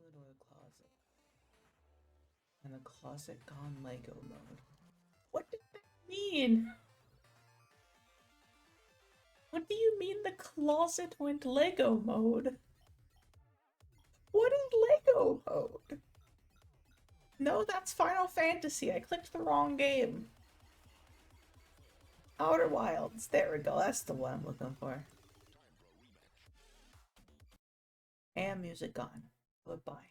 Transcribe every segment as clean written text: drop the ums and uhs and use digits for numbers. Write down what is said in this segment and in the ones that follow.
the door to the closet. And the closet gone Lego mode. What did that mean? What do you mean the closet went Lego mode? What is Lego mode? No, that's Final Fantasy. I clicked the wrong game. Outer Wilds. There we go. That's the one I'm looking for. And music gone. Goodbye.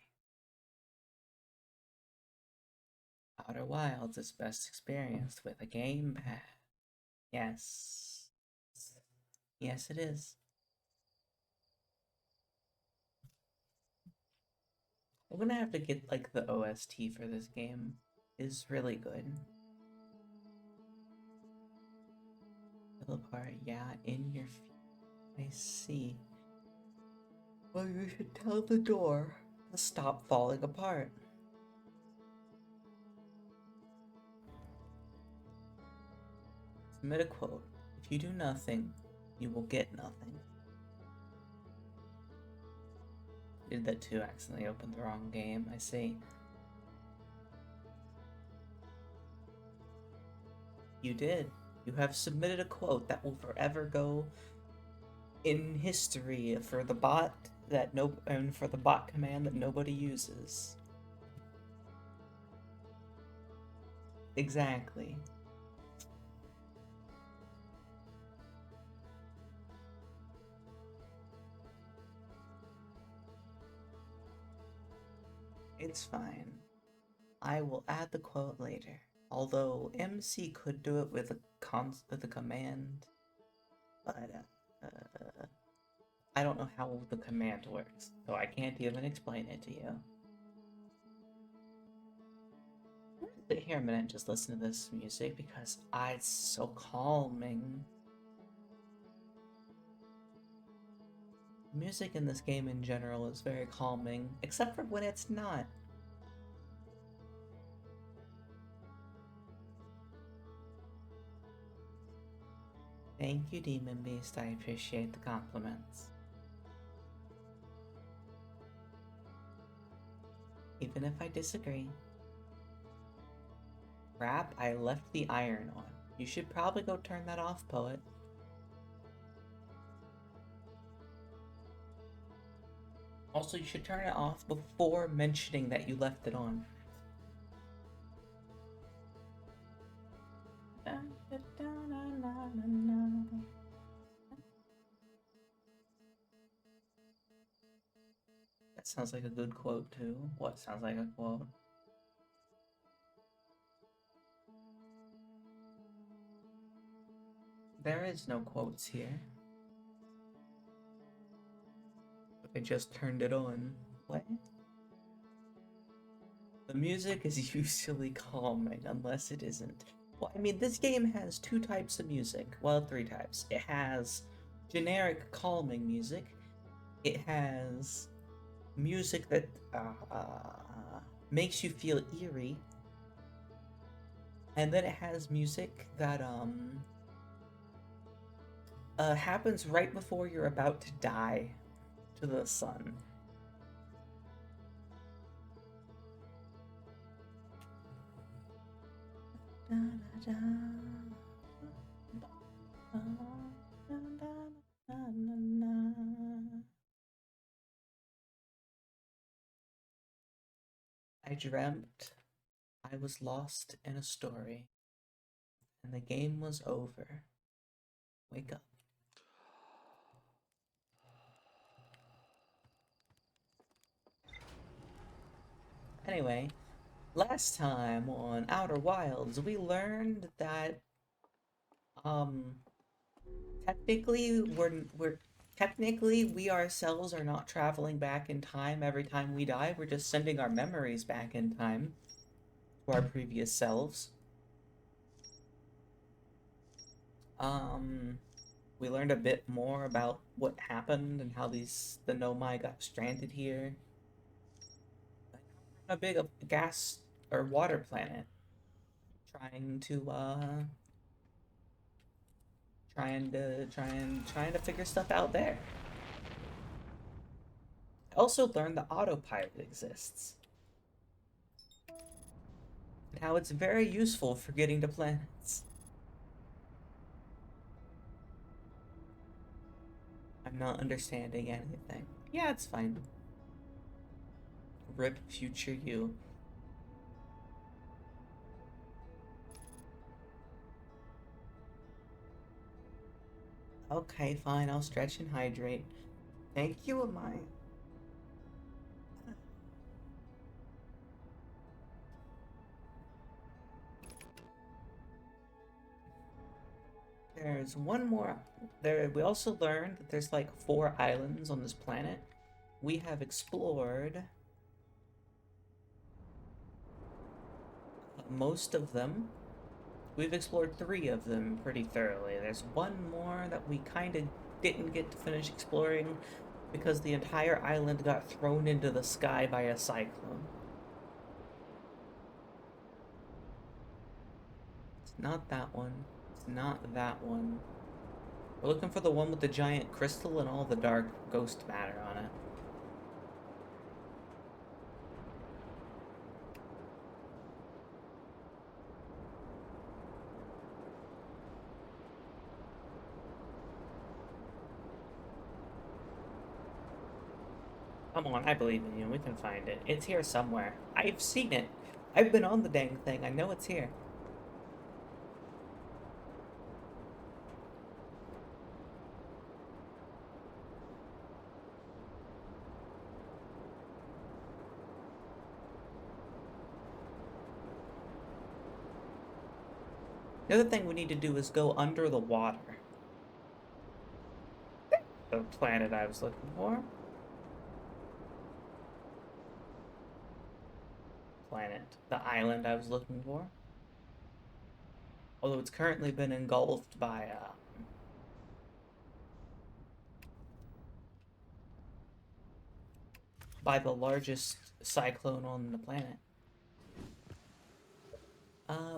Outer Wilds is best experienced with a gamepad. Yes. Yes, it is. I'm gonna have to get like the OST for this game. Is really good. Middle part, yeah, in your feet. I see. Well, you should tell the door to stop falling apart. Submit a quote. If you do nothing, you will get nothing. Did that too, accidentally opened the wrong game, I see. You did. You have submitted a quote that will forever go in history for the bot and for the bot command that nobody uses. Exactly. It's fine. I will add the quote later. Although MC could do it with a command, but I don't know how the command works, so I can't even explain it to you. I'm gonna sit here a minute and just listen to this music because it's so calming. Music in this game in general is very calming, except for when it's not. Thank you, Demon Beast. I appreciate the compliments. Even if I disagree. Crap, I left the iron on. You should probably go turn that off, Poet. Also, you should turn it off before mentioning that you left it on. That sounds like a good quote, too. What sounds like a quote? There is no quotes here. I just turned it on. What? The music is usually calming, unless it isn't. Well, I mean, this game has two types of music. Well, three types. It has generic calming music. It has music that makes you feel eerie. And then it has music that happens right before you're about to die to the sun. I dreamt I was lost in a story, and the game was over. Wake up. Anyway, last time on Outer Wilds, we learned that um technically we ourselves are not traveling back in time every time we die. We're just sending our memories back in time to our previous selves. We learned a bit more about what happened and how the Nomai got stranded here. A big gas or water planet, trying to trying to figure stuff out there. I also learned that autopilot exists, and how it's very useful for getting to planets. I'm not understanding anything. Yeah, it's fine. Rip future you. Okay, fine, I'll stretch and hydrate. Thank you, Amaya. There's one more. We also learned that there's like 4 islands on this planet. We have explored most of them. We've explored 3 of them pretty thoroughly. There's one more that we kind of didn't get to finish exploring because the entire island got thrown into the sky by a cyclone. It's not that one. It's not that one. We're looking for the one with the giant crystal and all the dark ghost matter on it. Come on, I believe in you. We can find it. It's here somewhere. I've seen it. I've been on the dang thing. I know it's here. The other thing we need to do is go under the water. The planet I was looking for. Planet. The island I was looking for. Although it's currently been engulfed by the largest cyclone on the planet.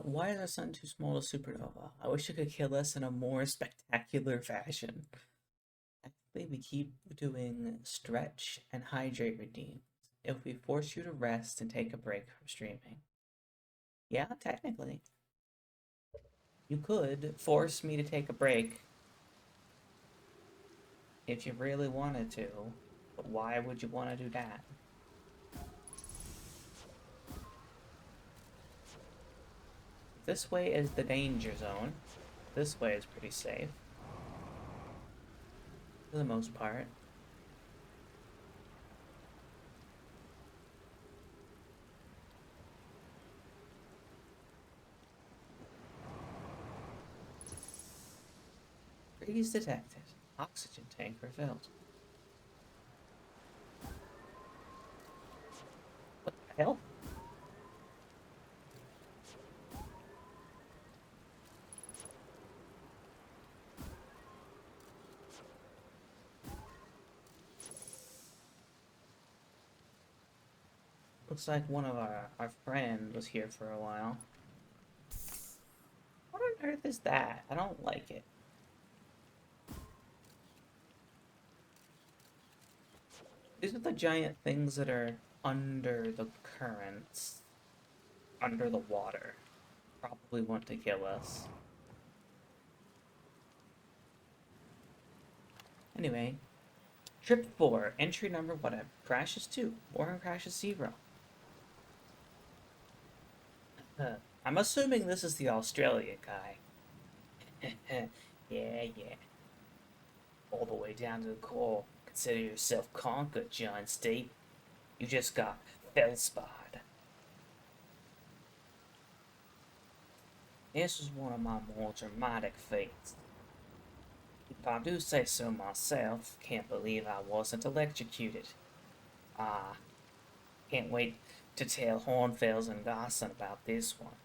Why is our sun too small to supernova? I wish it could kill us in a more spectacular fashion. Actually, we keep doing stretch and hydrate routines. If we force you to rest and take a break from streaming. Yeah, technically. You could force me to take a break if you really wanted to, but why would you want to do that? This way is the danger zone. This way is pretty safe. For the most part. Freeze detected. Oxygen tank refilled. What the hell? Looks like one of our friends was here for a while. What on earth is that? I don't like it. These are the giant things that are under the currents, under the water. Probably want to kill us. Anyway, trip 4, entry number whatever. Crashes 2, Warren crashes 0. I'm assuming this is the Australia guy. Yeah, yeah. All the way down to the core. Consider yourself conquered, John Steep. You just got felsparred. This was one of my more dramatic feats. If I do say so myself, can't believe I wasn't electrocuted. Ah, can't wait to tell Hornfels and Garson about this one.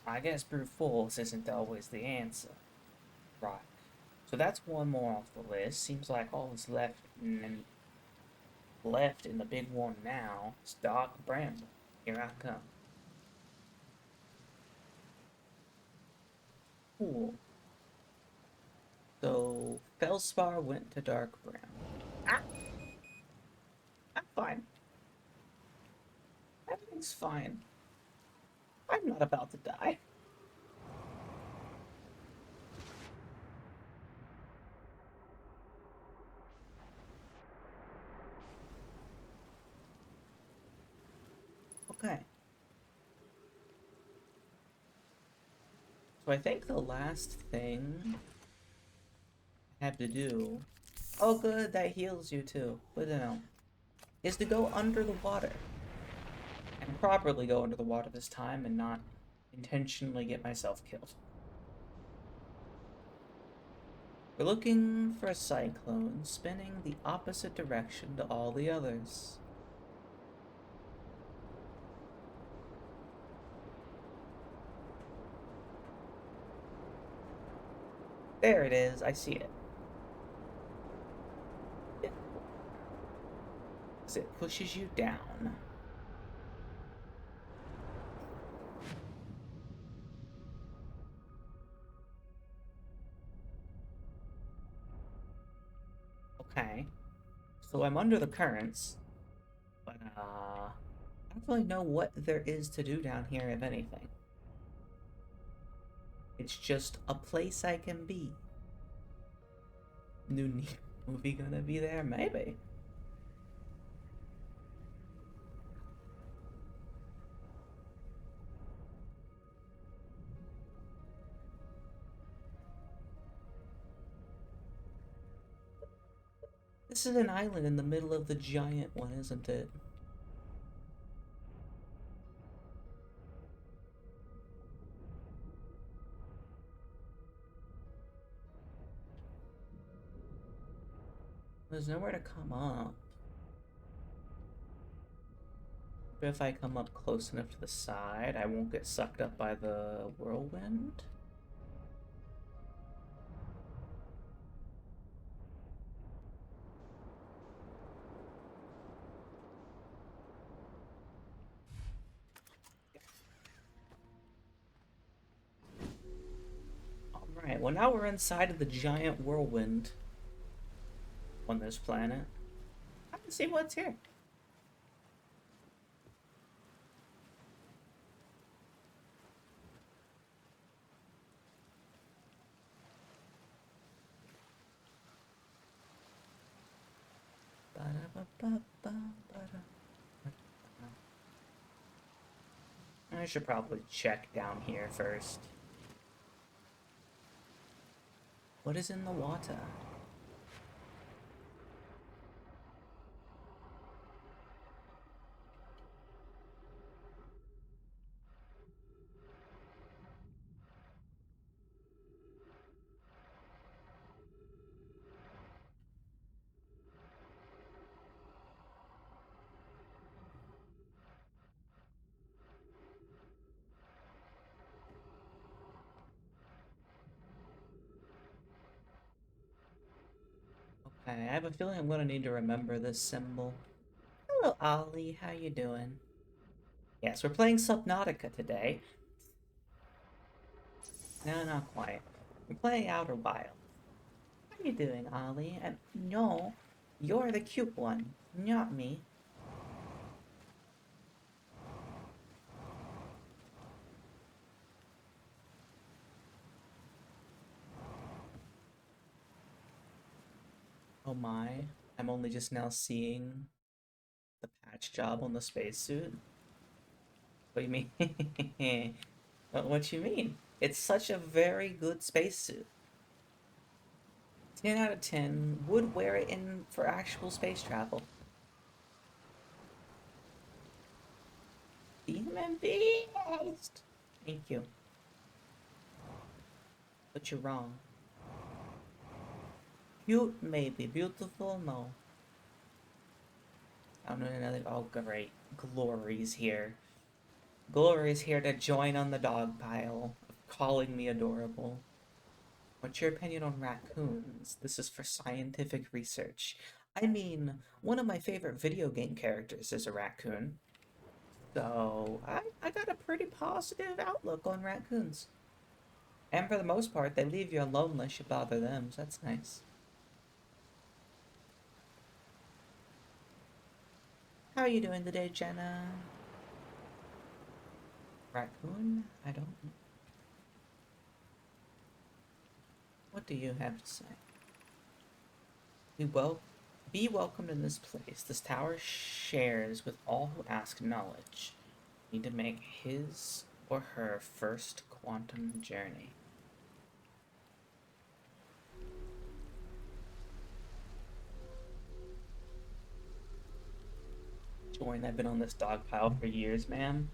I guess brute force isn't always the answer. Right. So that's one more off the list. Seems like all that's left in the big one now is Dark Bramble. Here I come. Cool. So Felspar went to Dark Bramble. Ah! fine. Everything's fine. I'm not about to die. Okay. So I think the last thing I have to do... Oh good, that heals you too. But no. Is to go under the water. And properly go under the water this time and not intentionally get myself killed. We're looking for a cyclone spinning the opposite direction to all the others. There it is, I see it. It pushes you down. Okay. So I'm under the currents, but I don't really know what there is to do down here, if anything. It's just a place I can be. New movie gonna be there? Maybe. This is an island in the middle of the giant one, isn't it? There's nowhere to come up. But if I come up close enough to the side, I won't get sucked up by the whirlwind. Alright, well now we're inside of the giant whirlwind on this planet. I can see what's here. I should probably check down here first. What is in the water? Okay, I have a feeling I'm gonna need to remember this symbol. Hello, Ollie. How you doing? Yes, we're playing Subnautica today. No, not quite. We're playing Outer Wild. How you doing, Ollie? And no, you're the cute one, not me. Oh my, I'm only just now seeing the patch job on the spacesuit. What do you mean? What you mean? It's such a very good spacesuit. 10 out of 10. Would wear it in for actual space travel. Demon Beast! Thank you. But you're wrong. Cute, maybe. Beautiful, no. I don't know another. Oh, great. Glory's here. Glory's here to join on the dog pile of calling me adorable. What's your opinion on raccoons? This is for scientific research. I mean, one of my favorite video game characters is a raccoon. So, I got a pretty positive outlook on raccoons. And for the most part, they leave you alone unless you bother them, so that's nice. How are you doing today, Jenna? Raccoon? I don't know. What do you have to say? We will be welcomed in this place. This tower shares with all who ask knowledge. Need to make his or her first quantum journey. Join, I've been on this dog pile for years, ma'am.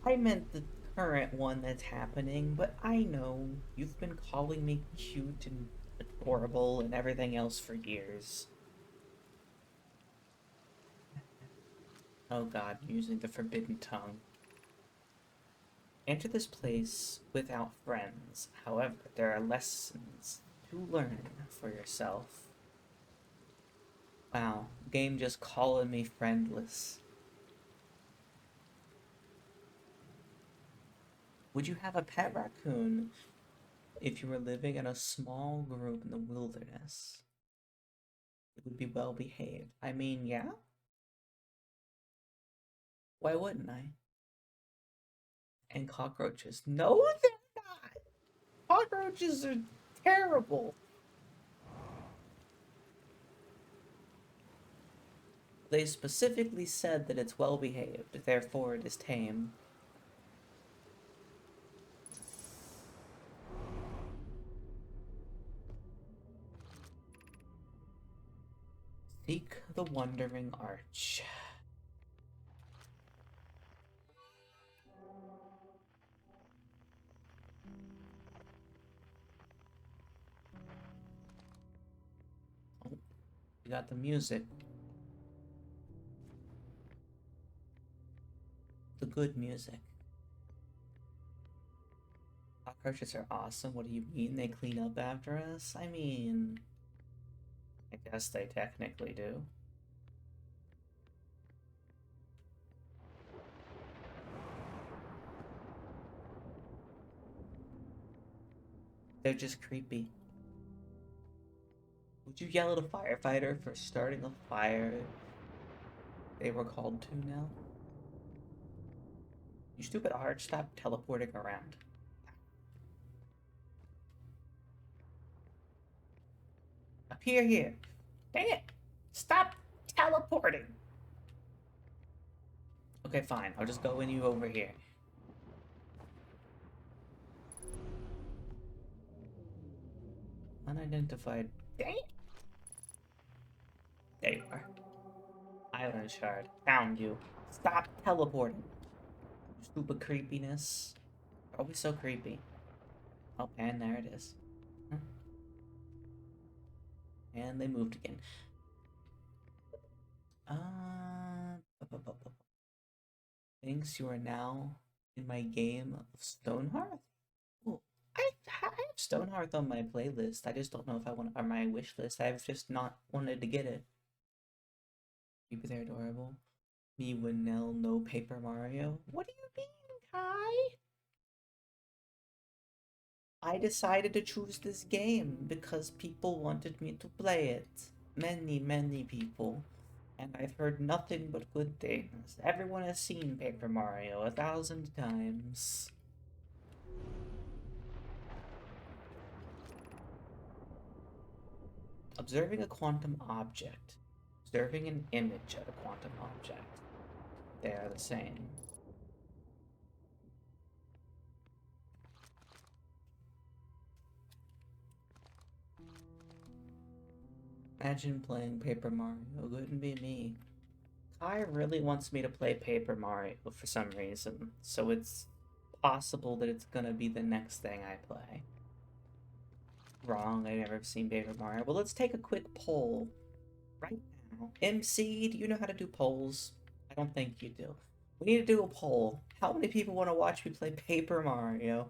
I meant the current one that's happening, but I know you've been calling me cute and adorable and everything else for years. Oh god, I'm using the forbidden tongue. Enter this place without friends. However, there are lessons to learn for yourself. Wow, game just calling me friendless. Would you have a pet raccoon if you were living in a small group in the wilderness? It would be well behaved. I mean, yeah? Why wouldn't I? And cockroaches. No, they're not! Cockroaches are terrible. They specifically said that it's well behaved, therefore it is tame. Seek the Wandering Arch. Oh, we got the music. The good music. Cockroaches are awesome. What do you mean they clean up after us? I mean, I guess they technically do. They're just creepy. Would you yell at a firefighter for starting a fire they were called to now? You stupid arch, stop teleporting around. Appear here. Dang it! Stop teleporting! Okay, fine. I'll just go in you over here. Unidentified. Dang it! There you are. Island shard. Found you. Stop teleporting. You stupid creepiness. Always so creepy. Oh, and there it is. Huh. And they moved again. Uh, Thinks you are now in my game of Stonehearth? Oh, I have Stonehearth on my playlist. I just don't know if I want or my wish list. I've just not wanted to get it. Maybe they're adorable. Me, Winnell, no Paper Mario. What do you mean, Kai? I decided to choose this game because people wanted me to play it. Many, many people. And I've heard nothing but good things. Everyone has seen Paper Mario 1,000 times. Observing a quantum object. Observing an image of a quantum object. They are the same. Imagine playing Paper Mario. It wouldn't be me. Kai really wants me to play Paper Mario for some reason, so it's possible that it's gonna be the next thing I play. Wrong, I've never seen Paper Mario. Well, let's take a quick poll right now. MC, do you know how to do polls? I don't think you do. We need to do a poll. How many people want to watch me play Paper Mario?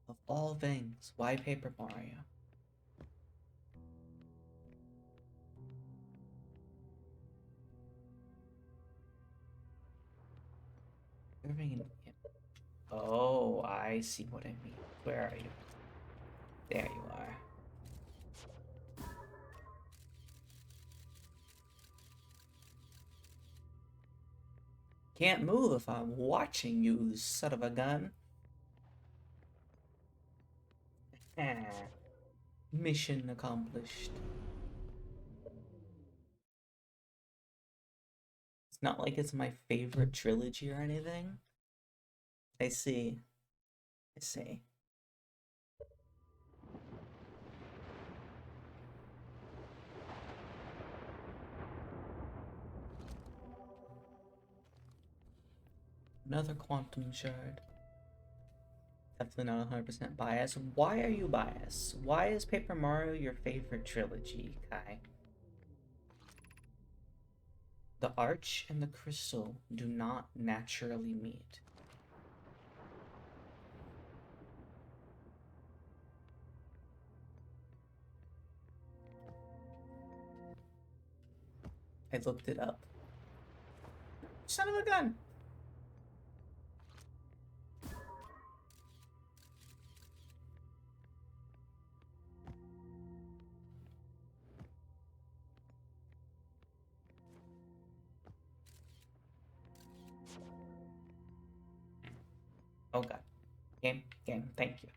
Of all things, why Paper Mario? Serving an Oh, I see what I mean. Where are you? There you are. Can't move if I'm watching you, son of a gun. Ah, mission accomplished. It's not like it's my favorite trilogy or anything. I see. I see. Another quantum shard. Definitely not 100% biased. Why are you biased? Why is Paper Mario your favorite trilogy, Kai? The arch and the crystal do not naturally meet. I looked it up. Son of a gun! Oh god. Game, thank you.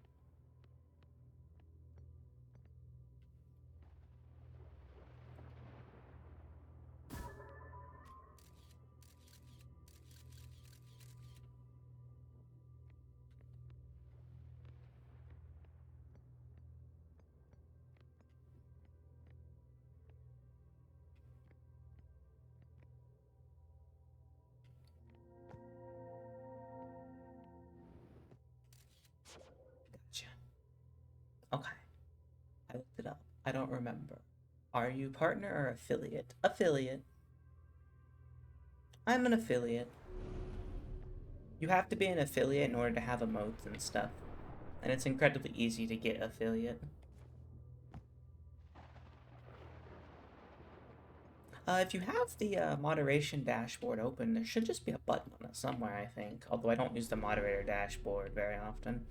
Gotcha. Okay. I looked it up. I don't remember. Are you partner or affiliate? Affiliate. I'm an affiliate. You have to be an affiliate in order to have emotes and stuff. And it's incredibly easy to get affiliate. If you have the moderation dashboard open, there should just be a button on it somewhere, I think. Although I don't use the moderator dashboard very often.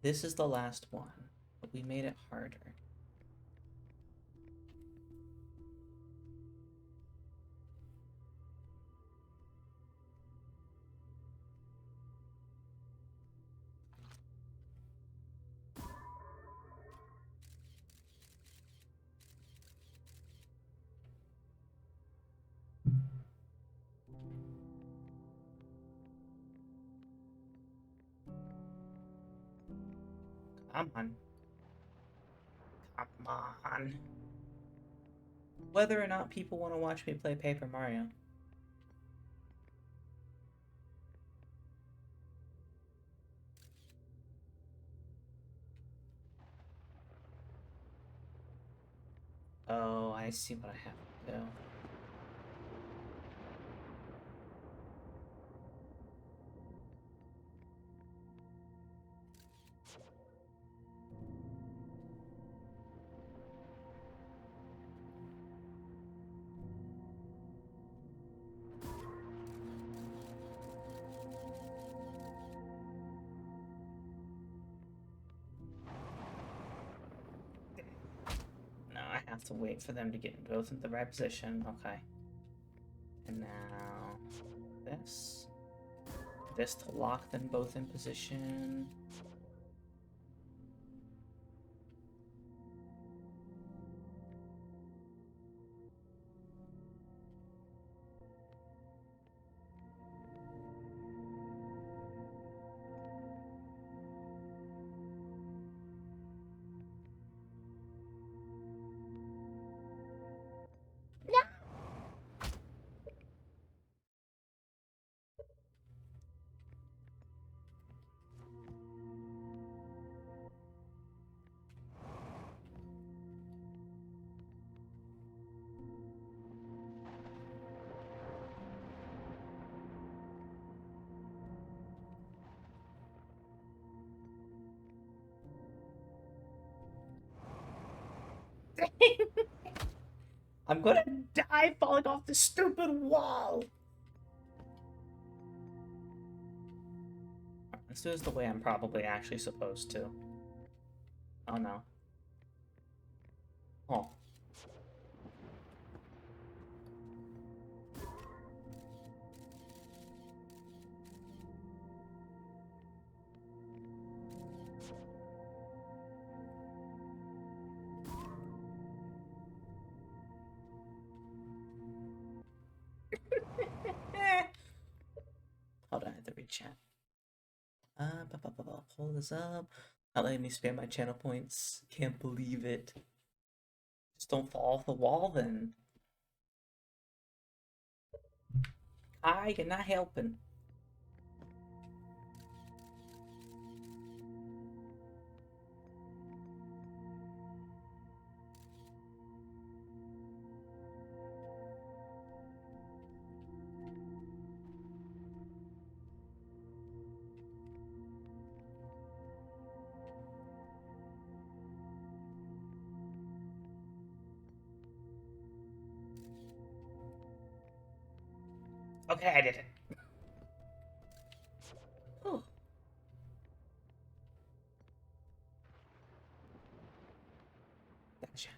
This is the last one, but we made it harder. Come on. Come on. Whether or not people want to watch me play Paper Mario. Oh, I see what I have to do. No, I have to wait for them to get both in the right position. Okay. And now this. This to lock them both in position. I'm gonna die falling off the stupid wall! Let's do this the way I'm probably actually supposed to. Oh no. Oh. Hold on, I have to read chat. Pull this up. Not letting me spam my channel points. Can't believe it. Just don't fall off the wall then. Kai, you're not helping. Okay, I did it. Oh, gotcha.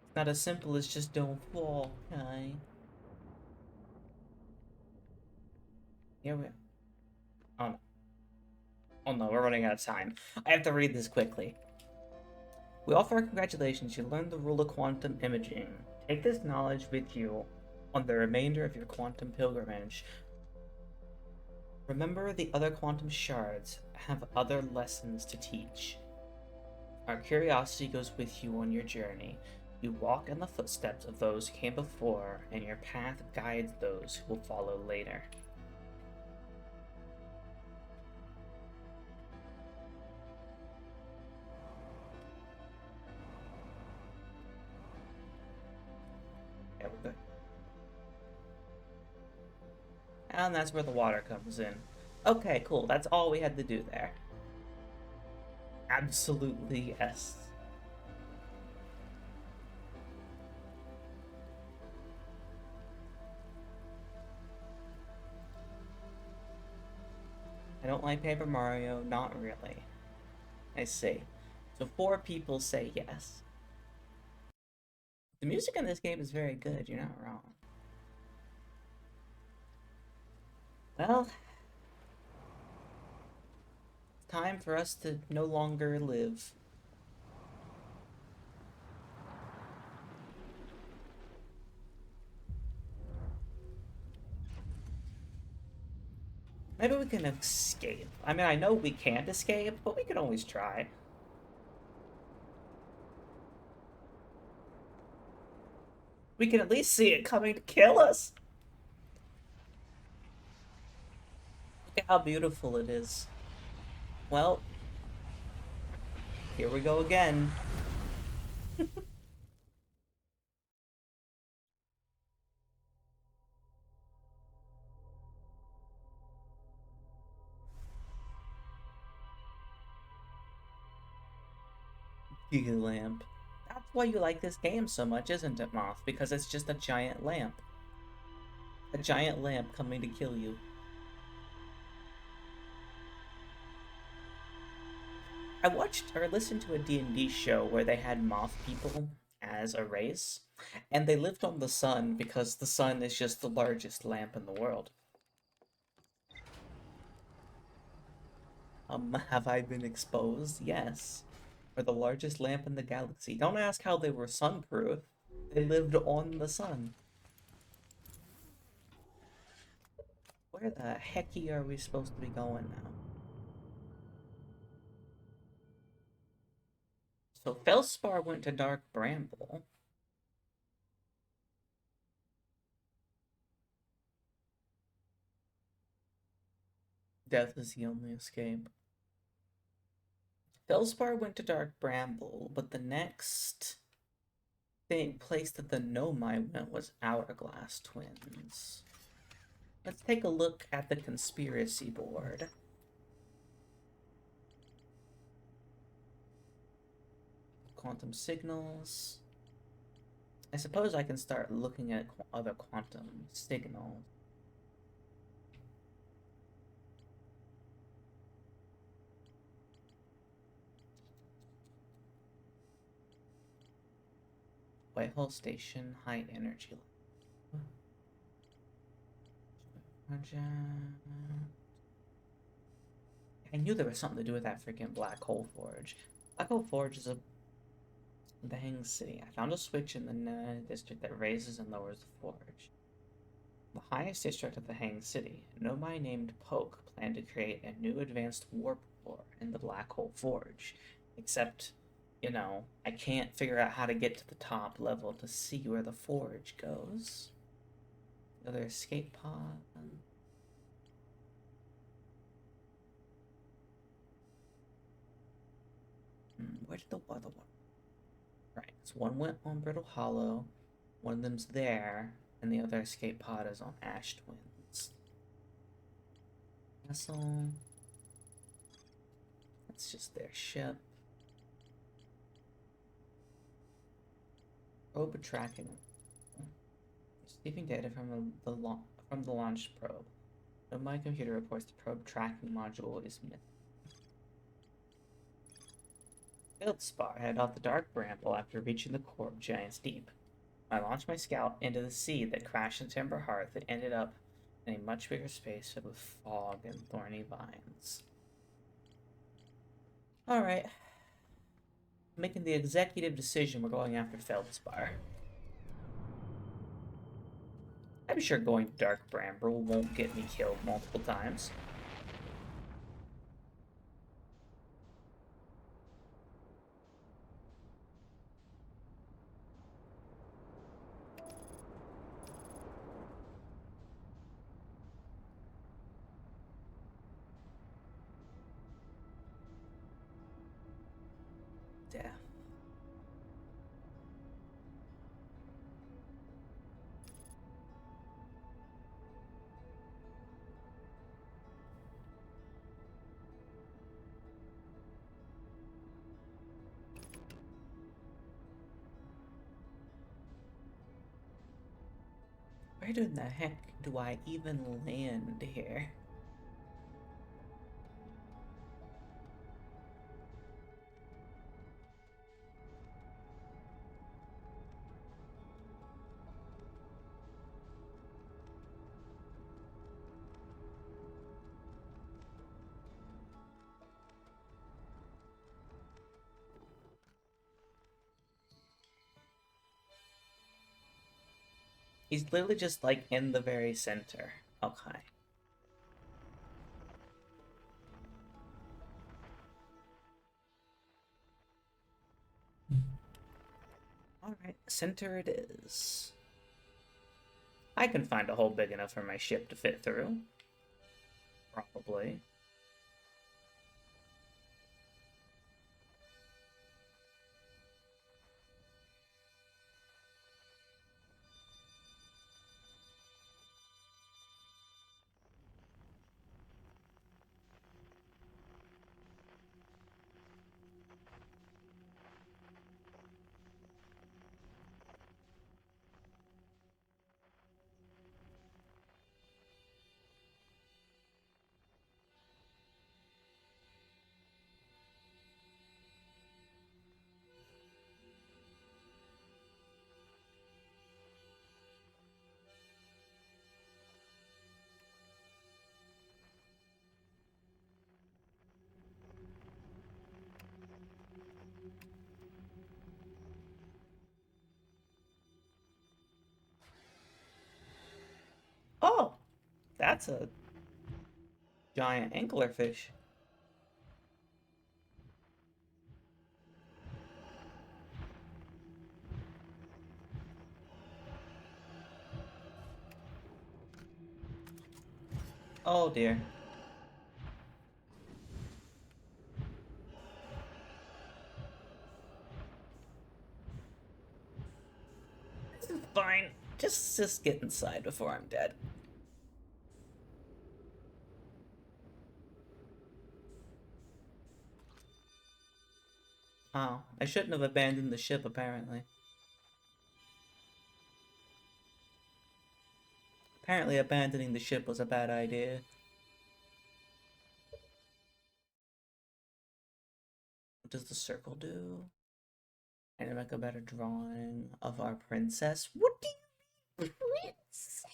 It's not as simple as just don't fall, Kai. Here we are. Oh no. Oh no, we're running out of time. I have to read this quickly. We offer our congratulations. You learned the rule of quantum imaging. Take this knowledge with you on the remainder of your quantum pilgrimage. Remember, the other quantum shards have other lessons to teach. Our curiosity goes with you on your journey. You walk in the footsteps of those who came before, and your path guides those who will follow later. Yeah, we're good. And that's where the water comes in. Okay, cool. That's all we had to do there. Absolutely yes. I don't like Paper Mario, not really. I see. So 4 people say yes. The music in this game is very good, you're not wrong. Well, it's time for us to no longer live. Maybe we can escape. I mean, I know we can't escape, but we can always try. We can at least see it coming to kill us. Look at how beautiful it is. Well, here we go again. Giga lamp. That's why you like this game so much, isn't it, Moth? Because it's just a giant lamp. A giant lamp coming to kill you. I watched or listened to a D&D show where they had moth people as a race, and they lived on the sun because the sun is just the largest lamp in the world. Have I been exposed? Yes. We're the largest lamp in the galaxy. Don't ask how they were sunproof. They lived on the sun. Where the hecky are we supposed to be going now? So Felspar went to Dark Bramble. Death is the only escape. Felspar went to Dark Bramble, but the next place that the Nomai went was Hourglass Twins. Let's take a look at the conspiracy board. Quantum signals. I suppose I can start looking at other quantum signals. Whitehall Station, high energy. Project. I knew there was something to do with that freaking Black Hole Forge. Black Hole Forge is the Hang City. I found a switch in the district that raises and lowers the forge. The highest district of the Hang City, a nomai named Poke planned to create a new advanced warp core in the Black Hole Forge. Except, you know, I can't figure out how to get to the top level to see where the forge goes. Another escape pod. Where did the other one? Right, so one went on Brittle Hollow, one of them's there, and the other escape pod is on Ash Twins. Vessel. That's just their ship. Probe tracking. Receiving data from the launch probe. But my computer reports the probe tracking module is missing. Feldspar headed off the dark bramble after reaching the core of Giant's Deep. I launched my scout into the sea that crashed into Ember Hearth and ended up in a much bigger space filled with fog and thorny vines. Alright. Making the executive decision, we're going after Feldspar. I'm sure going to Dark Bramble won't get me killed multiple times. Death. Where in the heck do I even land here? He's literally just like in the very center. Okay. Alright, center it is. I can find a hole big enough for my ship to fit through. Probably. Oh! That's a giant anglerfish. Oh dear. This is fine. Just get inside before I'm dead. Oh, I shouldn't have abandoned the ship, apparently. Apparently abandoning the ship was a bad idea. What does the circle do? I need to make a better drawing of our princess. What do you mean, princess?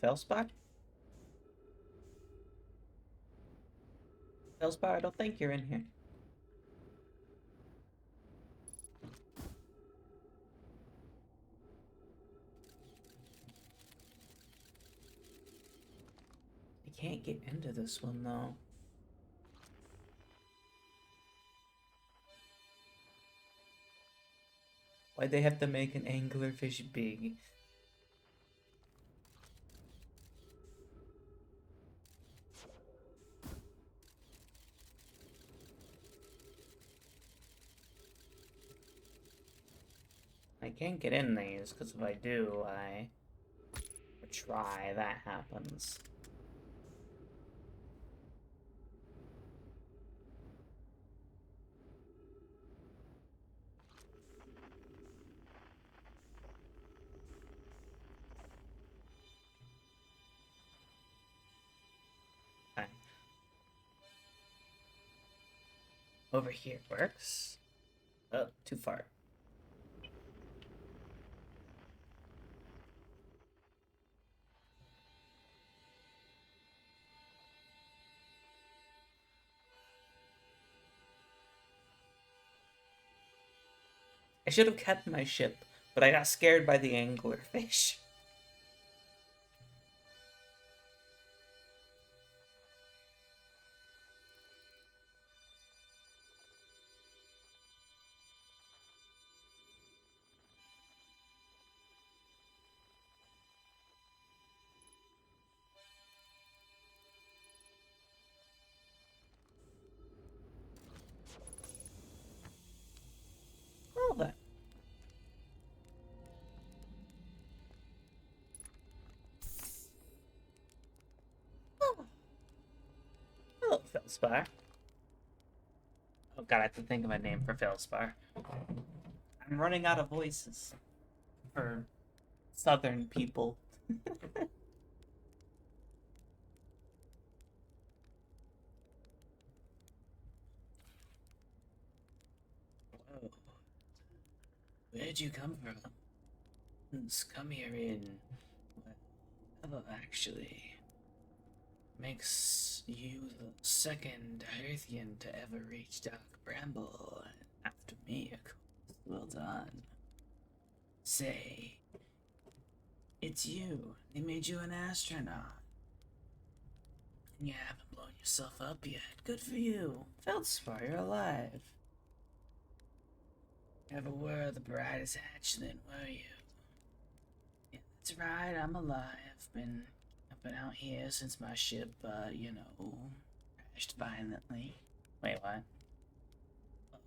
Felspar? Felspar, I don't think you're in here. I can't get into this one, though. Why'd they have to make an anglerfish big? I can't get in these, because if I do, I try, that happens. Okay. Over here works. Oh, too far. I should have kept my ship, but I got scared by the anglerfish. Well then. Oh, hello, Felspar. Oh god, I have to think of a name for Felspar. I'm running out of voices for southern people. Whoa. Where'd you come from? Let's come here in. Well, actually, makes you the second Earthian to ever reach Dark Bramble. After me, of course. Well done. Say, it's you. They made you an astronaut. And you haven't blown yourself up yet. Good for you. Feldspar, you're alive. Never were the brightest hatchling, were you? Yeah, that's right, I'm alive. I've been out here since my ship, crashed violently. Wait, what?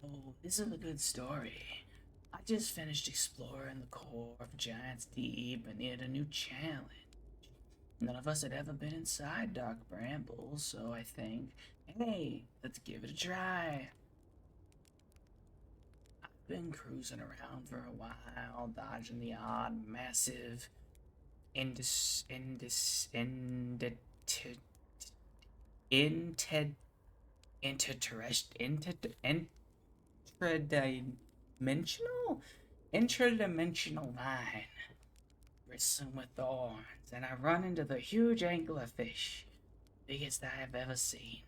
Oh, this is a good story. I just finished exploring the core of Giant's Deep and needed a new challenge. None of us had ever been inside Dark Bramble, so I think, hey, let's give it a try. I've been cruising around for a while, dodging the odd, massive, indis, indis, indit, inted, intradimensional? Intradimensional mine, bristling with thorns, and I run into the huge anglerfish, biggest I have ever seen.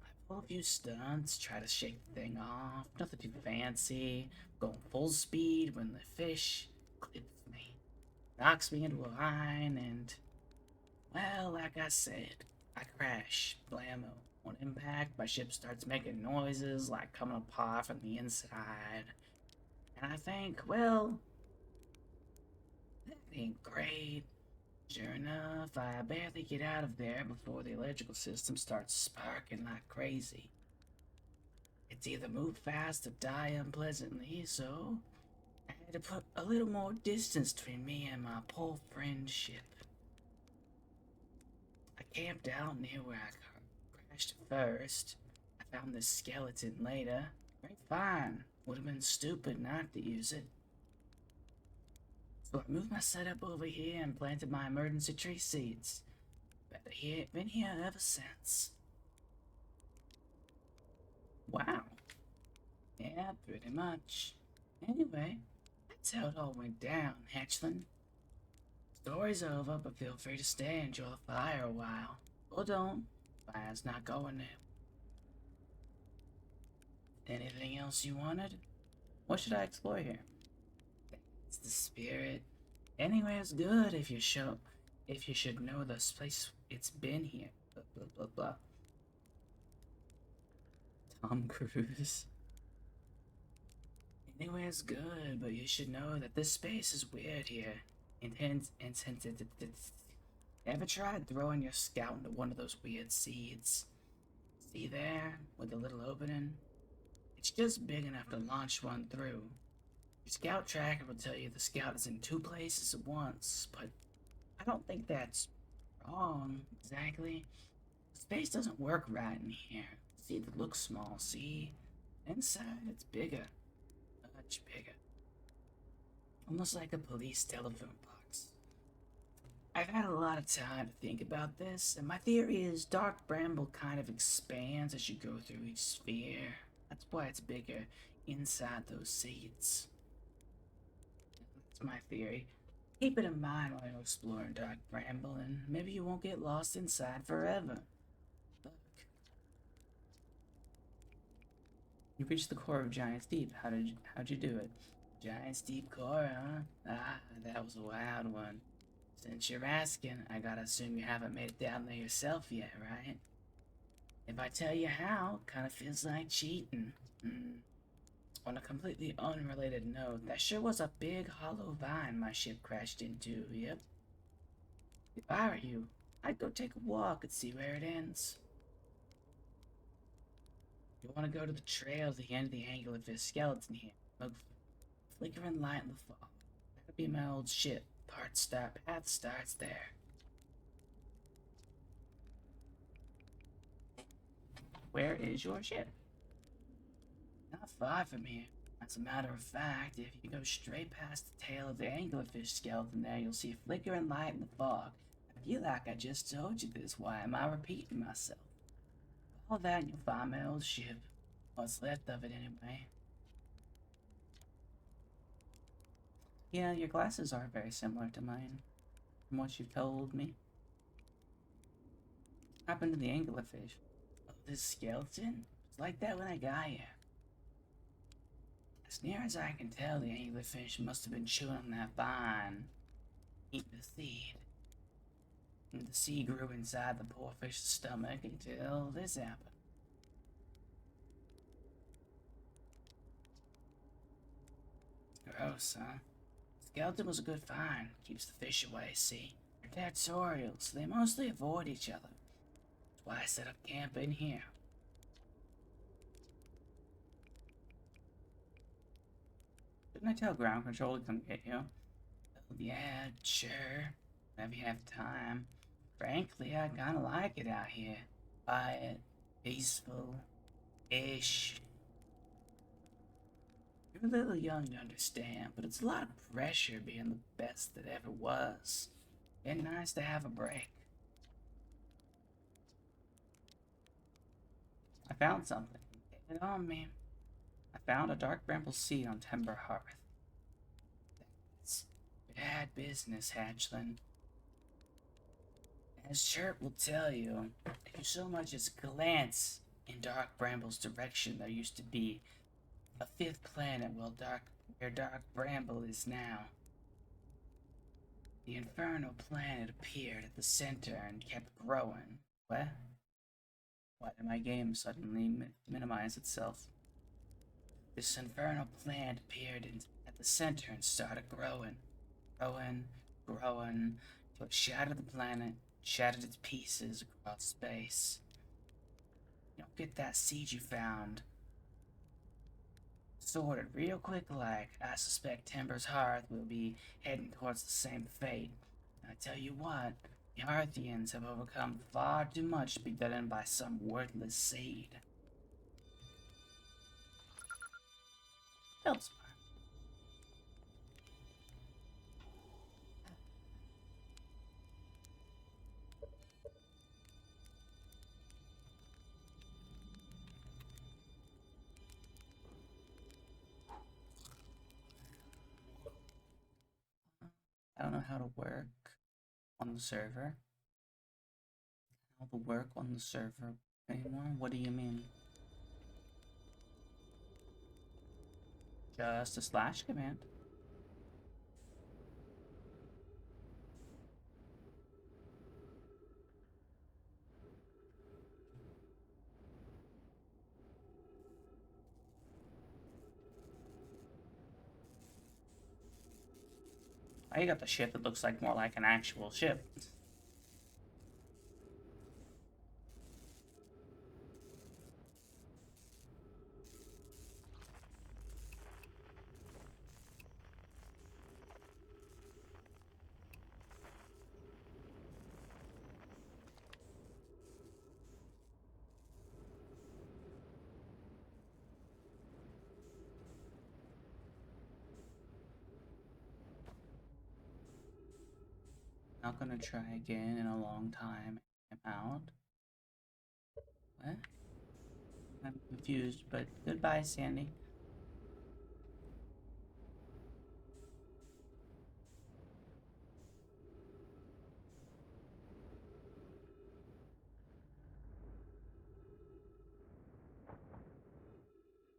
I pull a few stunts, try to shake the thing off, nothing too fancy, going full speed when the fish clips me, knocks me into a line, and, well, like I said, I crash, blammo. On impact, my ship starts making noises like coming apart from the inside. And I think, well, that ain't great. Sure enough, I barely get out of there before the electrical system starts sparking like crazy. It's either move fast or die unpleasantly, so I had to put a little more distance between me and my poor friend's ship. I camped out near where I crashed first. I found this skeleton later. Very fine. Would have been stupid not to use it. So I moved my setup over here and planted my emergency tree seeds. Been here ever since. Wow. Yeah, pretty much. Anyway, that's how it all went down, Hatchling. Story's over, but feel free to stay and enjoy the fire a while. Or don't. Fire's not going there. Anything else you wanted? What should I explore here? It's the spirit. Anywhere's good if you should know this place. It's been here. Blah blah blah blah. Tom Cruise. Anywhere's good, but you should know that this space is weird here. Intense. Ever tried throwing your scout into one of those weird seeds? See there, with the little opening? It's just big enough to launch one through. Your scout tracker will tell you the scout is in two places at once, but I don't think that's wrong, exactly. The space doesn't work right in here. See, it looks small, see? Inside, it's bigger. Much bigger. Almost like a police telephone box. I've had a lot of time to think about this, and my theory is Dark Bramble kind of expands as you go through each sphere. That's why it's bigger inside those seeds. That's my theory. Keep it in mind while you're exploring Dark Bramble, and maybe you won't get lost inside forever. Look, You reached the core of Giant's Deep. How'd you do it? Giant's Deep Core, huh? Ah, that was a wild one. Since you're asking, I gotta assume you haven't made it down there yourself yet, right? If I tell you how, kinda feels like cheating. On a completely unrelated note, that sure was a big hollow vine my ship crashed into, yep. If I were you, I'd go take a walk and see where it ends. You want to go to the trail to the end of the anglerfish skeleton here. Look, flickering light in the fog. That'd be my old ship. Path starts there. Where is your ship? Not far from here. As a matter of fact, if you go straight past the tail of the anglerfish skeleton there, you'll see a flickering light in the fog. I feel like I just told you this. Why am I repeating myself? All that and you'll find my old ship. What's left of it anyway. Yeah, your glasses are very similar to mine, from what you've told me. What happened to the anglerfish? Oh, this skeleton? It's like that when I got here. As near as I can tell, the anglerfish must have been chewing on that vine, eating the seed. And the seed grew inside the poor fish's stomach until this happened. Gross, huh? Skeleton was a good find. Keeps the fish away, see? They're territorial, so they mostly avoid each other. That's why I set up camp in here. Didn't I tell ground control to come get you? Well, yeah, sure. Whenever you have time. Frankly, I kinda like it out here. Quiet, peaceful-ish. You're a little young to understand, but it's a lot of pressure being the best that ever was. And nice to have a break. I found something. Take it on me. I found a dark bramble seed on Timber Hearth. It's bad business, Hatchland. As Chirp will tell you, if you so much as glance in Dark Bramble's direction, there used to be a fifth planet where Dark Bramble is now. The Infernal planet appeared at the center and kept growing. What? Why did my game suddenly minimize itself? This Infernal planet appeared at the center and started growing. Growing, So it shattered the planet, shattered its pieces across space. You know, get that seed you found sorted real quick like. I suspect Timber's Hearth will be heading towards the same fate. And I tell you what, the Hearthians have overcome far too much to be done in by some worthless seed. Feldspar. I don't know how to work on the server. How to work on the server anymore? What do you mean? Just a slash command. I got the ship that looks like more like an actual ship. Not gonna try again in a long time. I'm out. What? I'm confused, but goodbye, Sandy.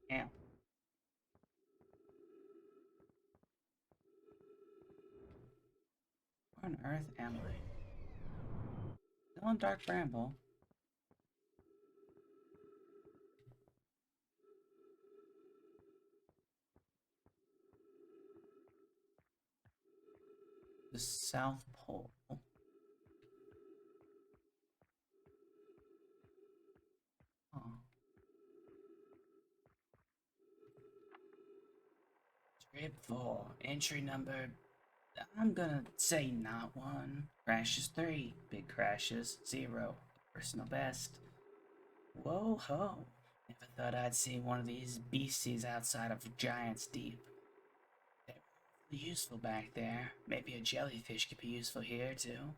Yeah. Where on earth am I? Still in Dark Bramble. The South Pole. Oh. Trip 4. Entry number. I'm gonna say not 1. Crashes 3. Big crashes 0. Personal best. Whoa ho. Never thought I'd see one of these beasties outside of Giant's Deep. They're really useful back there. Maybe a jellyfish could be useful here too.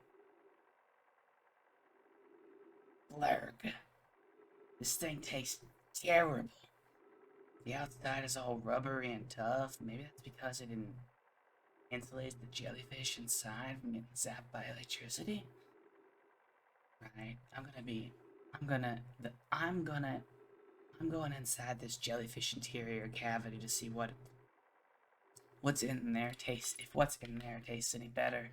Blurg. This thing tastes terrible. The outside is all rubbery and tough. Maybe that's because it insulates the jellyfish inside from getting zapped by electricity. Right. I'm going inside this jellyfish interior cavity to see what's in there tastes, if what's in there tastes any better.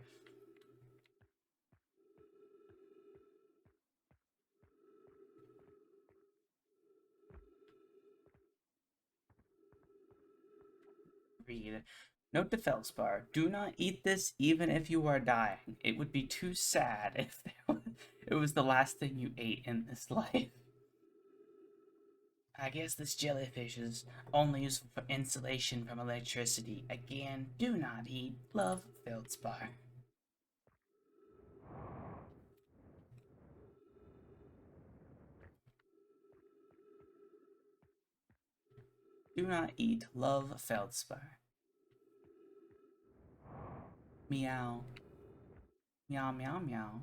Read. Note to Feldspar, do not eat this even if you are dying. It would be too sad if it was the last thing you ate in this life. I guess this jellyfish is only useful for insulation from electricity. Again, do not eat. Love, Feldspar. Do not eat. Love, Feldspar. Meow. Meow, meow, meow.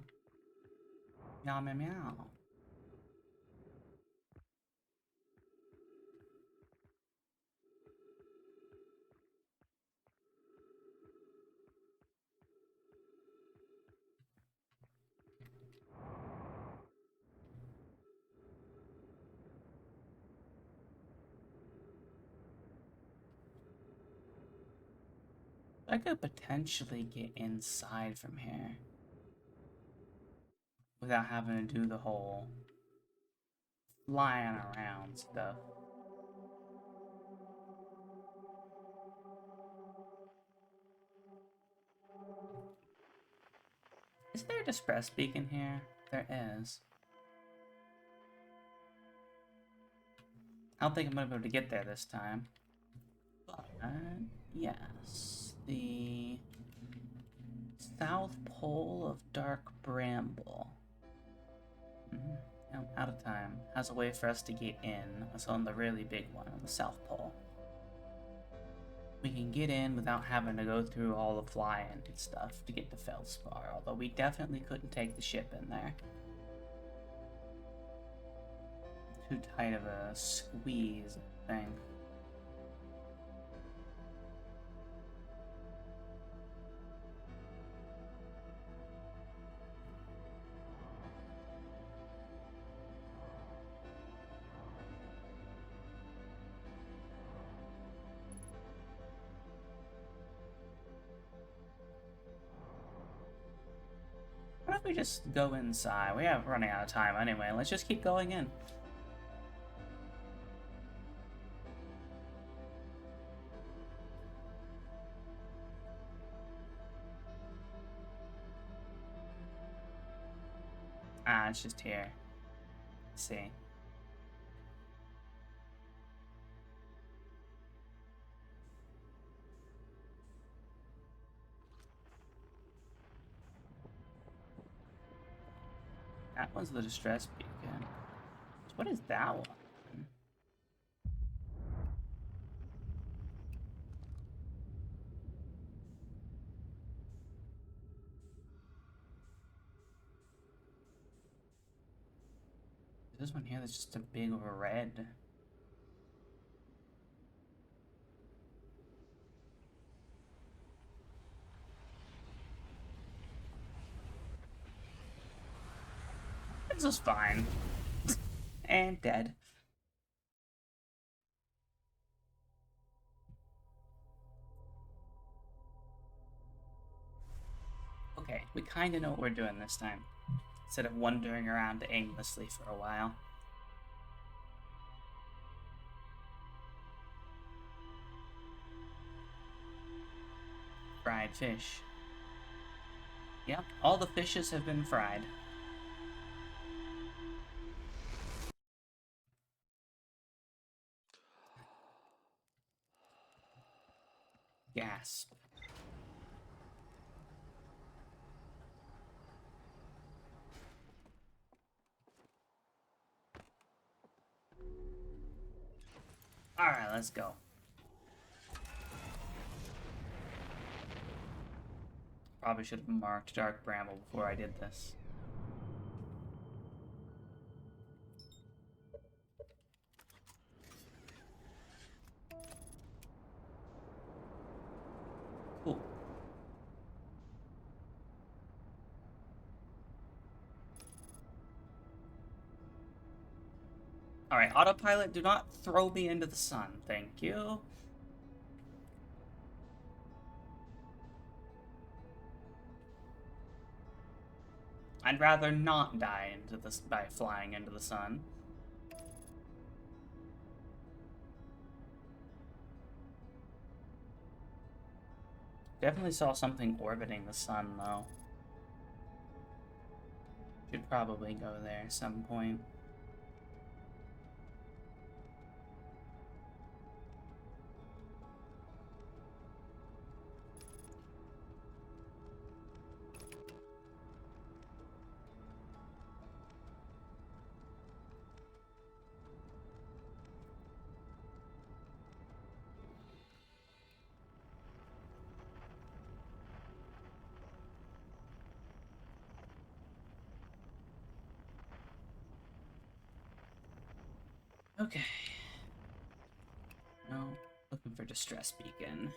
Meow, meow, meow. I could potentially get inside from here without having to do the whole flying around stuff. Is there a distress beacon here? There is. I don't think I'm gonna be able to get there this time. But, yes. The South Pole of Dark Bramble. I'm out of time. Has a way for us to get in. That's on the really big one, on the South Pole. We can get in without having to go through all the flying and stuff to get to Feldspar, although we definitely couldn't take the ship in there. Too tight of a squeeze, I think. What if we just go inside? We are running out of time anyway. Let's just keep going in. Ah, it's just here. Let's see. That one's the distress beacon. So what is that one? This one here that's just a big red. This is fine. And dead. Okay, we kind of know what we're doing this time. Instead of wandering around aimlessly for a while. Fried fish. Yep, all the fishes have been fried. Gasp. Alright, let's go. Probably should have marked Dark Bramble before I did this. Cool. Alright, autopilot, do not throw me into the sun. Thank you. I'd rather not die into this by flying into the sun. Definitely saw something orbiting the sun, though. Should probably go there at some point. Okay. No, looking for distress beacon.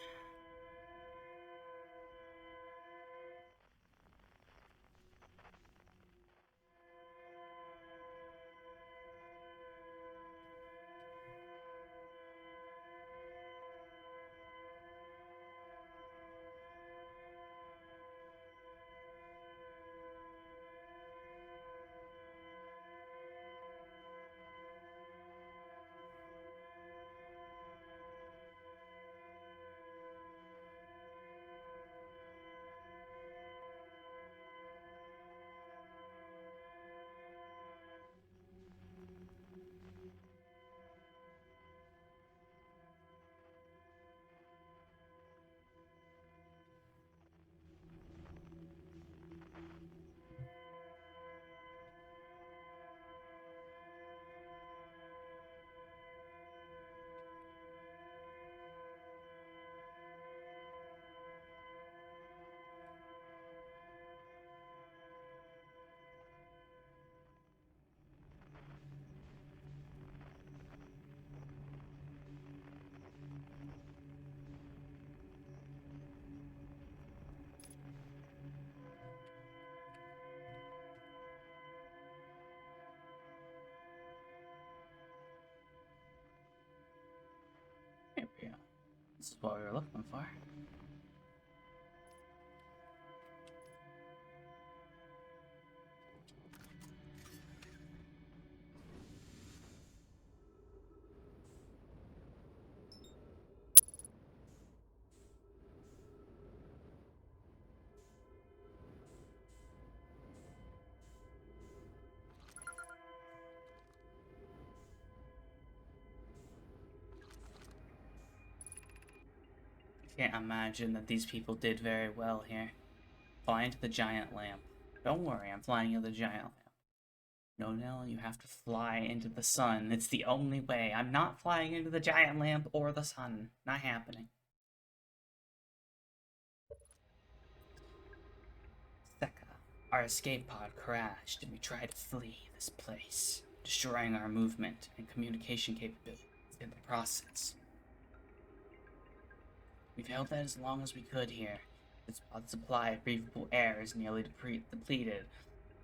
what we were looking for. Can't imagine that these people did very well here. Fly into the giant lamp. Don't worry, I'm flying into the giant lamp. No, Nell, you have to fly into the sun. It's the only way. I'm not flying into the giant lamp or the sun. Not happening. Theka, our escape pod crashed and we tried to flee this place, destroying our movement and communication capabilities in the process. We've held that as long as we could here. This pod's supply of breathable air is nearly depleted,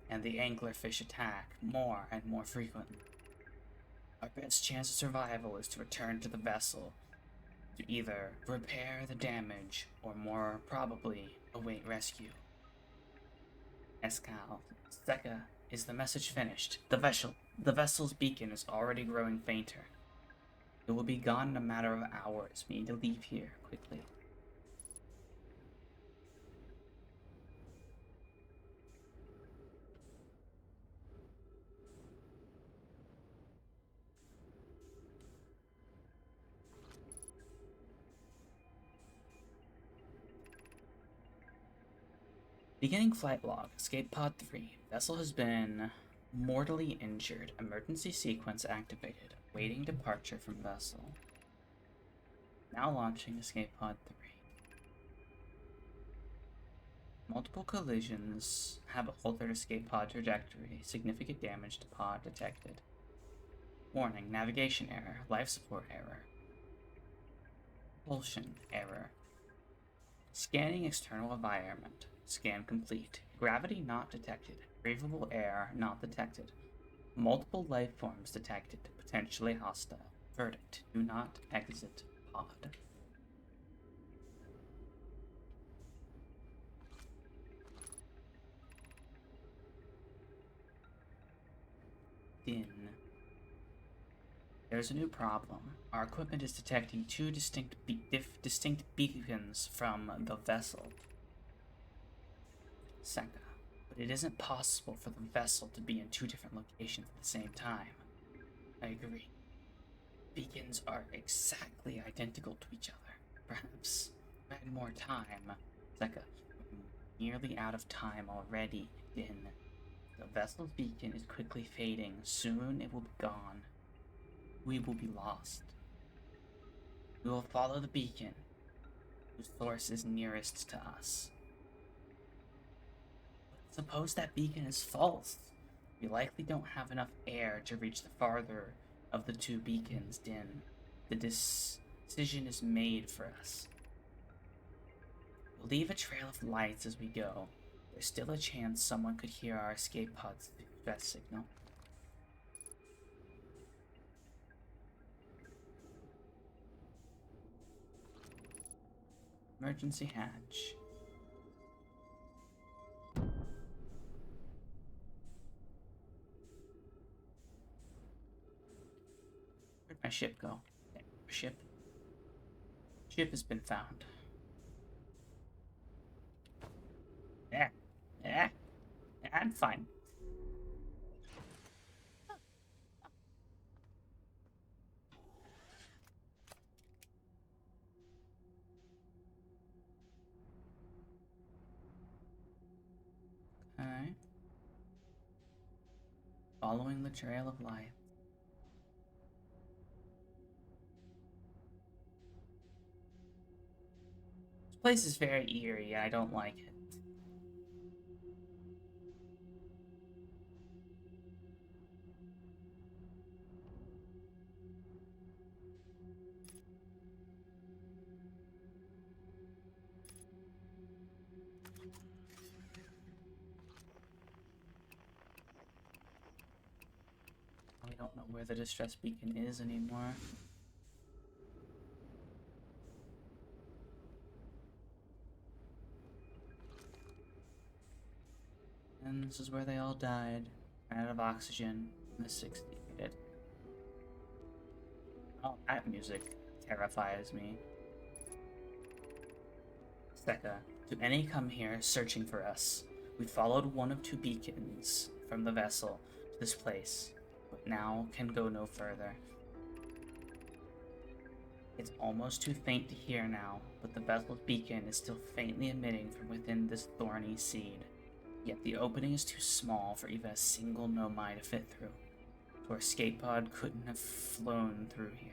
and the anglerfish attack more and more frequently. Our best chance of survival is to return to the vessel, to either repair the damage or more probably await rescue. Escal, Theka, is the message finished? The vessel's beacon is already growing fainter. It will be gone in a matter of hours. We need to leave here quickly. Beginning flight log, escape pod 3. Vessel has been mortally injured. Emergency sequence activated. Waiting departure from vessel. Now launching escape pod 3. Multiple collisions have altered escape pod trajectory. Significant damage to pod detected. Warning, navigation error. Life support error. Propulsion error. Scanning external environment. Scan complete. Gravity not detected. Breathable air not detected. Multiple life forms detected. Potentially hostile. Verdict: do not exit pod. Din. There's a new problem. Our equipment is detecting two distinct beacons from the vessel. Theka, but it isn't possible for the vessel to be in two different locations at the same time. I agree. Beacons are exactly identical to each other. Perhaps if I had more time. Theka, we're nearly out of time already. Din. The vessel's beacon is quickly fading. Soon it will be gone. We will be lost. We will follow the beacon, whose source is nearest to us. But suppose that beacon is false. We likely don't have enough air to reach the farther of the two beacons, Din. The decision is made for us. We'll leave a trail of lights as we go. There's still a chance someone could hear our escape pod's distress signal. Emergency hatch. Where'd my ship go? Ship. Ship has been found. Yeah. Yeah. I'm fine. Alright. Following the trail of light. This place is very eerie. I don't like it. We don't know where the distress beacon is anymore. And this is where they all died. Ran out of oxygen in the 60s. Oh, that music terrifies me. Steka, do any come here searching for us? We followed one of two beacons from the vessel to this place, but now can go no further. It's almost too faint to hear now, but the vessel's beacon is still faintly emitting from within this thorny seed. Yet the opening is too small for even a single nomai to fit through, so our escape pod couldn't have flown through here.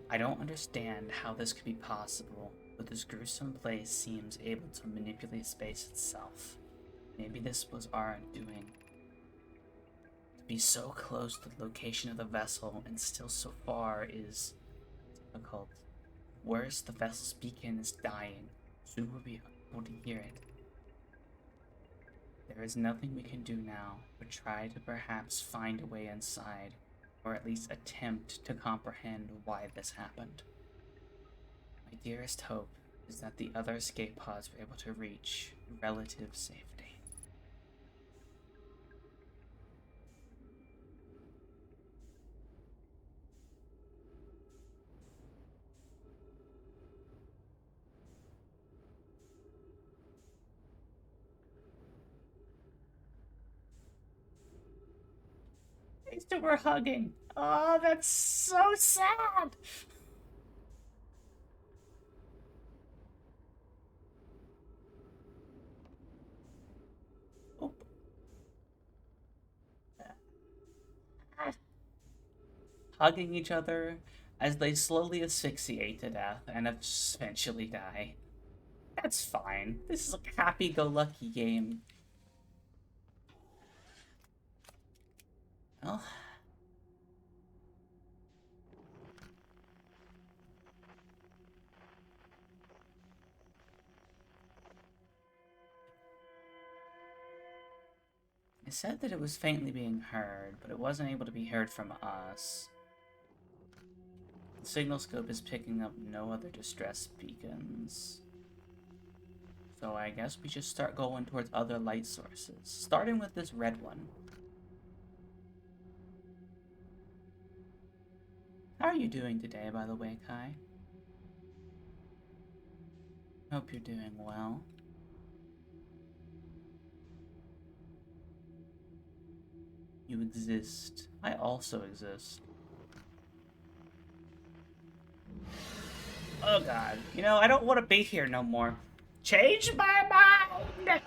I don't understand how this could be possible, but this gruesome place seems able to manipulate space itself. Maybe this was our undoing. To be so close to the location of the vessel and still so far is difficult. Worse, the vessel's beacon is dying. Soon we'll be unable to hear it. There is nothing we can do now but try to perhaps find a way inside, or at least attempt to comprehend why this happened. My dearest hope is that the other escape pods were able to reach relative safety. They still were hugging. Oh, that's so sad. Oh. Hugging each other as they slowly asphyxiate to death and eventually die. That's fine. This is a happy-go-lucky game. Well, it said that it was faintly being heard, but it wasn't able to be heard from us. The signal scope is picking up no other distress beacons. So I guess we just start going towards other light sources, starting with this red one. How are you doing today, by the way, Kai? Hope you're doing well. You exist. I also exist. Oh god. You know, I don't want to be here no more. Change my mind!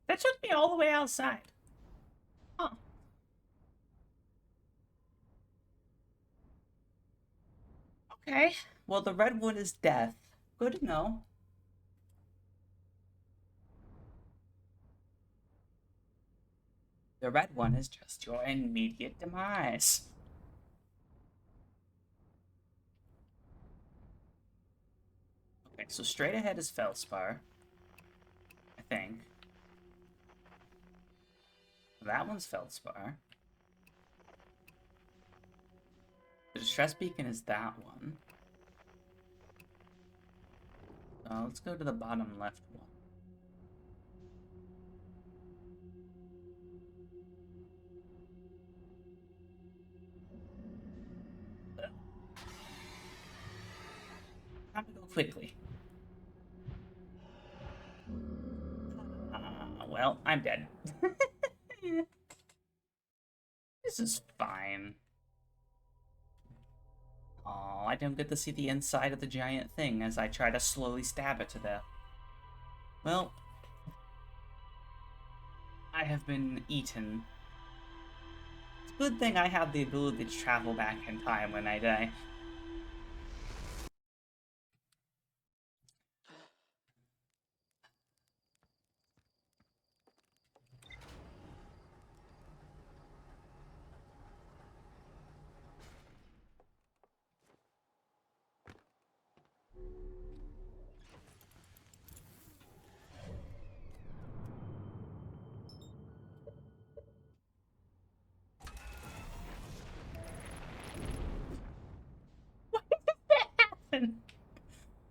That took me all the way outside. Huh. Okay. Well, the red one is death. Good to know. The red one is just your immediate demise. Okay, so straight ahead is Feldspar. I think. That one's Feldspar. The distress beacon is that one. Let's go to the bottom left one. Time to go quickly. Well, I'm dead. This is fine. Oh, I don't get to see the inside of the giant thing as I try to slowly stab it to death. Well, I have been eaten. It's a good thing I have the ability to travel back in time when I die.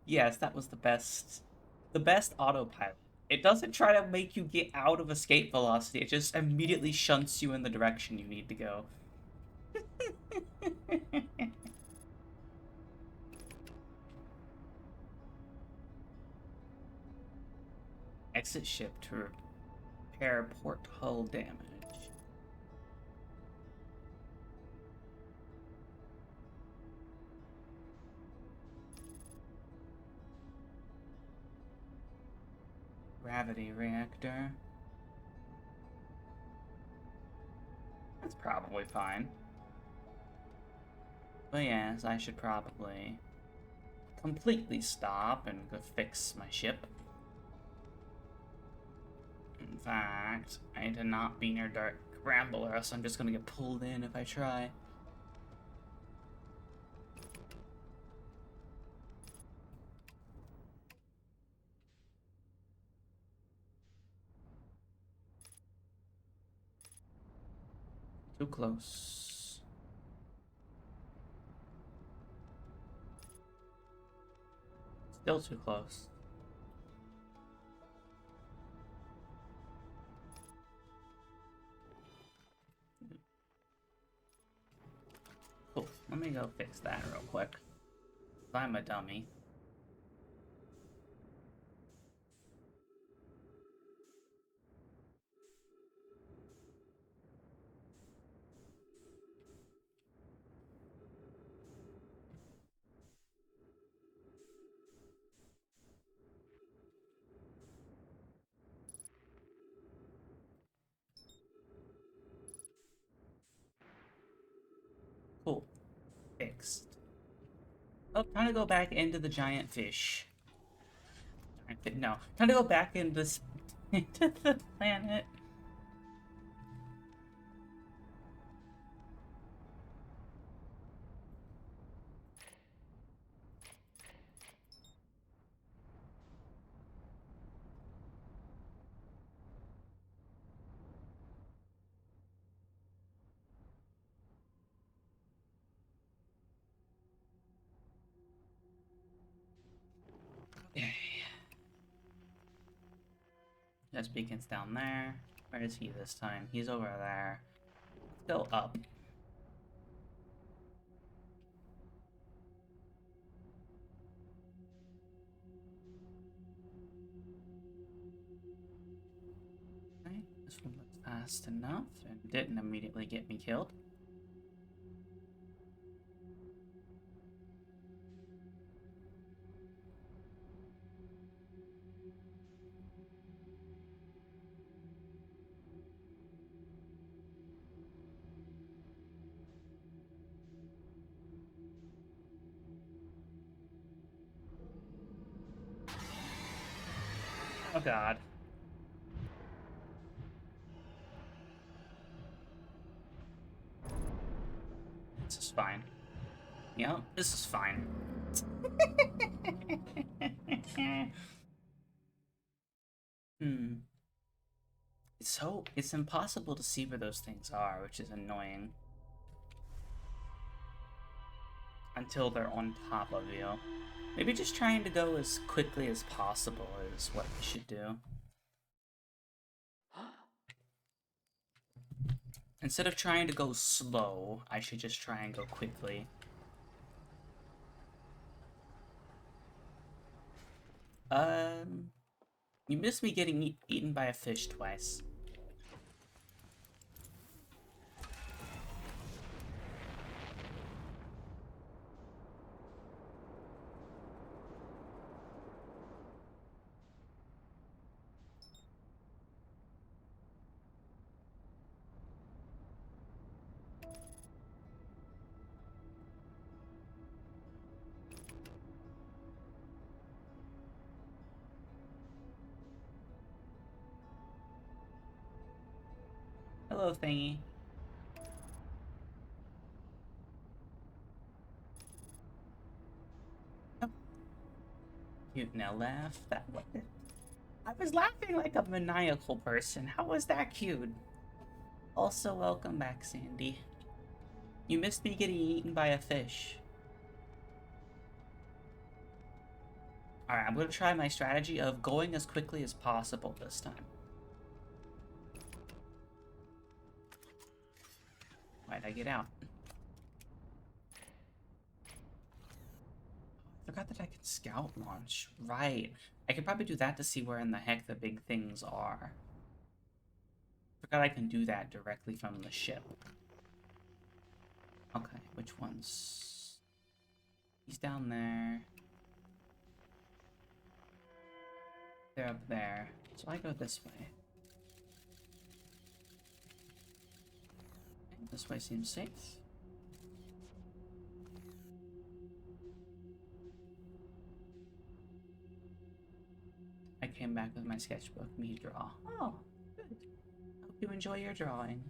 Yes, that was the best. The best autopilot. It doesn't try to make you get out of escape velocity, it just immediately shunts you in the direction you need to go. Exit ship to repair port hull damage. Gravity reactor. That's probably fine. But yes, I should probably completely stop and go fix my ship. In fact, I need to not be near Dark Bramble or else I'm just gonna get pulled in if I try. Too close. Still too close. Cool. Let me go fix that real quick. I'm a dummy. Cool. Fixed. Oh, time to go back into the giant fish. No, time to go back into this into the planet. Okay. This beacon's down there. Where is he this time? He's over there. Still up. Okay, this one looks fast enough and didn't immediately get me killed. Oh god. This is fine. Yep, this is fine. Hmm. It's impossible to see where those things are, which is annoying. Until they're on top of you. Maybe just trying to go as quickly as possible is what we should do. Instead of trying to go slow, I should just try and go quickly. You missed me getting eaten by a fish twice. Hello, thingy. Oh, cute. Now laugh. That way. I was laughing like a maniacal person. How was that cute? Also, welcome back, Sandy. You missed me getting eaten by a fish. Alright, I'm gonna try my strategy of going as quickly as possible this time. Why'd I get out? I forgot that I can scout launch. Right. I could probably do that to see where in the heck the big things are. Forgot I can do that directly from the ship. Okay, which ones? He's down there. They're up there. So I go this way. Okay, this way seems safe. I came back with my sketchbook. Me draw. Oh, good. Hope you enjoy your drawing.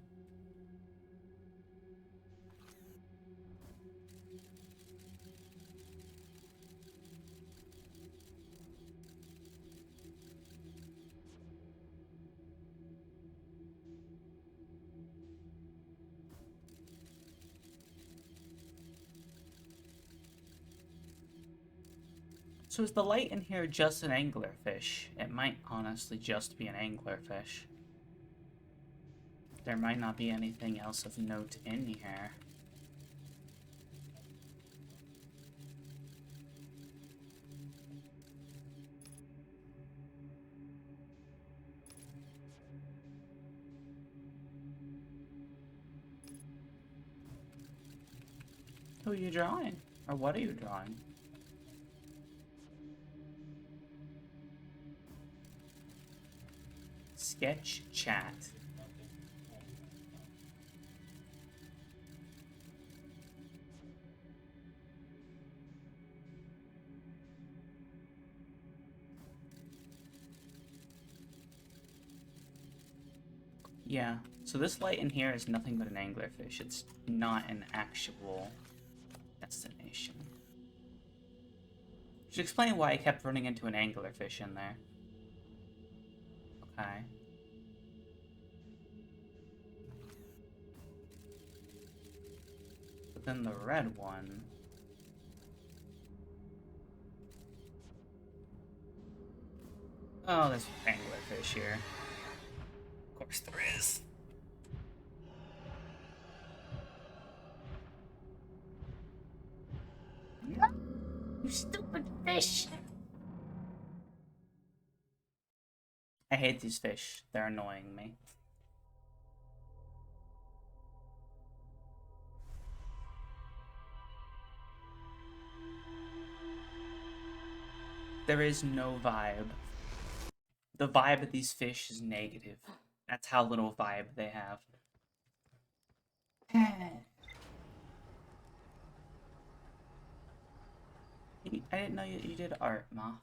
So is the light in here just an anglerfish? It might honestly just be an anglerfish. There might not be anything else of note in here. Who are you drawing? Or what are you drawing? Sketch chat. Yeah, so this light in here is nothing but an anglerfish. It's not an actual destination. Should explain why I kept running into an anglerfish in there. Okay. But then the red one... Oh, there's anglerfish here. Of course there is. No, you stupid fish! I hate these fish. They're annoying me. There is no vibe. The vibe of these fish is negative. That's how little vibe they have. I didn't know you did art, Moth.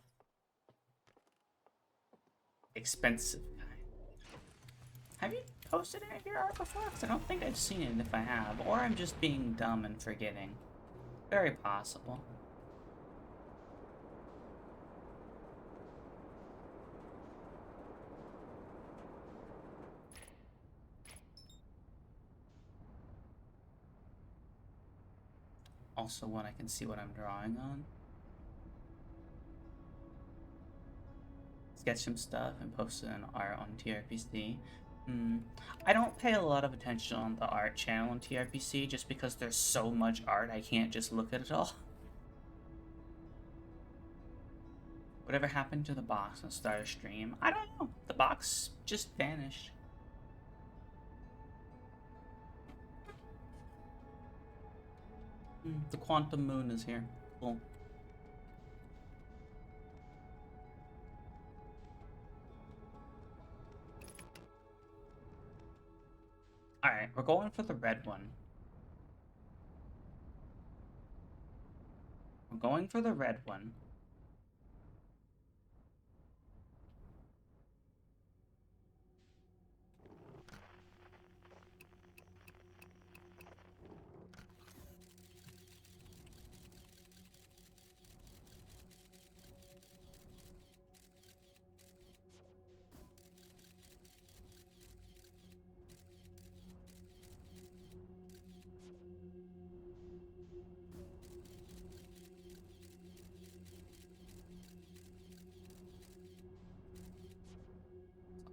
Expensive kind. Have you posted any of your art before? Because I don't think I've seen it if I have. Or I'm just being dumb and forgetting. Very possible. Also when I can see what I'm drawing on. Sketch some stuff and post an art on TRPC. I don't pay a lot of attention on the art channel on TRPC just because there's so much art I can't just look at it all. Whatever happened to the box and start a stream? I don't know. The box just vanished. The quantum moon is here. Cool. Alright, we're going for the red one. We're going for the red one.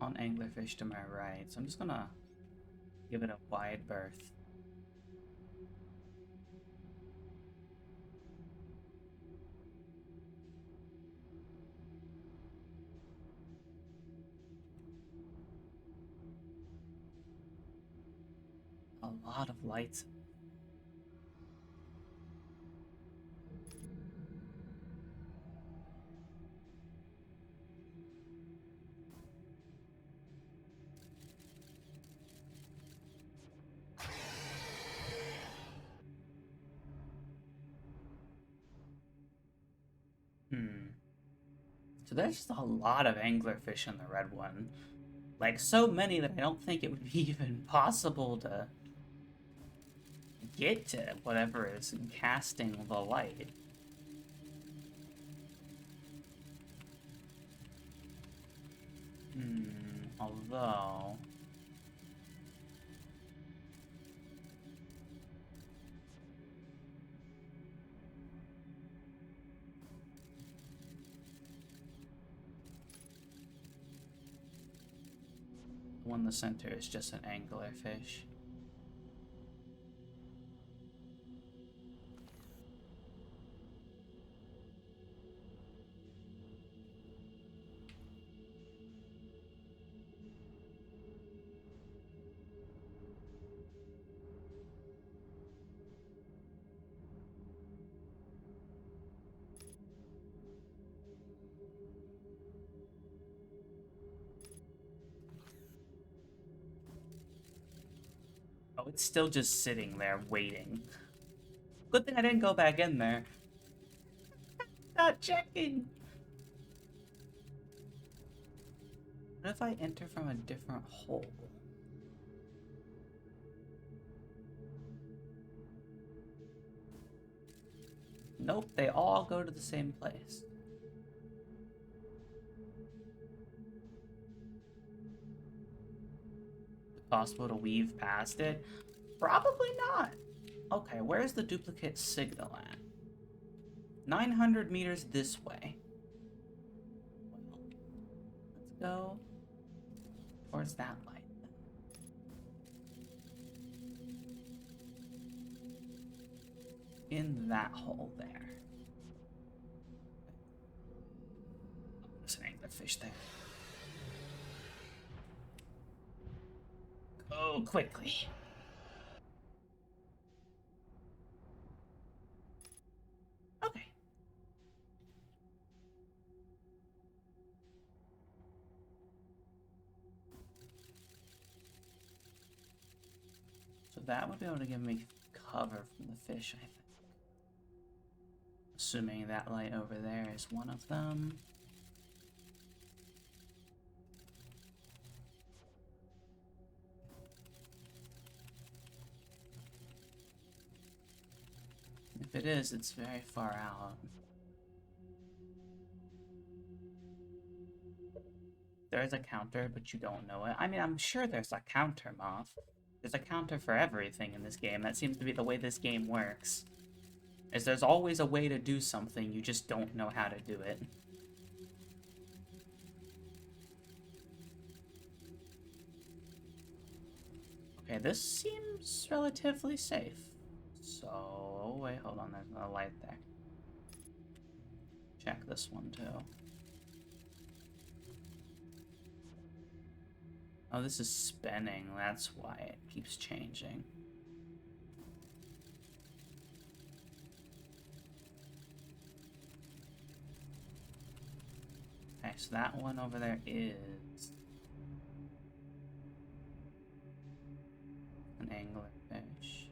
one anglerfish to my right, so I'm just gonna give it a wide berth. A lot of lights. Hmm. So there's just a lot of anglerfish in the red one. Like, so many that I don't think it would be even possible to get to whatever is casting the light. Although... the one in the center is just an anglerfish. Oh, it's still just sitting there waiting. Good thing I didn't go back in there. Not checking. What if I enter from a different hole? Nope, they all go to the same place. Is it possible to weave past it? Probably not. Okay, where's the duplicate signal at? 900 meters this way. Well, let's go towards that light. In that hole there. Oh, there's an anglerfish there. Go quickly. Okay. So that would be able to give me cover from the fish, I think. Assuming that light over there is one of them. If it is, it's very far out. There is a counter, but you don't know it. I mean, I'm sure there's a counter, Moth. There's a counter for everything in this game. That seems to be the way this game works. Is there's always a way to do something, you just don't know how to do it. Okay, this seems relatively safe. So, wait, hold on, there's a light there. Check this one too. Oh, this is spinning, that's why it keeps changing. Okay, so that one over there is an anglerfish.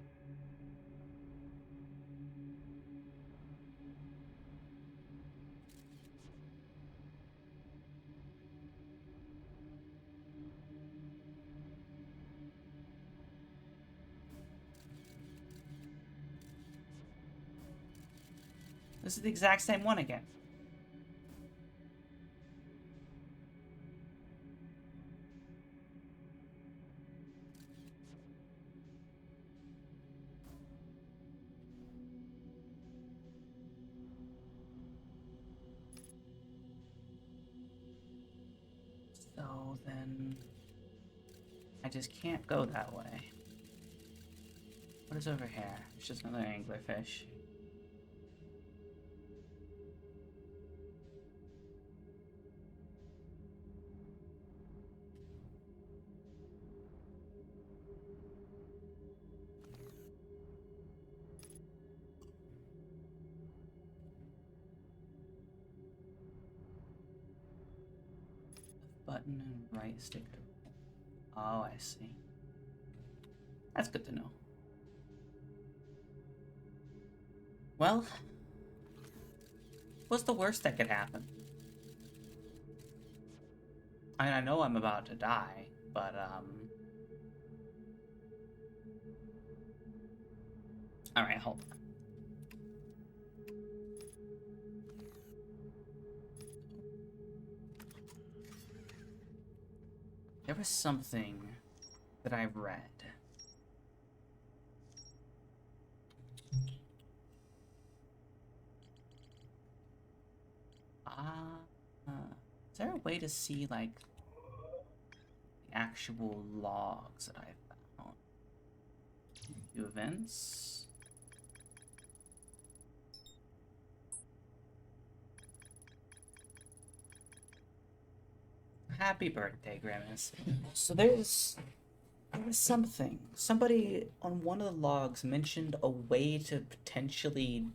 This is the exact same one again. So Well, then I just can't go that way. What is over here? It's just another anglerfish. Button and right stick to. Oh, I see. That's good to know. Well, what's the worst that could happen? I mean, I know I'm about to die, but, Alright, hold on. There was something that I read. Is there a way to see, like, the actual logs that I found? New events? Happy birthday, Grimace. So there was something. Somebody on one of the logs mentioned a way to potentially...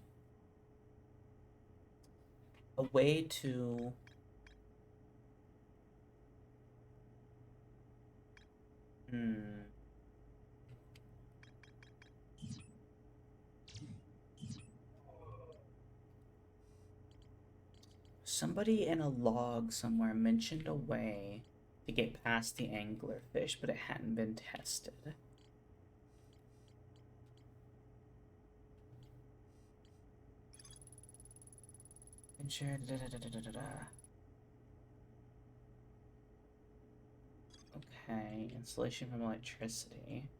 A way to... Somebody in a log somewhere mentioned a way to get past the anglerfish, but it hadn't been tested. Okay, insulation from electricity.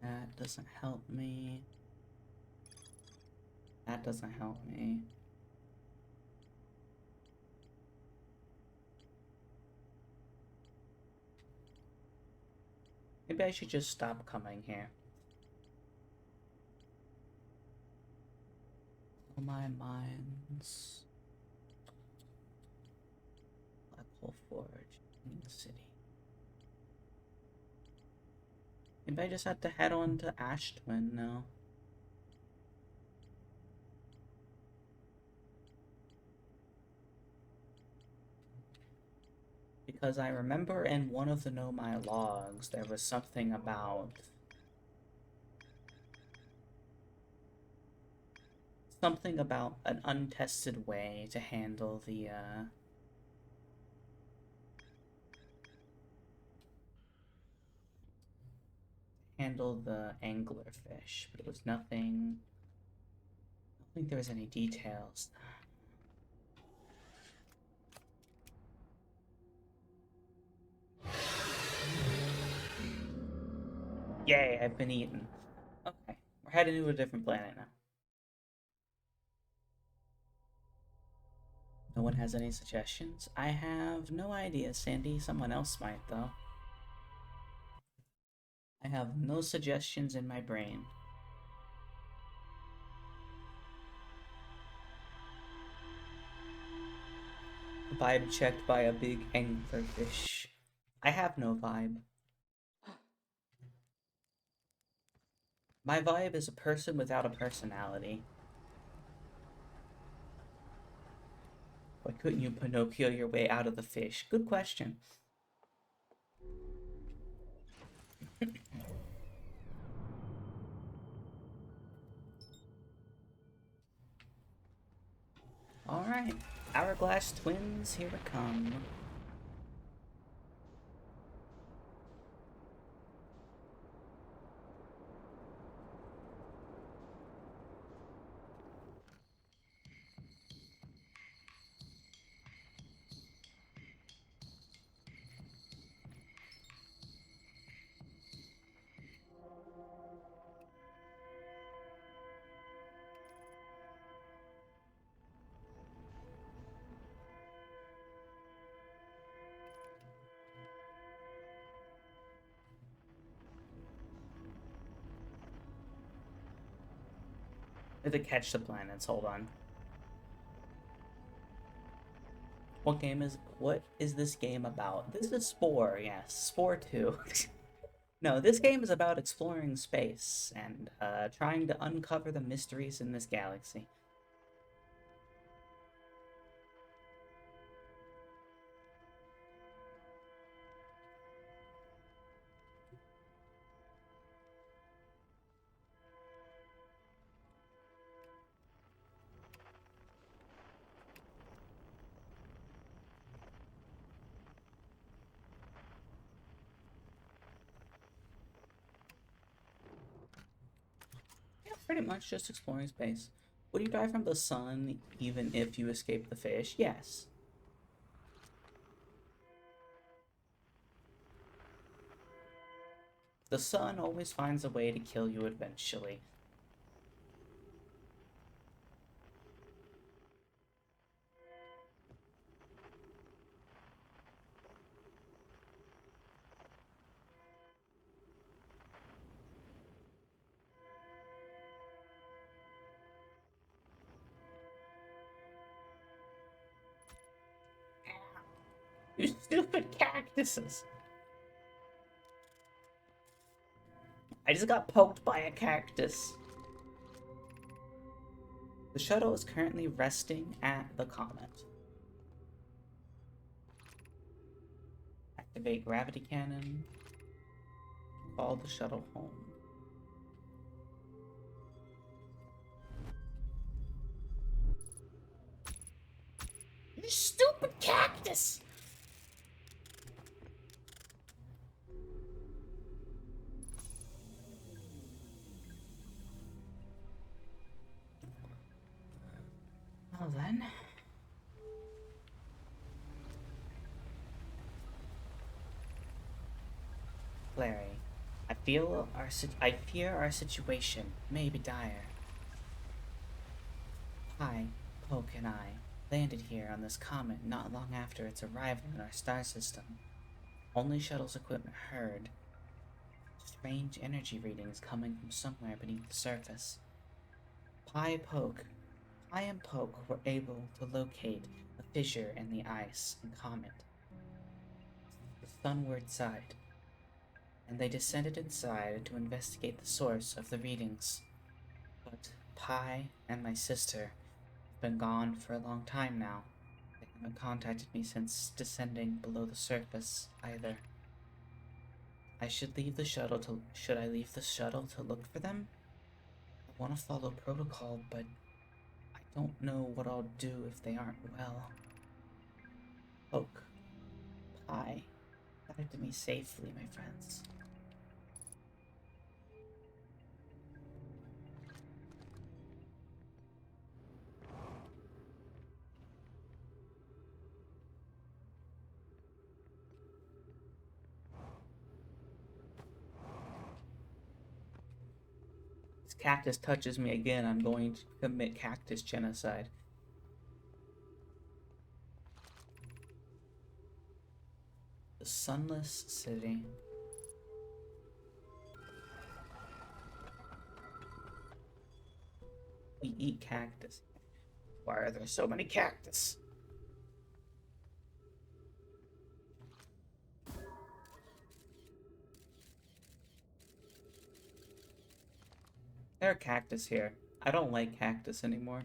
That doesn't help me. That doesn't help me. Maybe I should just stop coming here. Oh, my mines. Black Hole Forge in the city. Maybe I just have to head on to Ash Twin now. Because I remember in one of the Nomai logs, there was something about... Something about an untested way to handle the, handle the anglerfish, but it was nothing... I don't think there was any details. Yay, I've been eaten. Okay, we're heading to a different planet now. No one has any suggestions? I have no idea, Sandy. Someone else might, though. I have no suggestions in my brain. Vibe checked by a big anglerfish. I have no vibe. My vibe is a person without a personality. Why couldn't you Pinocchio your way out of the fish? Good question. Alright, Hourglass Twins, here we come. To catch the planets, hold on. What is this game about? This is Spore, yes, Spore 2. No, this game is about exploring space and trying to uncover the mysteries in this galaxy. Yeah, pretty much just exploring space. Would you die from the sun even if you escape the fish? Yes. The sun always finds a way to kill you eventually. You stupid cactuses! I just got poked by a cactus. The shuttle is currently resting at the comet. Activate gravity cannon. Call the shuttle home. You stupid cactus! Well then. Larry, I fear our situation may be dire. Pi, Poke, and I landed here on this comet not long after its arrival in our star system. Only shuttle's equipment heard strange energy readings coming from somewhere beneath the surface. Pi, Poke, Pi and Poke were able to locate a fissure in the ice and comet, the sunward side, and they descended inside to investigate the source of the readings. But Pi and my sister have been gone for a long time now. They haven't contacted me since descending below the surface either. Should I leave the shuttle to look for them? I want to follow protocol, but I don't know what I'll do if they aren't well. Poke, Pi, get back to me safely, my friends. This cactus touches me again, I'm going to commit cactus genocide. The Sunless City. We eat cactus. Why are there so many cactus? There are cactus here. I don't like cactus anymore.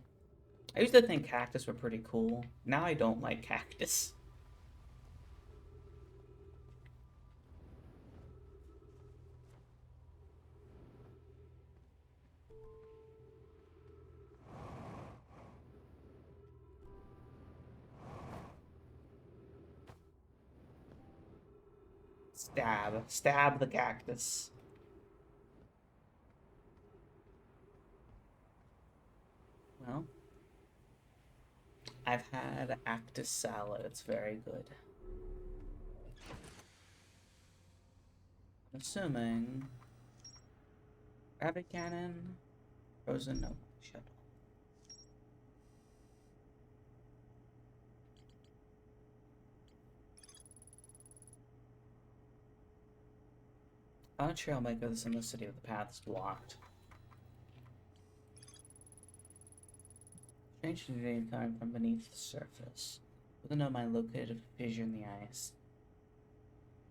I used to think cactus were pretty cool. Now I don't like cactus. Stab. Stab the cactus. Well, I've had Actus salad. It's very good. I'm assuming gravity cannon, frozen no shuttle. On a trail might go to the city, but the path is blocked. strange energy coming from beneath the surface. With an I located a fissure in the ice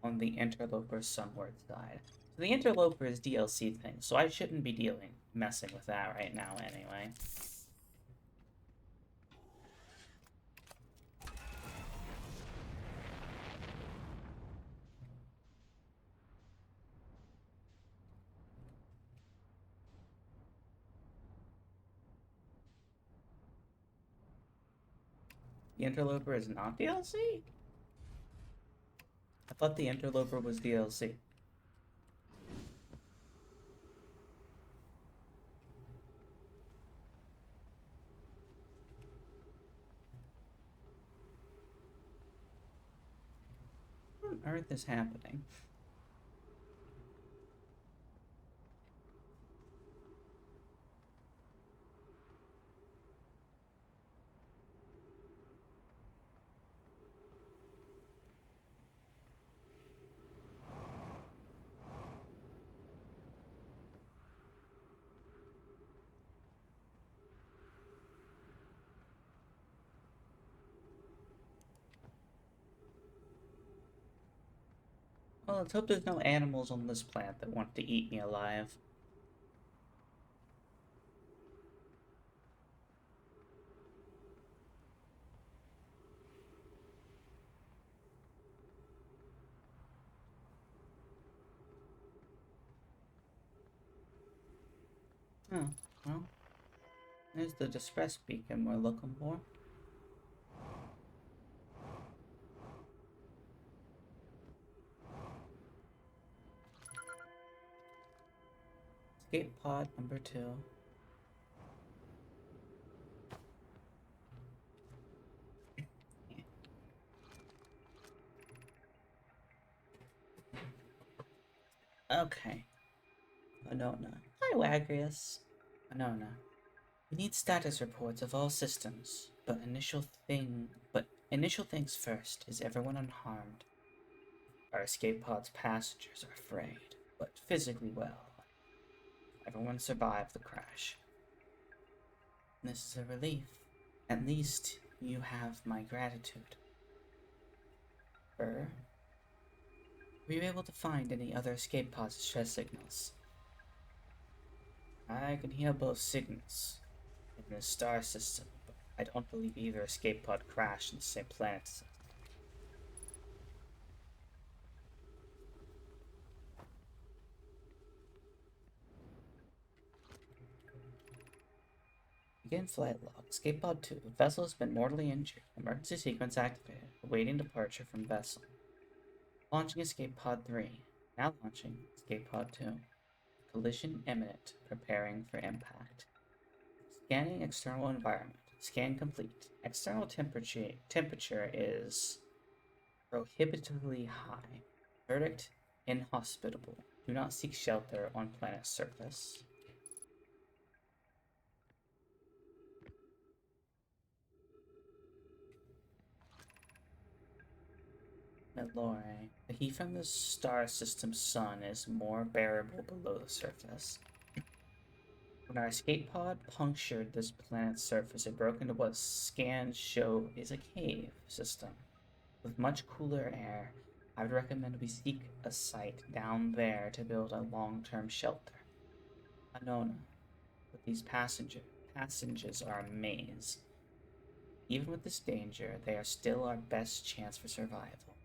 on the interloper's sunward side. So the interloper is DLC thing, so I shouldn't be messing with that right now anyway. The interloper is not DLC? I thought the interloper was DLC. What on earth is happening? Well, let's hope there's no animals on this planet that want to eat me alive. Oh, well, there's the distress beacon we're looking for. Escape pod number 2. Okay. Anona. Hi, Wagrius. Anona. We need status reports of all systems, but initial things first. Is everyone unharmed? Our escape pod's passengers are afraid, but physically well. Everyone survived the crash. This is a relief. At least you have my gratitude. Were you able to find any other escape pod distress signals? I can hear both signals in the star system, but I don't believe either escape pod crashed in the same planet. Begin flight log. Escape pod 2. Vessel has been mortally injured. Emergency sequence activated. Awaiting departure from vessel. Launching escape pod 3. Now launching escape pod 2. Collision imminent. Preparing for impact. Scanning external environment. Scan complete. External temperature is prohibitively high. Verdict: inhospitable. Do not seek shelter on planet's surface. Melore. The heat from the star system's sun is more bearable below the surface. When our escape pod punctured this planet's surface, it broke into what scans show is a cave system. With much cooler air, I would recommend we seek a site down there to build a long-term shelter. Anona, but these passengers are a maze. Even with this danger, they are still our best chance for survival.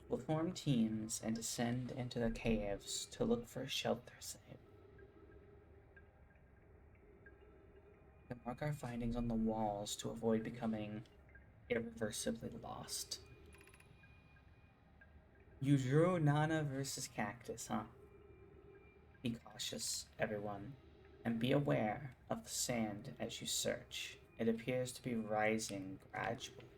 We'll form teams and descend into the caves to look for a shelter site. We can mark our findings on the walls to avoid becoming irreversibly lost. You drew Nana versus Cactus, huh? Be cautious, everyone, and be aware of the sand as you search. It appears to be rising gradually.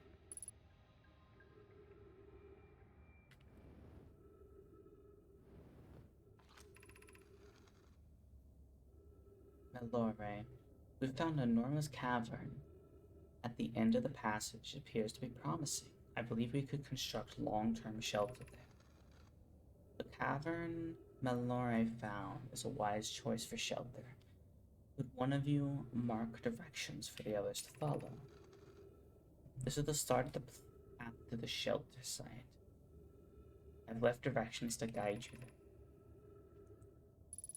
Melore, we've found an enormous cavern. At the end of the passage, it appears to be promising. I believe we could construct long-term shelter there. The cavern Melore found is a wise choice for shelter. Would one of you mark directions for the others to follow? This is the start of the path to the shelter site. I've left directions to guide you there.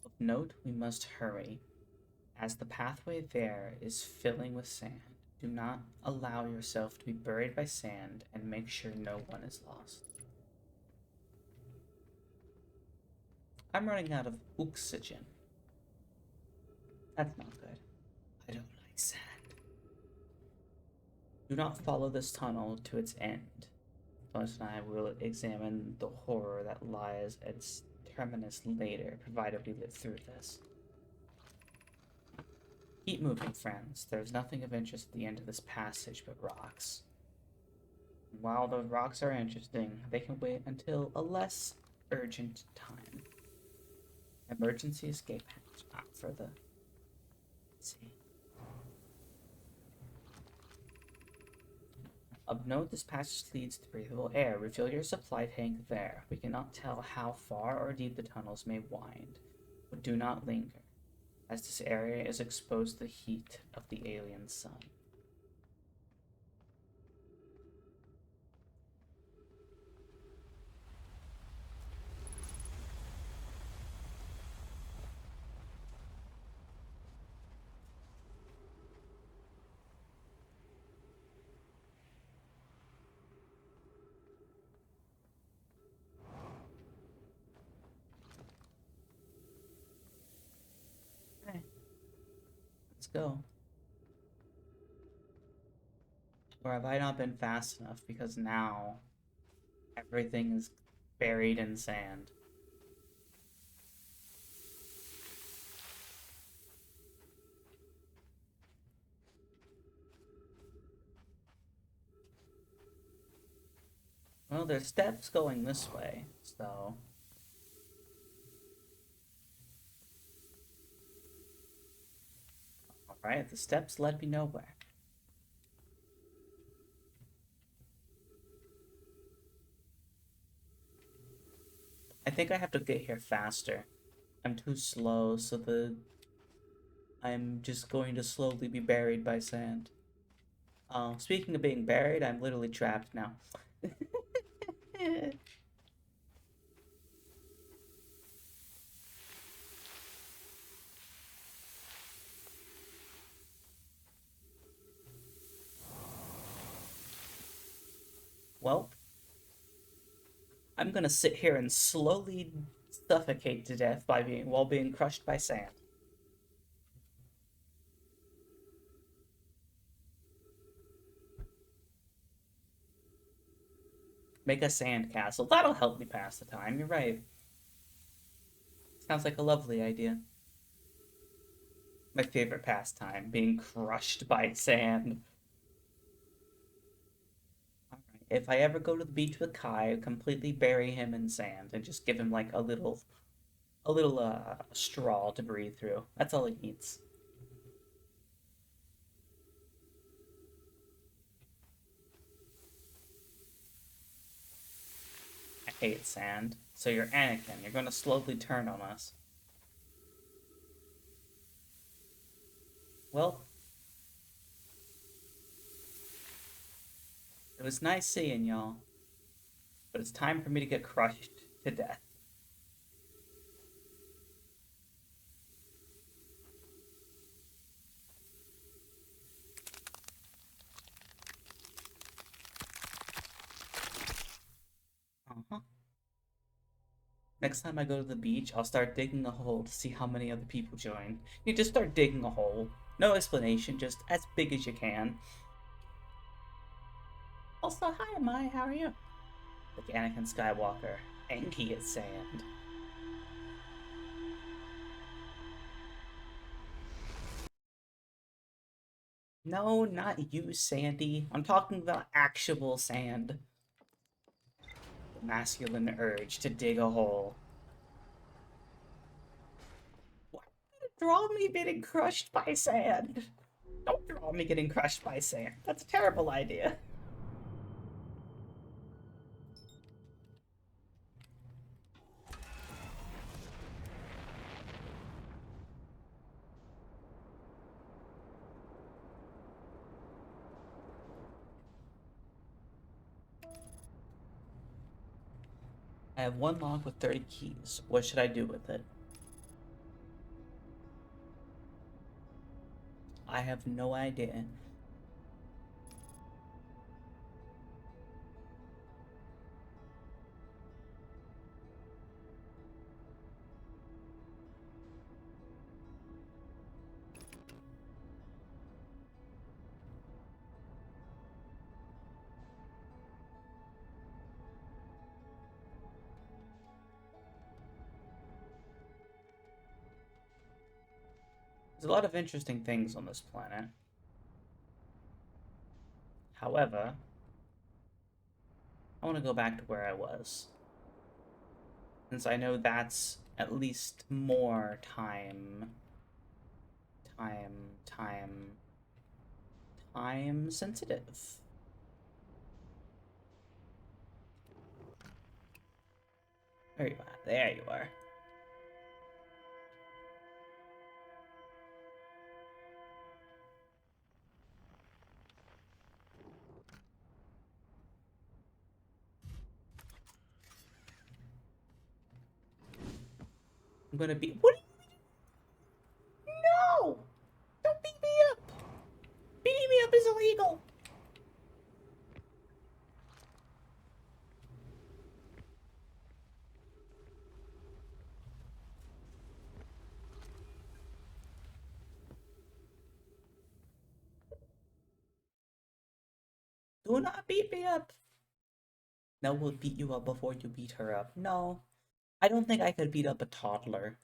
Of note, we must hurry, as the pathway there is filling with sand. Do not allow yourself to be buried by sand, and make sure no one is lost. I'm running out of oxygen. That's not good. I don't like sand. Do not follow this tunnel to its end. Thomas and I will examine the horror that lies at its terminus later, provided we live through this. Keep moving, friends. There's nothing of interest at the end of this passage but rocks. While those rocks are interesting, they can wait until a less urgent time. Emergency escape hatch. Not for the... Let's see. Of note, this passage leads to breathable air. Refill your supply tank there. We cannot tell how far or deep the tunnels may wind, but do not linger, as this area is exposed to the heat of the alien sun. Okay, let's go. Or have I not been fast enough, because now everything is buried in sand? Well, there's steps going this way, so... Alright, the steps led me nowhere. I think I have to get here faster. I'm too slow, so I'm just going to slowly be buried by sand. Speaking of being buried, I'm literally trapped now. Well, I'm gonna sit here and slowly suffocate to death while being crushed by sand. Make a sand castle. That'll help me pass the time. You're right. Sounds like a lovely idea. My favorite pastime, being crushed by sand. Alright, if I ever go to the beach with Kai, completely bury him in sand and just give him like a little straw to breathe through. That's all he needs. I hate sand. So you're Anakin. You're gonna slowly turn on us. Well, it was nice seeing y'all, but it's time for me to get crushed to death. Uh-huh. Next time I go to the beach, I'll start digging a hole to see how many other people join. You just start digging a hole. No explanation, just as big as you can. Also, hi, Mai, how are you? Like Anakin Skywalker, angry at sand. No, not you, Sandy. I'm talking about actual sand. The masculine urge to dig a hole. Why would it draw me getting crushed by sand? Don't draw me getting crushed by sand. That's a terrible idea. I have one lock with 30 keys. What should I do with it? I have no idea. There's a lot of interesting things on this planet. However, I want to go back to where I was. Since I know that's at least more time sensitive. There you are. There you are. I'm gonna be. What? No! Don't beat me up! Beating me up is illegal! Do not beat me up! Nell will beat you up before you beat her up. No. I don't think I could beat up a toddler.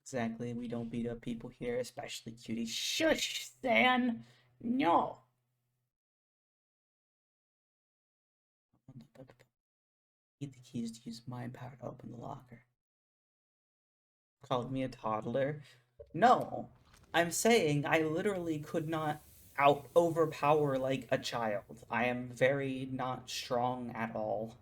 Exactly, we don't beat up people here, especially cuties. Shush, Stan! No! Need the keys to use mind power to open the locker. Called me a toddler? No! I'm saying I literally could not overpower like a child. I am very not strong at all.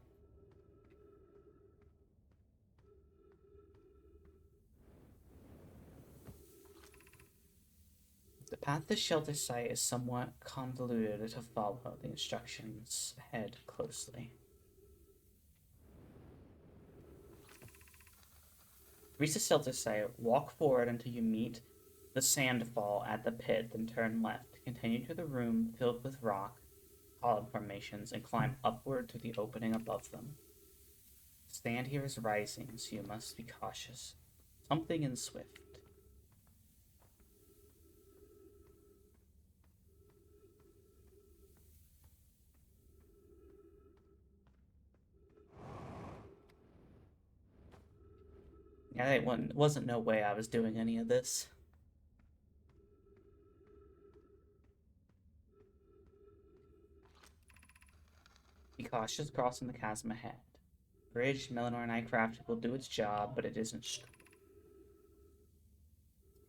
The path to shelter site is somewhat convoluted to follow. The instructions head closely. Reach the shelter site, walk forward until you meet the sandfall at the pit, then turn left. Continue to the room filled with rock, column formations, and climb upward to the opening above them. Stand here is rising, so you must be cautious. Something and swift. Yeah, it wasn't no way I was doing any of this. Be cautious crossing the chasm ahead. Bridge Melanor and I crafted will do its job, but it isn't strong.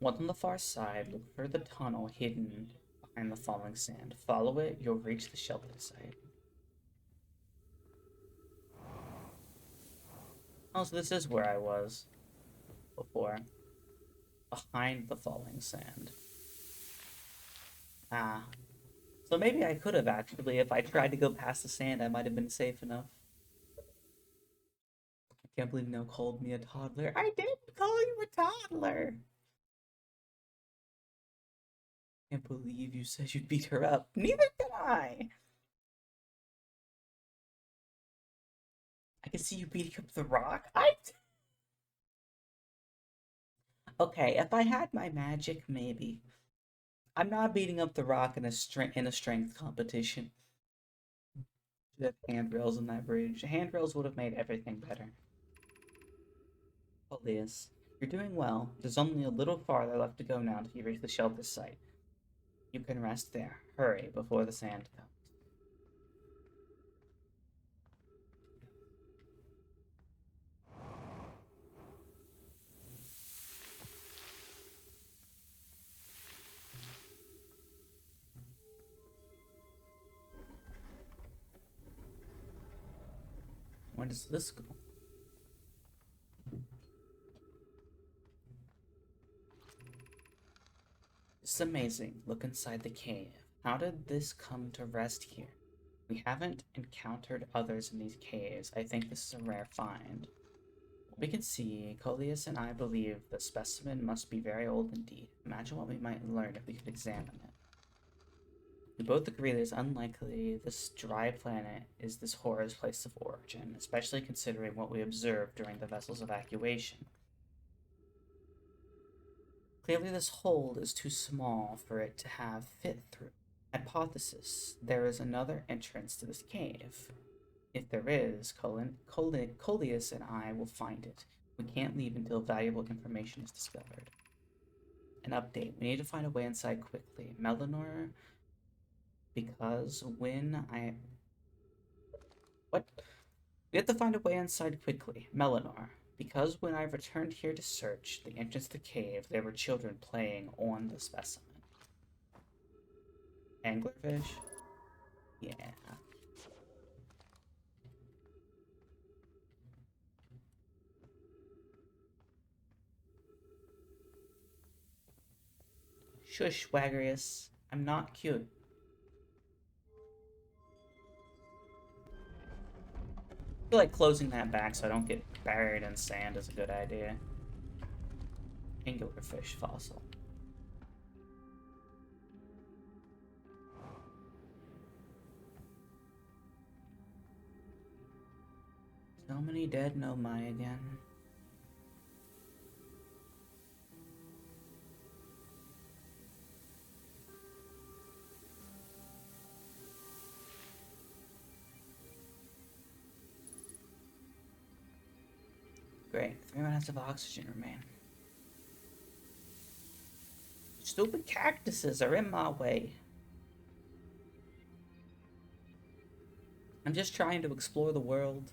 Once on the far side, look for the tunnel hidden behind the falling sand. Follow it, you'll reach the shelter site. Oh, so this is where I was before. Behind the falling sand. Ah. So maybe I could have actually, if I tried to go past the sand, I might have been safe enough. I can't believe no called me a toddler. I didn't call you a toddler! I can't believe you said you'd beat her up. Neither did I! I can see you beating up the rock. Okay, if I had my magic, maybe. I'm not beating up the rock in a strength competition. Should have handrails in that bridge. Handrails would have made everything better. Elias, you're doing well. There's only a little farther left to go now until you reach the shelter site. You can rest there. Hurry before the sand comes. Where does this go? It's amazing. Look inside the cave. How did this come to rest here? We haven't encountered others in these caves. I think this is a rare find. What we can see, Coleus and I believe the specimen must be very old indeed. Imagine what we might learn if we could examine it. We both agree that it's unlikely this dry planet is this horror's place of origin, especially considering what we observed during the vessel's evacuation. Clearly, this hole is too small for it to have fit through. Hypothesis: there is another entrance to this cave. If there is, Coleus and I will find it. We can't leave until valuable information is discovered. An update: we need to find a way inside quickly. Melanor, because when I. What? We have to find a way inside quickly. Melanor, because when I returned here to search the entrance to the cave, there were children playing on the specimen. Anglerfish? Yeah. Shush, Wagrius. I'm not cute. I feel like closing that back so I don't get buried in sand is a good idea. Anglerfish fossil. So many dead, no my again. Great, 3 minutes of oxygen remain. Stupid cactuses are in my way. I'm just trying to explore the world.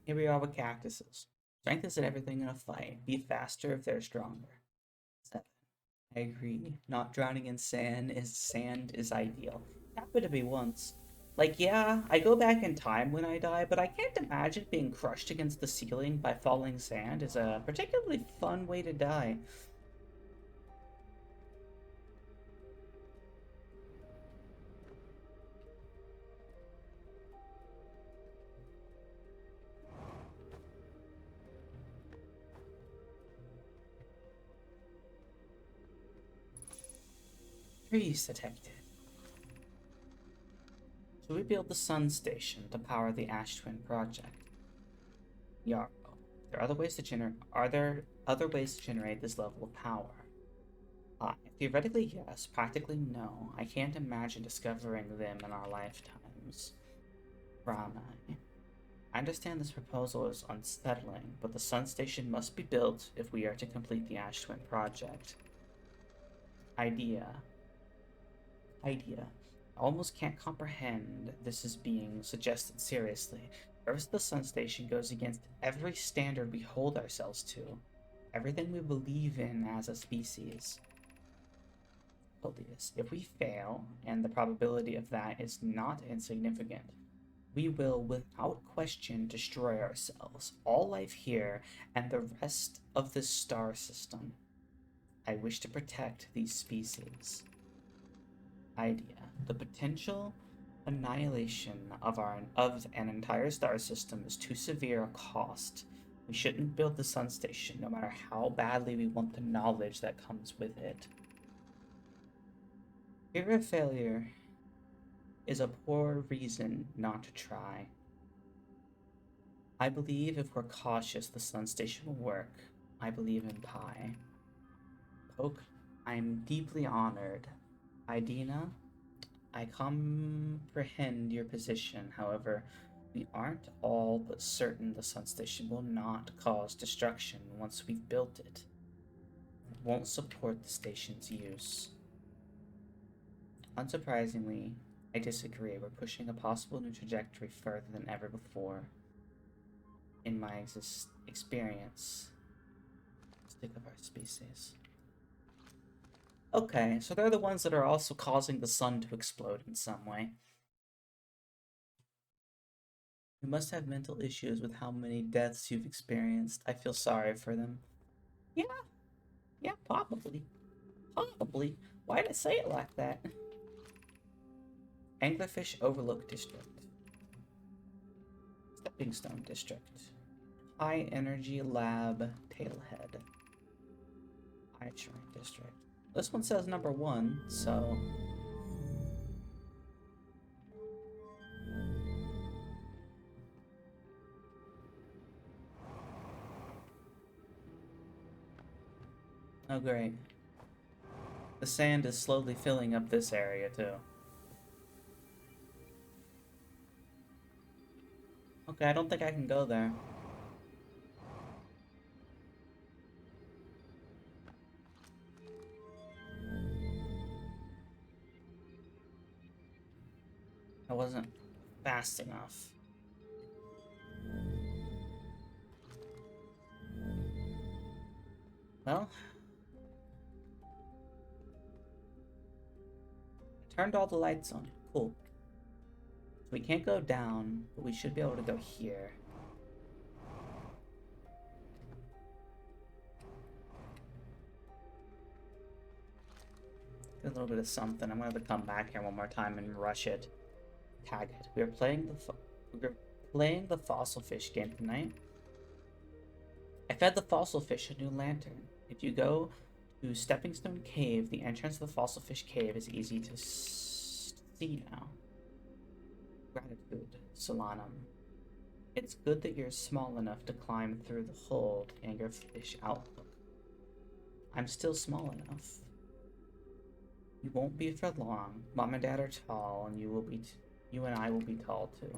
Here we are with cactuses. Strength isn't everything in a fight. Be faster if they're stronger. 7. I agree. Not drowning in sand is ideal. Happened to me once. Like, yeah, I go back in time when I die, but I can't imagine being crushed against the ceiling by falling sand is a particularly fun way to die. Trees detected. So we built the sun station to power the Ash Twin project. Yarrow. Are there other ways to generate this level of power? Theoretically, yes. Practically, no. I can't imagine discovering them in our lifetimes. Rana. I understand this proposal is unsettling, but the sun station must be built if we are to complete the Ash Twin project. Idea. I almost can't comprehend this is being suggested seriously. Service of the Sun Station goes against every standard we hold ourselves to, everything we believe in as a species. Obvious. If we fail, and the probability of that is not insignificant, we will, without question, destroy ourselves, all life here, and the rest of this star system. I wish to protect these species. Idea. The potential annihilation of an entire star system is too severe a cost. We shouldn't build the sun station, no matter how badly we want the knowledge that comes with it. Fear of failure is a poor reason not to try. I believe if we're cautious, the sun station will work. I believe in Pi. Poke, I'm deeply honored. Idina, I comprehend your position. However, we aren't all but certain the sun station will not cause destruction once we've built it. It won't support the station's use. Unsurprisingly, I disagree. We're pushing a possible new trajectory further than ever before. In my experience, stick of our species. Okay, so they're the ones that are also causing the sun to explode in some way. You must have mental issues with how many deaths you've experienced. I feel sorry for them. Yeah, yeah, probably. Probably. Why'd I say it like that? Anglerfish Overlook District. Stepping Stone District. High Energy Lab Tailhead. Eye Shrine District. This one says number 1, so... Oh, great. The sand is slowly filling up this area, too. Okay, I don't think I can go there. I wasn't fast enough. Well... I turned all the lights on. Cool. We can't go down, but we should be able to go here. Get a little bit of something. I'm gonna have to come back here one more time and rush it. Tag it. We're playing the fossil fish game tonight. I fed the fossil fish a new lantern. If you go to Stepping Stone Cave, the entrance to the fossil fish cave is easy to see now. Gratitude, Solanum. It's good that you're small enough to climb through the hole to Angerfish Outlook. I'm still small enough. You won't be for long. Mom and Dad are tall, and you and I will be tall too.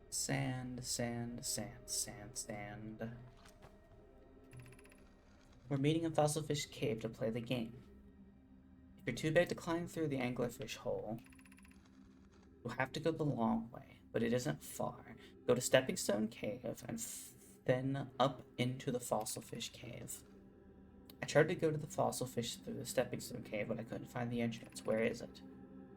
Sand, sand, sand, sand, sand. We're meeting in Fossilfish Cave to play the game. If you're too big to climb through the anglerfish hole, you'll have to go the long way, but it isn't far. Go to Stepping Stone Cave and then up into the Fossilfish Cave. I tried to go to the fossilfish through the Stepping Stone Cave, but I couldn't find the entrance. Where is it?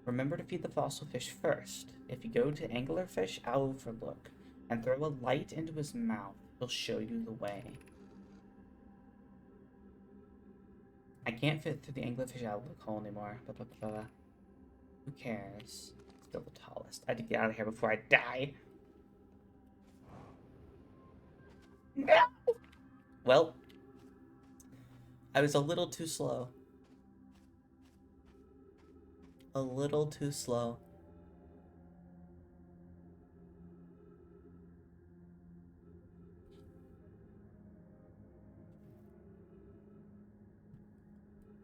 Remember to feed the fossilfish first. If you go to Anglerfish Overlook and throw a light into his mouth, he'll show you the way. I can't fit through the Anglerfish Outlook hole anymore. Who cares? Still the tallest. I had to get out of here before I die. No! Well, I was a little too slow. A little too slow.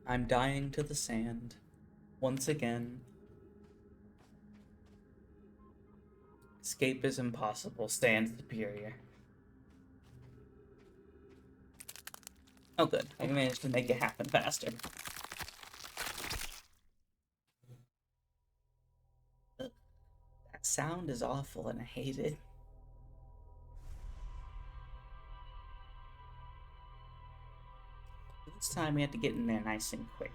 I'm dying to the sand. Once again. Escape is impossible. Stand superior. Oh good. I managed to make it happen faster. Ugh. That sound is awful and I hate it. This time we have to get in there nice and quick.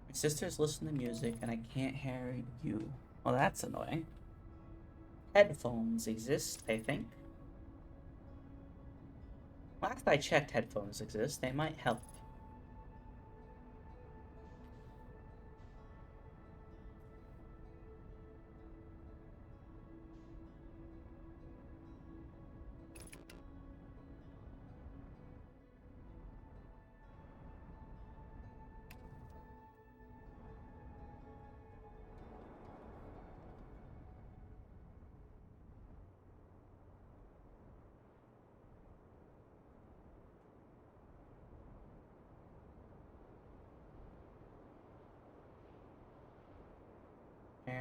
My sisters listen to music and I can't hear you. Well, that's annoying. Headphones exist, I think. Last I checked, headphones exist. They might help.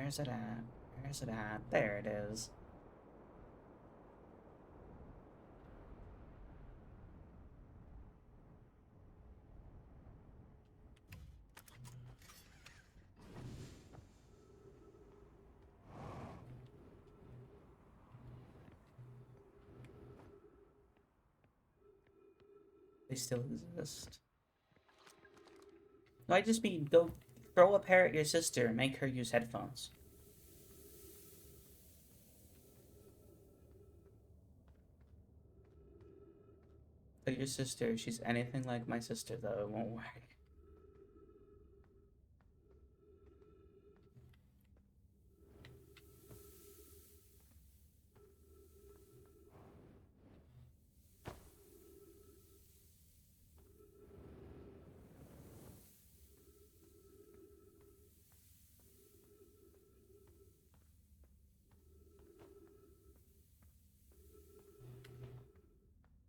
Where's it at? Where's it at? There it is. They still exist. No, I just mean go throw a pair at your sister and make her use headphones. Tell your sister if she's anything like my sister, though, it won't work.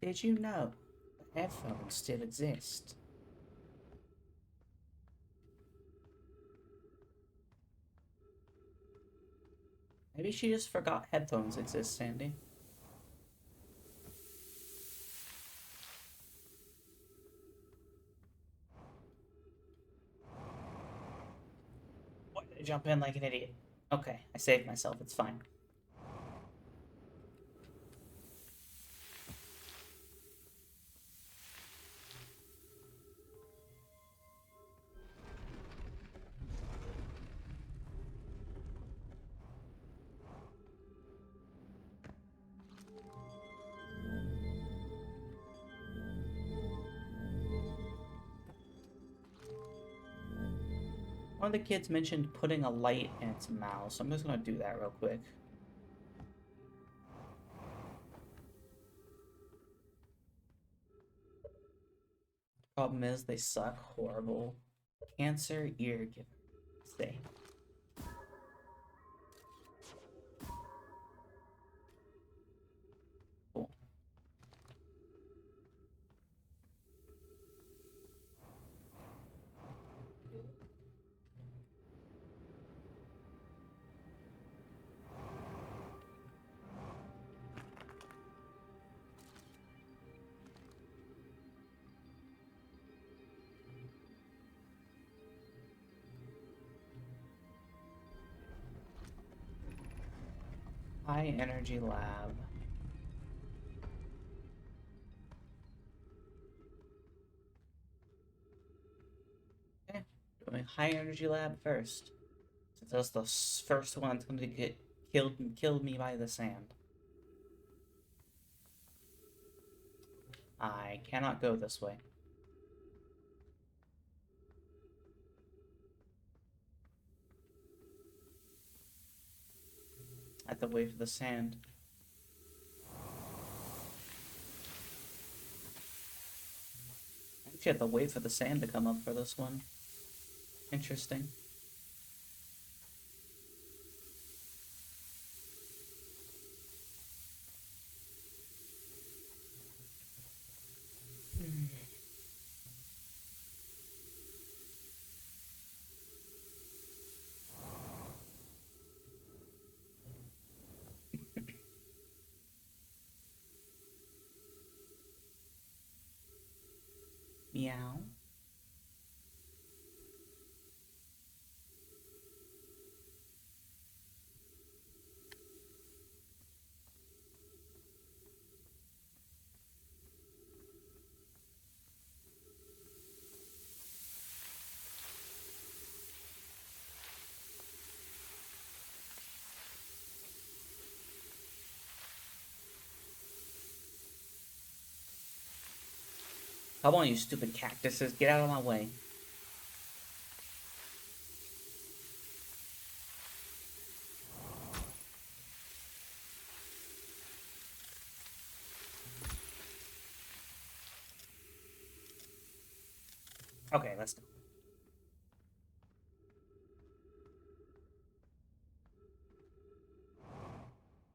Did you know that headphones still exist? Maybe she just forgot headphones exist, Sandy. Why did I jump in like an idiot? Okay, I saved myself, it's fine. One of the kids mentioned putting a light in its mouth, so I'm just gonna do that real quick. Problem is, they suck horrible. Cancer ear giver. Stay. Cool. High energy lab. Okay, doing high energy lab first. Since that's the first one that's going to get killed me by the sand. I cannot go this way. I have to wait for the sand. I actually have to wait for the sand to come up for this one. Interesting. Meow. Come on, you stupid cactuses. Get out of my way. Okay, let's go.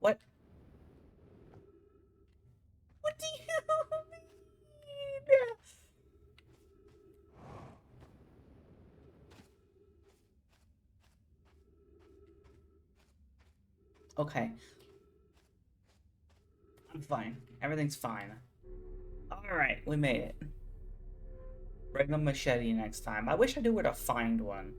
What? What do you mean? Okay, I'm fine. Everything's fine. Alright, we made it. Bring a machete next time. I wish I knew where to find one.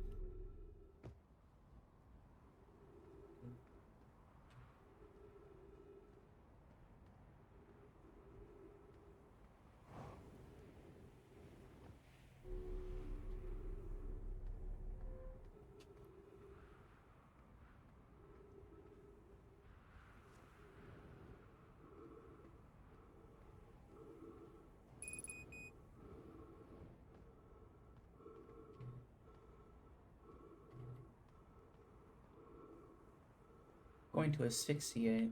Going to asphyxiate.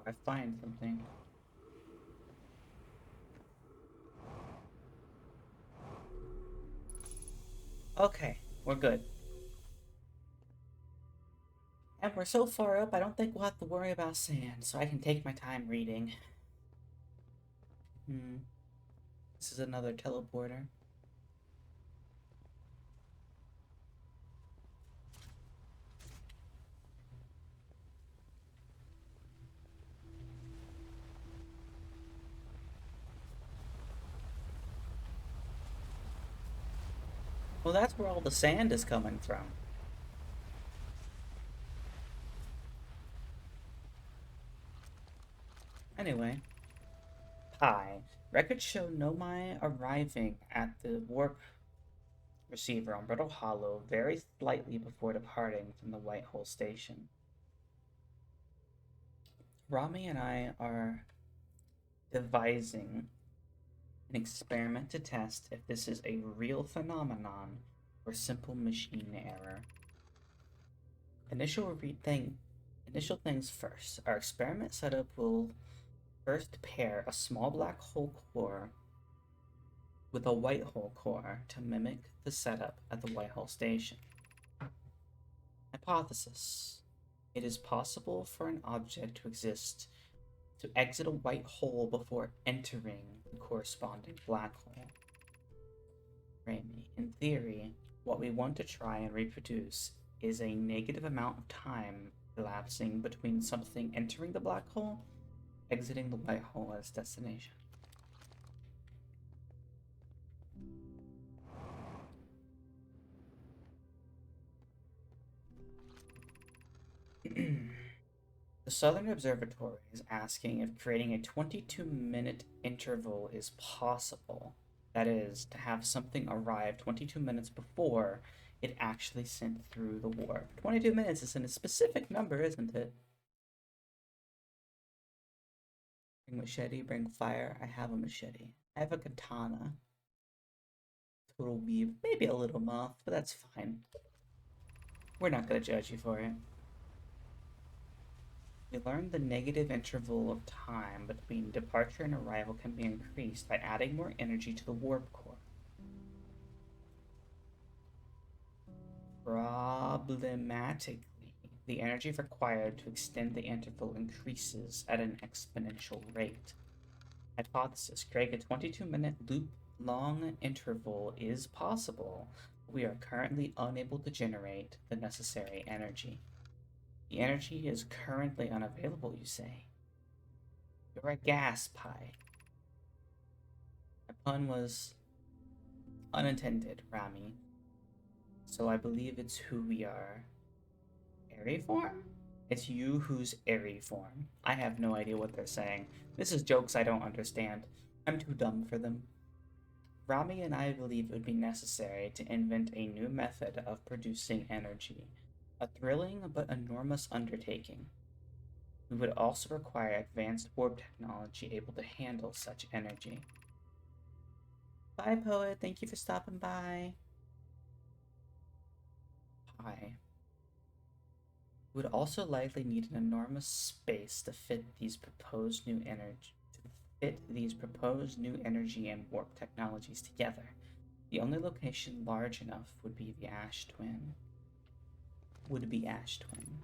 I find something. Okay, we're good. And we're so far up, I don't think we'll have to worry about sand, so I can take my time reading. This is another teleporter. Well, that's where all the sand is coming from. Anyway, hi. Records show Nomai arriving at the warp receiver on Brittle Hollow very slightly before departing from the White Hole Station. Rami and I are devising an experiment to test if this is a real phenomenon or simple machine error. Initial things first. Our experiment setup will first pair a small black hole core with a white hole core to mimic the setup at the White Hole Station. Hypothesis. It is possible for an object to exit a white hole before entering the corresponding black hole. Raimi, in theory, what we want to try and reproduce is a negative amount of time elapsing between something entering the black hole, exiting the white hole as destination. The Southern Observatory is asking if creating a 22-minute interval is possible. That is, to have something arrive 22 minutes before it actually sent through the warp. 22 minutes isn't a specific number, isn't it? Bring machete, bring fire. I have a machete. I have a katana. Total weave. Maybe a little moth, but that's fine. We're not gonna judge you for it. We learned the negative interval of time between departure and arrival can be increased by adding more energy to the warp core. Problematically, the energy required to extend the interval increases at an exponential rate. Hypothesis: creating a 22-minute loop long interval is possible, but we are currently unable to generate the necessary energy. The energy is currently unavailable, you say? You're a gas pie. My pun was unintended, Rami. So I believe it's who we are. Airy-form? It's you who's airy-form. I have no idea what they're saying. This is jokes I don't understand. I'm too dumb for them. Rami and I believe it would be necessary to invent a new method of producing energy. A thrilling but enormous undertaking. We would also require advanced warp technology able to handle such energy. Bye, Poet. Thank you for stopping by. Hi. We would also likely need an enormous space to fit these proposed new energy and warp technologies together. The only location large enough would be the Ash Twin. Ash Twin.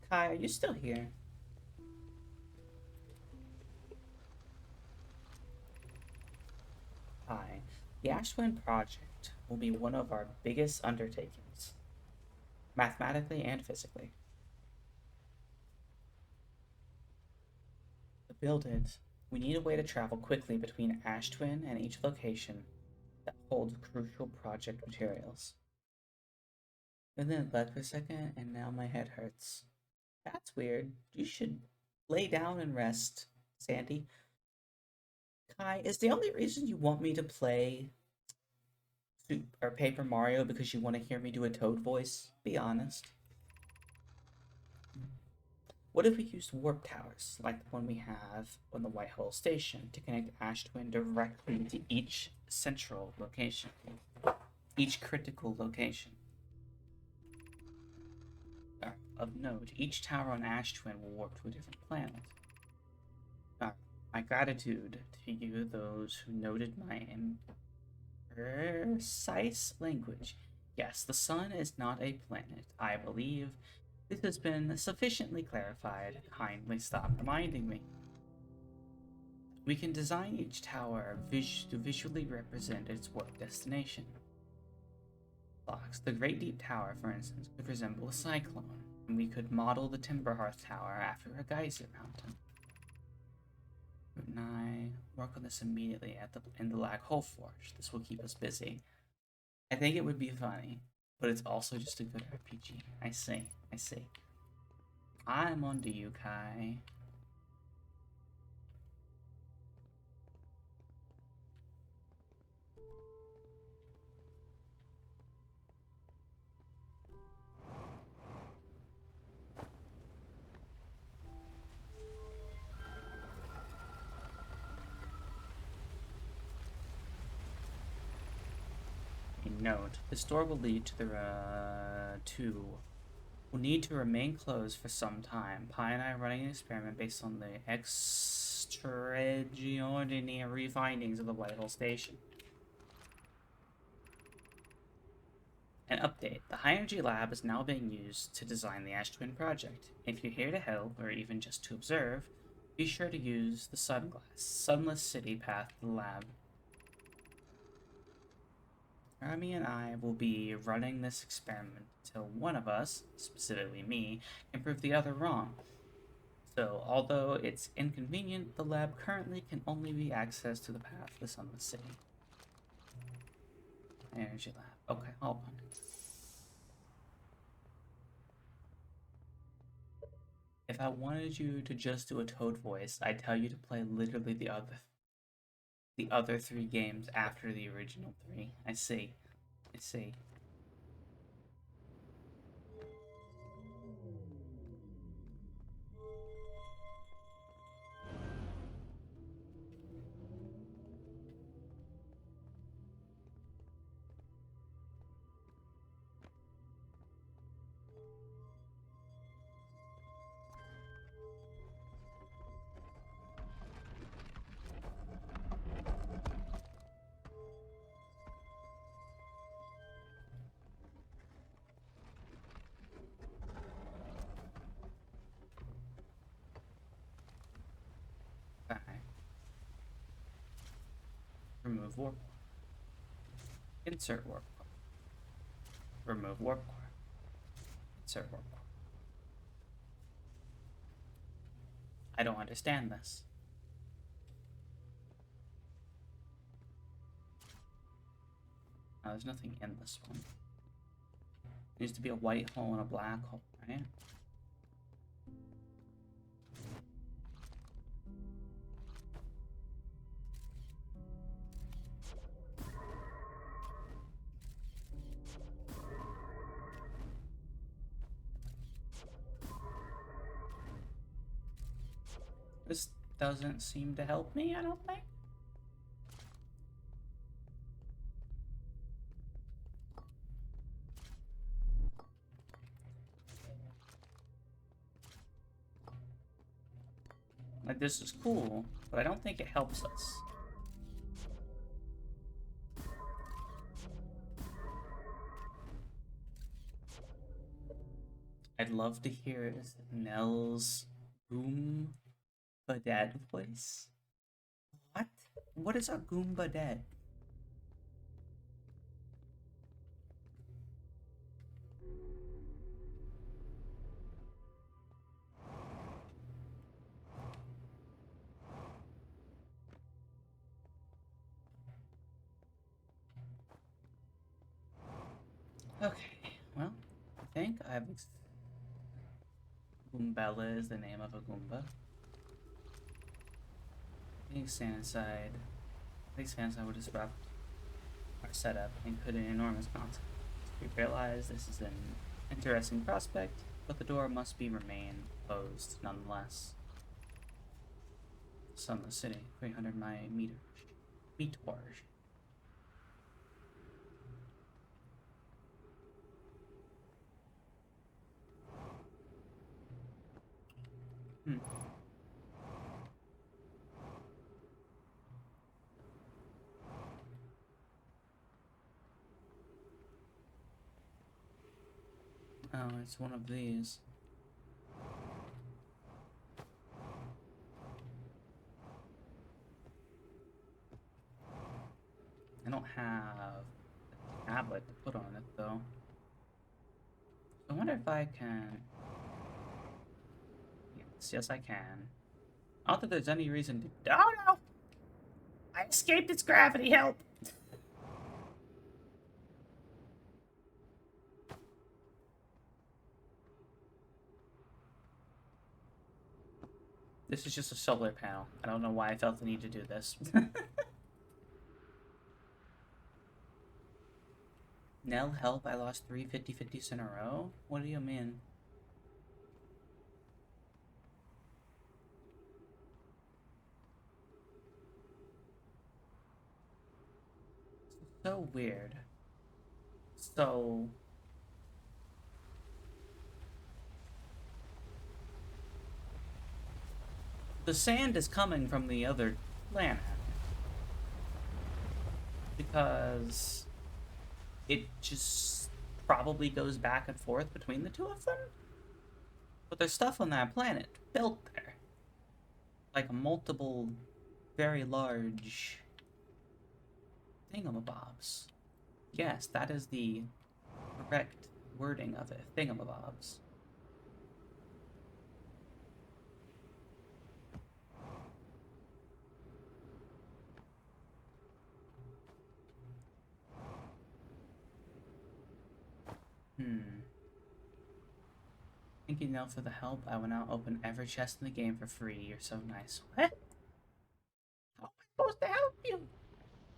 Kai, are you still here? Hi. The Ash Twin project will be one of our biggest undertakings, mathematically and physically. To build it, we need a way to travel quickly between Ash Twin and each location that holds crucial project materials. And then it led for a second, and now my head hurts. That's weird. You should lay down and rest, Sandy. Kai, is the only reason you want me to play or Paper Mario because you want to hear me do a Toad voice? Be honest. What if we used warp towers, like the one we have on the White Hole Station, to connect Ash Twin directly to each central location, each critical location? Of note, each tower on Ash Twin will warp to a different planet. My gratitude to you, those who noted my imprecise language. Yes, the sun is not a planet. I believe this has been sufficiently clarified. Kindly stop reminding me. We can design each tower to visually represent its warp destination. The Great Deep Tower, for instance, could resemble a cyclone, and we could model the Timberhearth Tower after a geyser mountain. Route 9. Work on this immediately in the Black Hole Forge. This will keep us busy. I think it would be funny, but it's also just a good RPG. I see. I'm on to you, Kai. A note: this door will lead to will need to remain closed for some time. Pi and I are running an experiment based on the extraordinary findings of the White Hole Station. An update: the High Energy Lab is now being used to design the Ash Twin project. If you're here to help, or even just to observe, be sure to use the sunless city path to the lab. Rami and I will be running this experiment until one of us, specifically me, can prove the other wrong. So, although it's inconvenient, the lab currently can only be accessed to the path to the Sunless City. Energy lab. Okay, hold on. If I wanted you to just do a Toad voice, I'd tell you to play literally the other 3 games after the original 3. I see. Okay. Remove warp core. Insert warp core. Remove warp core. Insert warp core. I don't understand this. No, there's nothing in this one. There needs to be a white hole and a black hole, right? This doesn't seem to help me, I don't think. Like, this is cool, but I don't think it helps us. I'd love to hear Nell's Goomba Dad voice. What? What is a Goomba Dad? Okay, well, I think I've. Goombella is the name of a Goomba. Being Sandside. I think Sandside would disrupt our setup and could an enormous consequence. We realize this is an interesting prospect, but the door must be remain closed nonetheless. Sunless City, 300 meters. Hmm. Oh, it's one of these. I don't have a tablet to put on it though. I wonder if I can. Yes, I can. Not that there's any reason to. Oh no! I escaped its gravity. Help! This is just a solar panel. I don't know why I felt the need to do this. Nell, help, I lost 3 50-50s in a row? What do you mean? So weird. So... The sand is coming from the other planet. Because... it just probably goes back and forth between the two of them? But there's stuff on that planet built there. Like multiple, very large thingamabobs. Yes, that is the correct wording of it. Thingamabobs. Thank you, Nell, for the help. I will now open every chest in the game for free. You're so nice. What? How am I supposed to help you?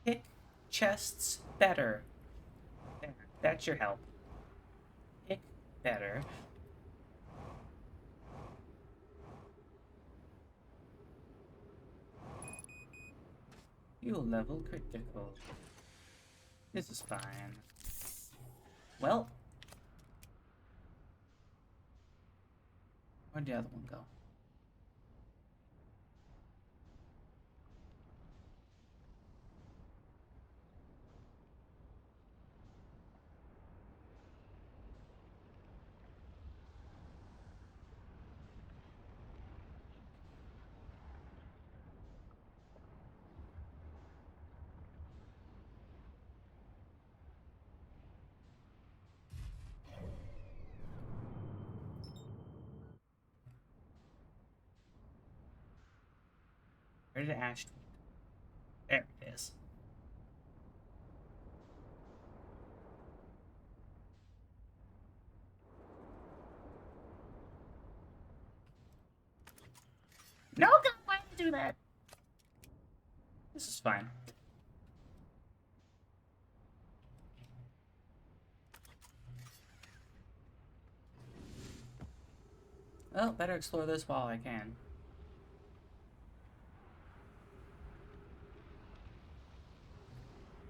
Pick chests better. There, that's your help. Pick better. You level critical. This is fine. Well, where'd the other one go? Where did Ash? There it is. No, God, why did you do that? This is fine. Well, better explore this while I can.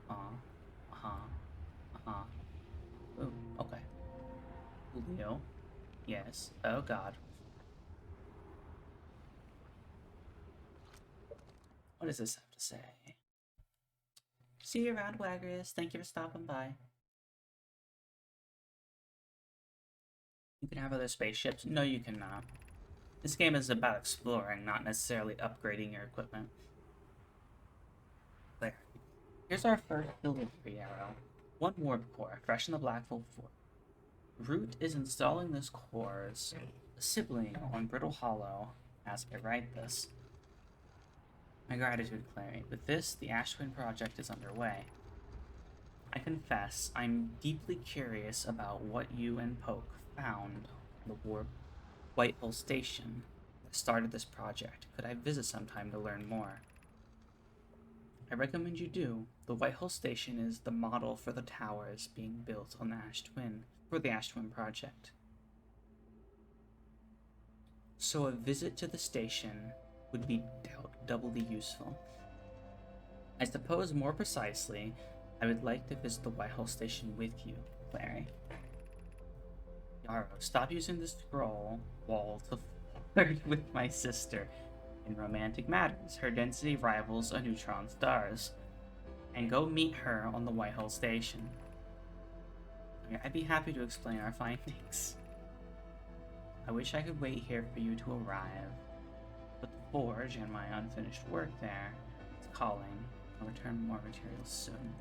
Uh-huh. Uh-huh. Ooh, okay. Julio. Yes. Oh, God. What does this have to say? See you around, Wagris. Thank you for stopping by. You can have other spaceships. No, you cannot. This game is about exploring, not necessarily upgrading your equipment. There. Here's our first delivery arrow. One warp core, fresh in the Black Hole 4. Root is installing this core's sibling on Brittle Hollow as I write this. My gratitude, Clary. With this, the Ash Twin project is underway. I confess I'm deeply curious about what you and Poke found on the Warp Whitehall Station that started this project. Could I visit sometime to learn more? I recommend you do. The Whitehall Station is the model for the towers being built on the Ash Twin for the Ash Twin project. So a visit to the station would be doubly useful. I suppose more precisely, I would like to visit the Whitehall Station with you, Clary. Yarrow, stop using the scroll wall to flirt with my sister. In romantic matters, her density rivals a neutron star's. And go meet her on the Whitehall Station. I'd be happy to explain our findings. I wish I could wait here for you to arrive, but the forge and my unfinished work there is calling. I'll return more materials soon.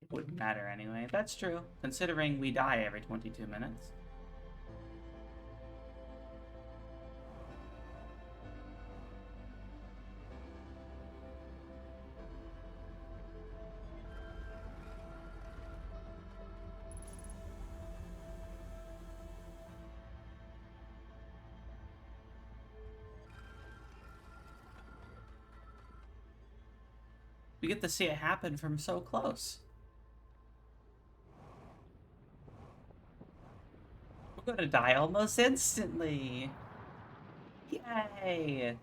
It wouldn't matter anyway. That's true, considering we die every 22 minutes. We get to see it happen from so close. We're gonna die almost instantly. Yay!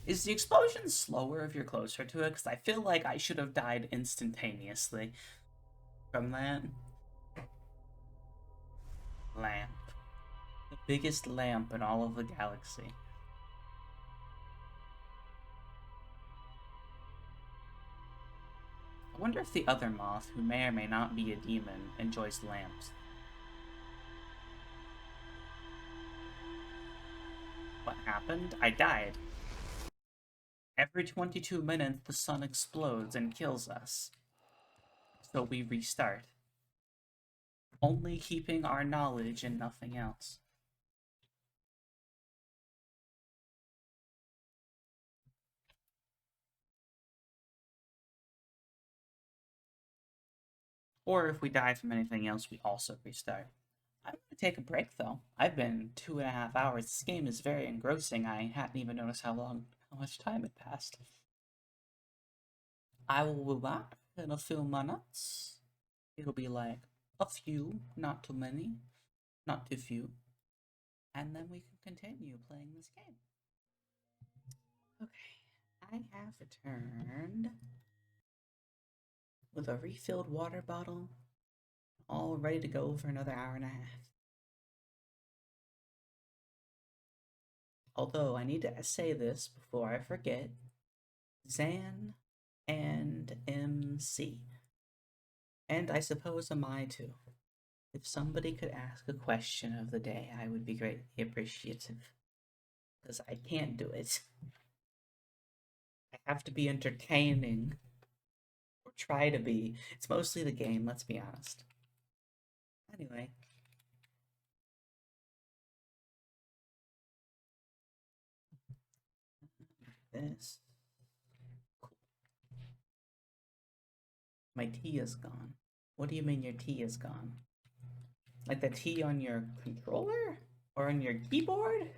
Is the explosion slower if you're closer to it? Because I feel like I should have died instantaneously from that. Lamp. The biggest lamp in all of the galaxy. I wonder if the other moth, who may or may not be a demon, enjoys lamps. What happened? I died. Every 22 minutes, the sun explodes and kills us. So we restart. Only keeping our knowledge and nothing else. Or if we die from anything else, we also restart. I'm gonna take a break though. I've been 2.5 hours. This game is very engrossing. I hadn't even noticed how much time had passed. I will be back in a few minutes. It'll be like a few, not too many, not too few. And then we can continue playing this game. Okay, I have returned with a refilled water bottle, all ready to go for another hour and a half. Although I need to say this before I forget, Zan and MC. And I suppose am I too. If somebody could ask a question of the day, I would be greatly appreciative. Because I can't do it. I have to be entertaining. Or try to be. It's mostly the game, let's be honest. Anyway. This. Cool. My tea is gone. What do you mean your tea is gone? Like the tea on your controller? Or on your keyboard?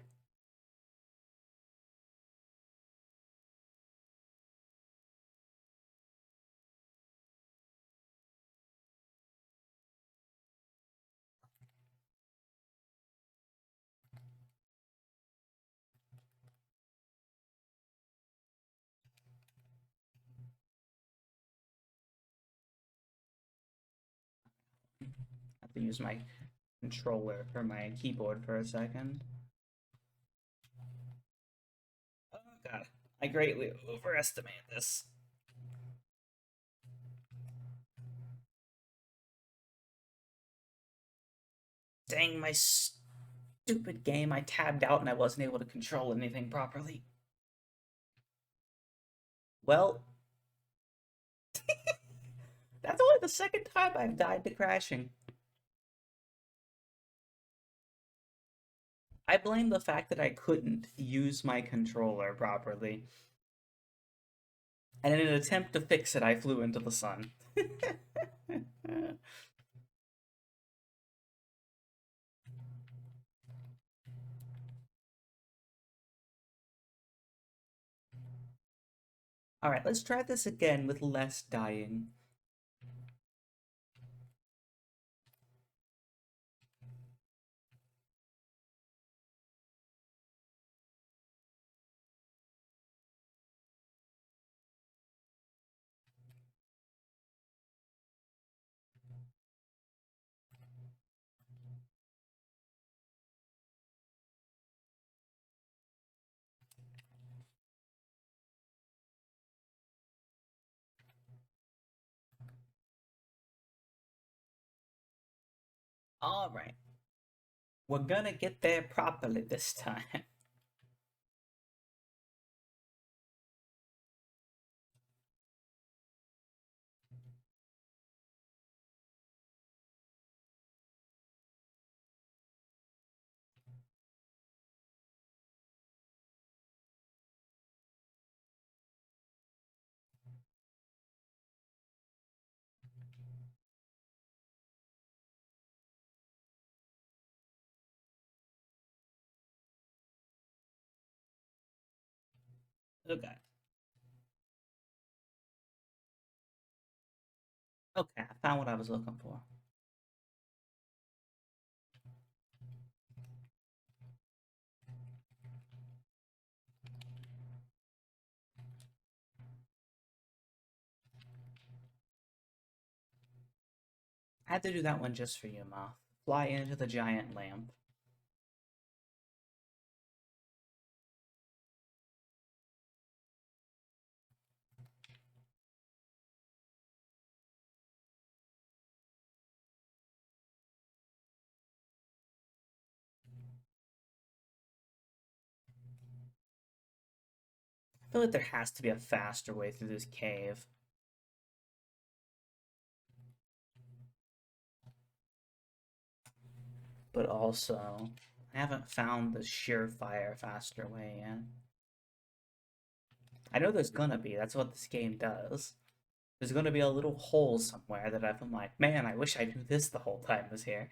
I have to use my controller for my keyboard for a second. Oh god, I greatly overestimate this. Dang, my stupid game, I tabbed out and I wasn't able to control anything properly. Well, That's only the second time I've died to crashing. I blame the fact that I couldn't use my controller properly. And in an attempt to fix it, I flew into the sun. Alright, let's try this again with less dying. Alright, we're gonna get there properly this time. Okay. Okay, I found what I was looking for. I had to do that one just for you, Moth. Fly into the giant lamp. I feel like there has to be a faster way through this cave. But also, I haven't found the surefire faster way yet. I know there's gonna be, that's what this game does. There's gonna be a little hole somewhere that I'm like, man, I wish I knew this the whole time I was here.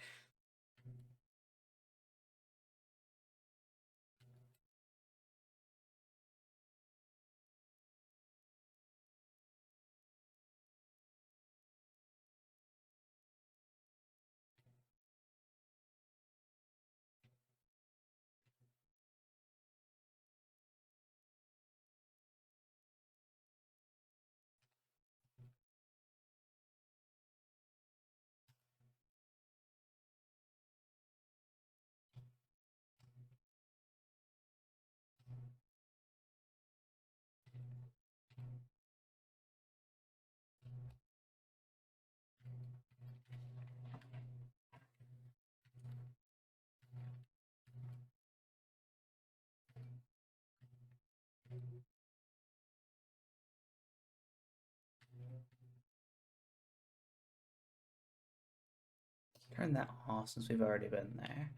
Turn that off since we've already been there.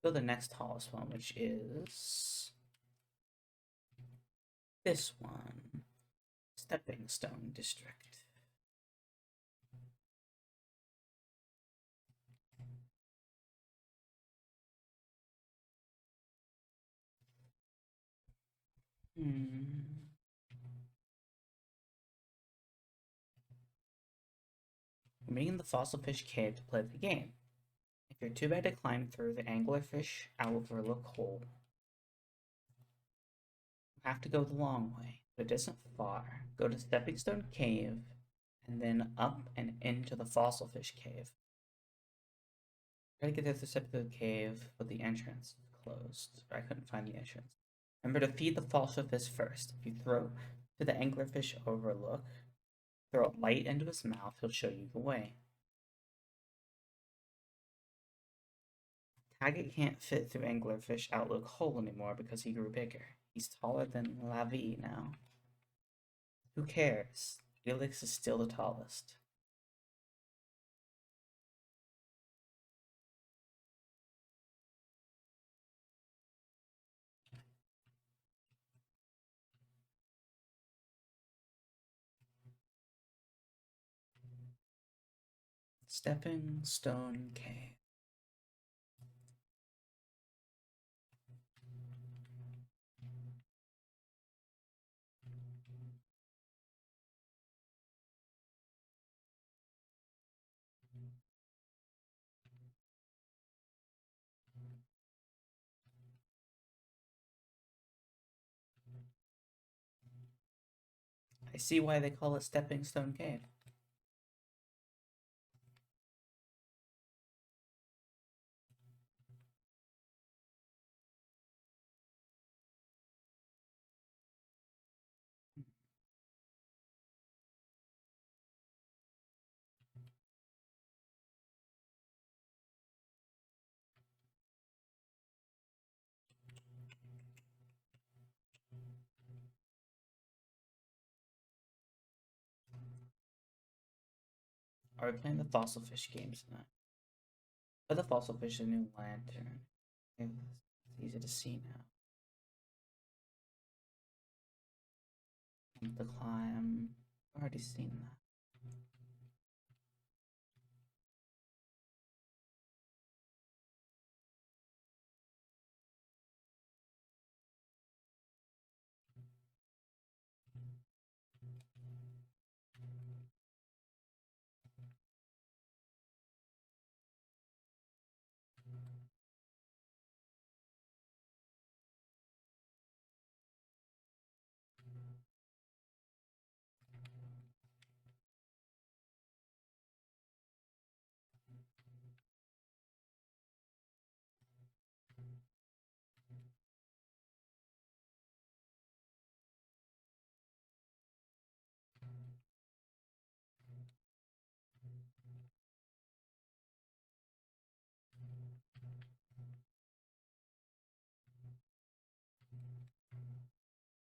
Go to the next tallest one, which is this one. Stepping Stone District. Hmm. We're meeting the Fossil Fish Cave to play the game. If you're too bad to climb through the Anglerfish Overlook hole, you have to go the long way, but it isn't far. Go to Stepping Stone Cave, and then up and into the Fossil Fish Cave. Try to get there through Stepping Stone Cave, but the entrance is closed. I couldn't find the entrance. Remember to feed the fossil fish first. If you throw to the Anglerfish Overlook, throw a light into his mouth, he'll show you the way. Taggett can't fit through Anglerfish Outlook hole anymore because he grew bigger. He's taller than Lavi now. Who cares? Felix is still the tallest. Stepping Stone Cave. I see why they call it Stepping Stone Cave. Are we playing the fossil fish games tonight? But the fossil fish is a new lantern. It's easy to see now. The climb. I've already seen that.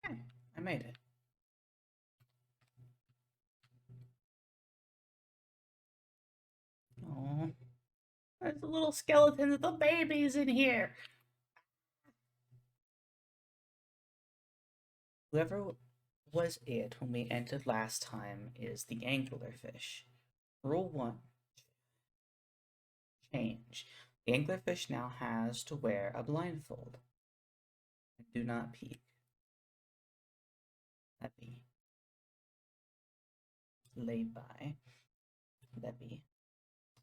Hey, I made it. Oh, there's a little skeleton of the babies in here. Whoever was it when we entered last time is the anglerfish. Rule 1, change. The anglerfish now has to wear a blindfold. Do not peek. Let me lay by. Let me.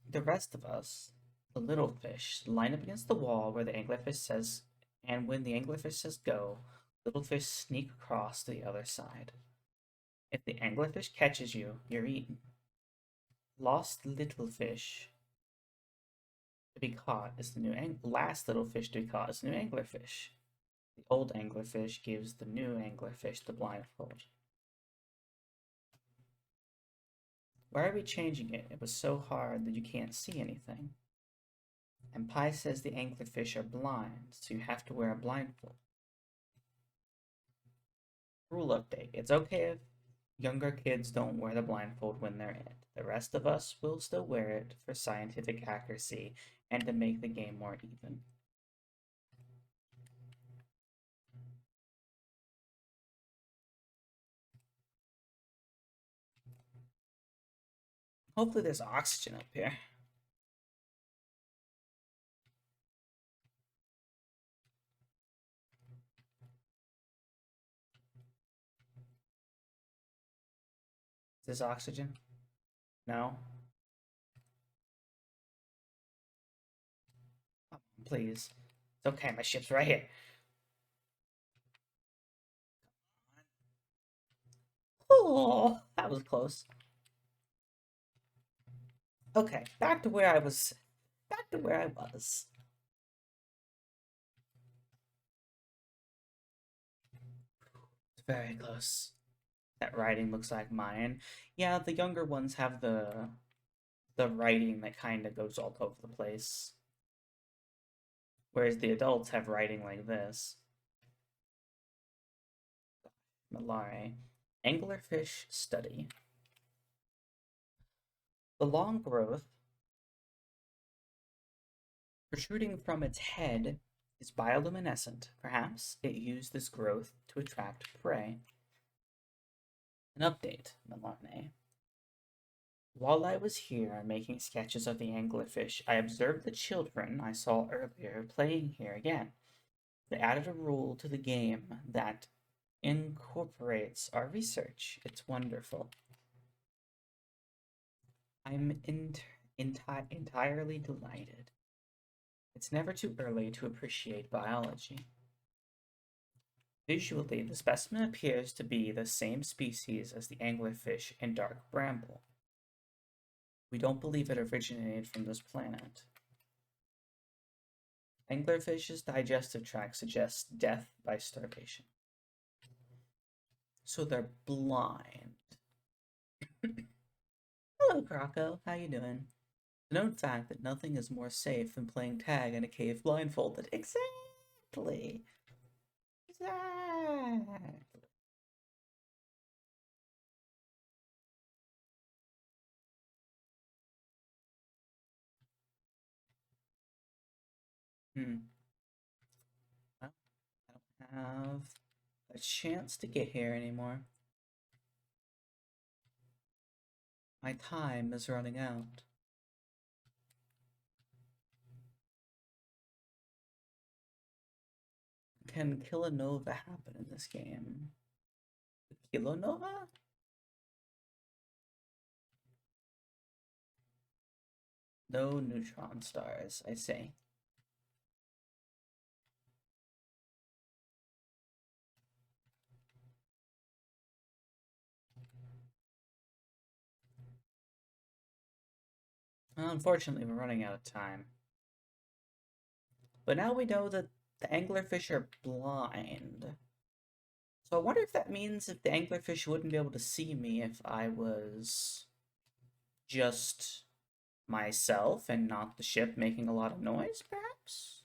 The rest of us, the little fish, line up against the wall where the anglerfish says, and when the anglerfish says go, little fish sneak across to the other side. If the anglerfish catches you, you're eaten. Lost little fish to be caught is the new last little fish to be caught is the new anglerfish. The old anglerfish gives the new anglerfish the blindfold. Why are we changing it? It was so hard that you can't see anything. And Pi says the anglerfish are blind, so you have to wear a blindfold. Rule update. It's okay if younger kids don't wear the blindfold when they're in it. The rest of us will still wear it for scientific accuracy and to make the game more even. Hopefully there's oxygen up here. Is this oxygen? No? Oh, please. It's okay, my ship's right here. Oh, that was close. Okay, back to where I was. Back to where I was. It's very close. That writing looks like mine. Yeah, the younger ones have the writing that kind of goes all over the place. Whereas the adults have writing like this. Malare. Anglerfish study. The long growth protruding from its head is bioluminescent. Perhaps it used this growth to attract prey. An update, Malare. While I was here making sketches of the anglerfish, I observed the children I saw earlier playing here again. They added a rule to the game that incorporates our research. It's wonderful. I'm entirely delighted. It's never too early to appreciate biology. Visually, the specimen appears to be the same species as the anglerfish and dark bramble. We don't believe it originated from this planet. Anglerfish's digestive tract suggests death by starvation. So they're blind. Hello, Croco. How you doing? The known fact that nothing is more safe than playing tag in a cave blindfolded. Exactly. Exactly. Hmm. Well, I don't have a chance to get here anymore. My time is running out. Can Kilonova happen in this game? Kilonova? No neutron stars, I say. Well, unfortunately, we're running out of time. But now we know that the anglerfish are blind. So I wonder if that means if the anglerfish wouldn't be able to see me if I was just myself and not the ship making a lot of noise, perhaps?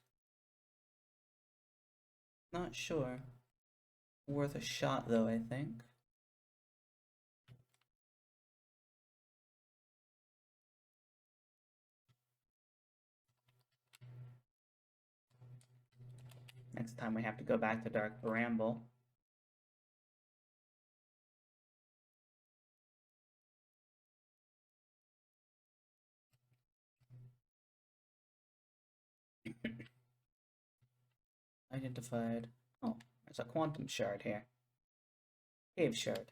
Not sure. Worth a shot, though, I think. Next time we have to go back to Dark Bramble. Identified. Oh, there's a quantum shard here. Cave shard.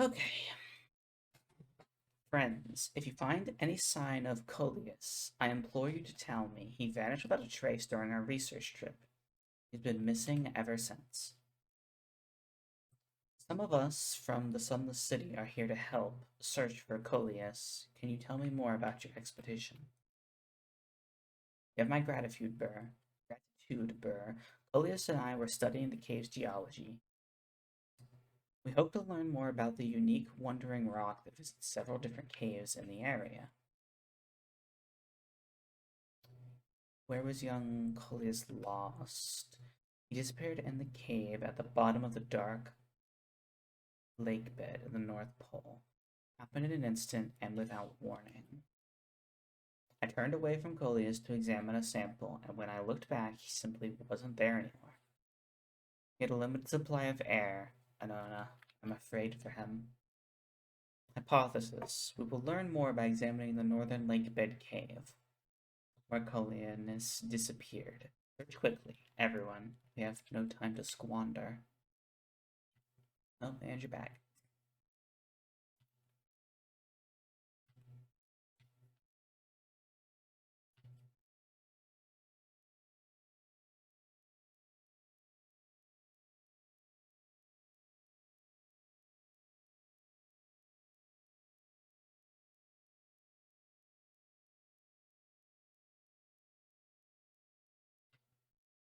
Okay. Friends, if you find any sign of Coleus, I implore you to tell me. He vanished without a trace during our research trip. He's been missing ever since. Some of us from the Sunless City are here to help search for Coleus. Can you tell me more about your expedition? You have my gratitude, Burr. Gratitude, Burr. Coleus and I were studying the cave's geology. We hope to learn more about the unique wandering rock that visits several different caves in the area. Where was young Coleus lost? He disappeared in the cave at the bottom of the dark lake bed in the North Pole. Happened in an instant and without warning. I turned away from Coleus to examine a sample, and when I looked back, he simply wasn't there anymore. He had a limited supply of air, and I'm afraid for him. Hypothesis. We will learn more by examining the northern lake bed cave, where Coleus disappeared. Search quickly, everyone. We have no time to squander. Oh, and you're back.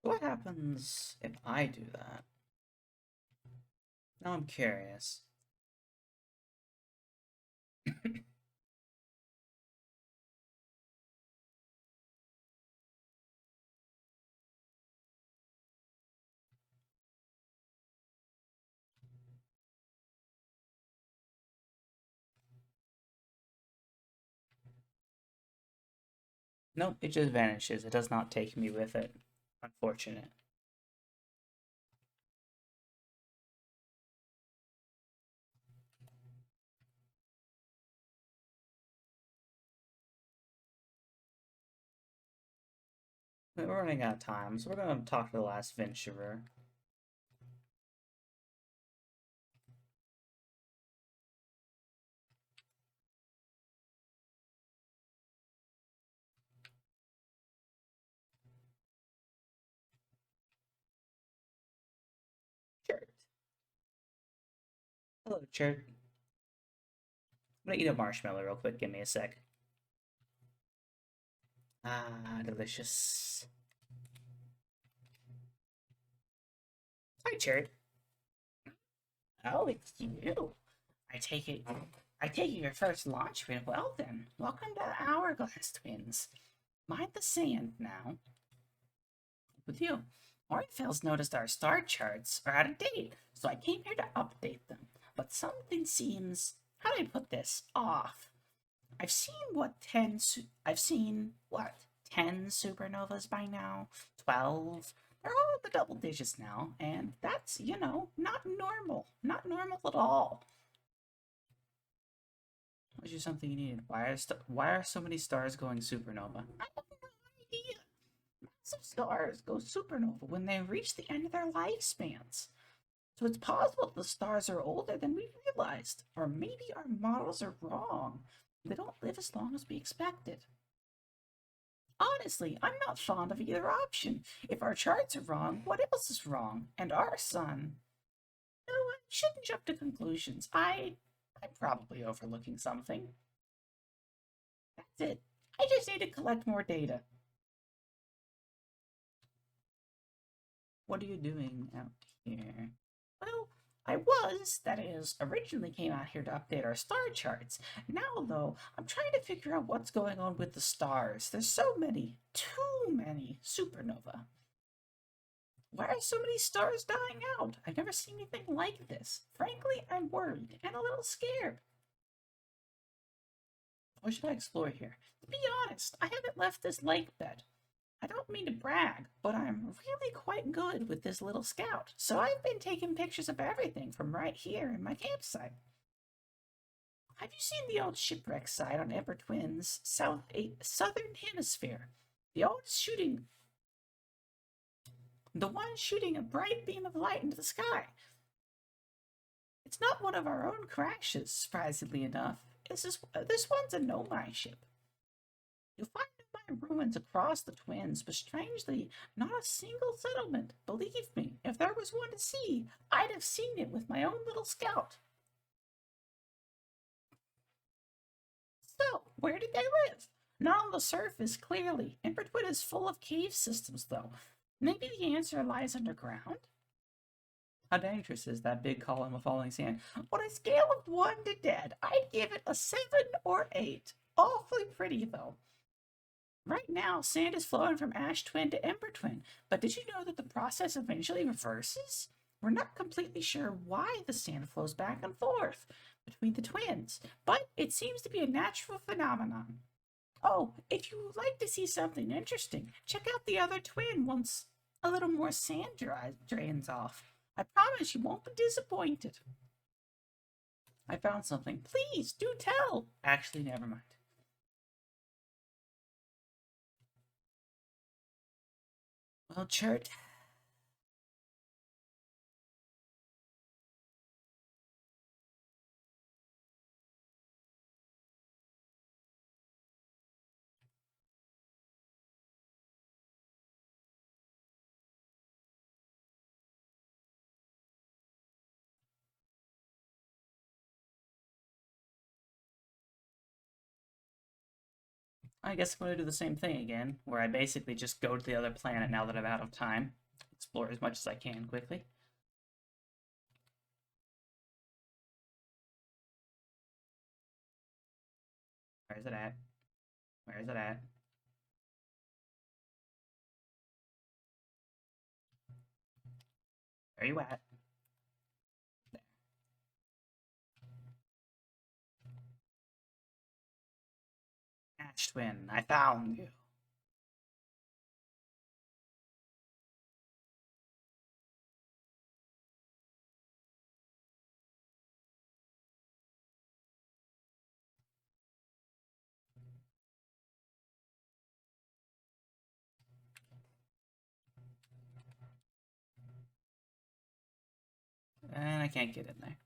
What happens if I do that? Now I'm curious. Nope, it just vanishes. It does not take me with it. Unfortunate. We're running out of time, so we're gonna talk to the last venturer. Chert. Hello, Chert. I'm gonna eat a marshmallow real quick. Give me a sec. Ah, delicious. Hi, Chert. Oh, it's you. I take it. I take it your first launch went well then. Welcome to Hourglass Twins. Mind the sand now. With you. Orifels noticed our star charts are out of date, so I came here to update them. But something seems, how do I put this, off. I've seen what 10 supernovas by now, 12. They're all in the double digits now, and that's, not normal. Not normal at all. Was there something you needed? Why are so many stars going supernova? I have no idea. Massive stars go supernova when they reach the end of their lifespans. So it's possible the stars are older than we realized. Or maybe our models are wrong. They don't live as long as we expected. Honestly, I'm not fond of either option. If our charts are wrong, what else is wrong? And our sun. No, I shouldn't jump to conclusions. I'm probably overlooking something. That's it. I just need to collect more data. What are you doing out here? Well, that is, originally came out here to update our star charts. Now, though, I'm trying to figure out what's going on with the stars. There's so many, too many supernova. Why are so many stars dying out? I've never seen anything like this. Frankly, I'm worried and a little scared. What should I explore here? To be honest, I haven't left this lake bed. I don't mean to brag, but I'm really quite good with this little scout, so I've been taking pictures of everything from right here in my campsite. Have you seen the old shipwreck site on Ember Twin's southern hemisphere? The old shooting, the one shooting a bright beam of light into the sky. It's not one of our own crashes, surprisingly enough. This one's a nomai ship. You'll find nomai ruins across the Twins, but strangely, not a single settlement. Believe me, if there was one to see, I'd have seen it with my own little scout. So, where did they live? Not on the surface, clearly. Ember Twin is full of cave systems, though. Maybe the answer lies underground? How dangerous is that big column of falling sand? On a scale of 1 to 10, I'd give it a 7 or 8. Awfully pretty, though. Right now, sand is flowing from Ash Twin to Ember Twin, but did you know that the process eventually reverses? We're not completely sure why the sand flows back and forth between the twins, but it seems to be a natural phenomenon. Oh, if you would like to see something interesting, check out the other twin once a little more sand drains off. I promise you won't be disappointed. I found something. Please do tell. Actually, never mind. Well, Chert, I guess I'm going to do the same thing again, where I basically just go to the other planet now that I'm out of time. Explore as much as I can quickly. Where's it at? Where is it at? Where are you at? There. Ash Twin, I found you. And I can't get in there.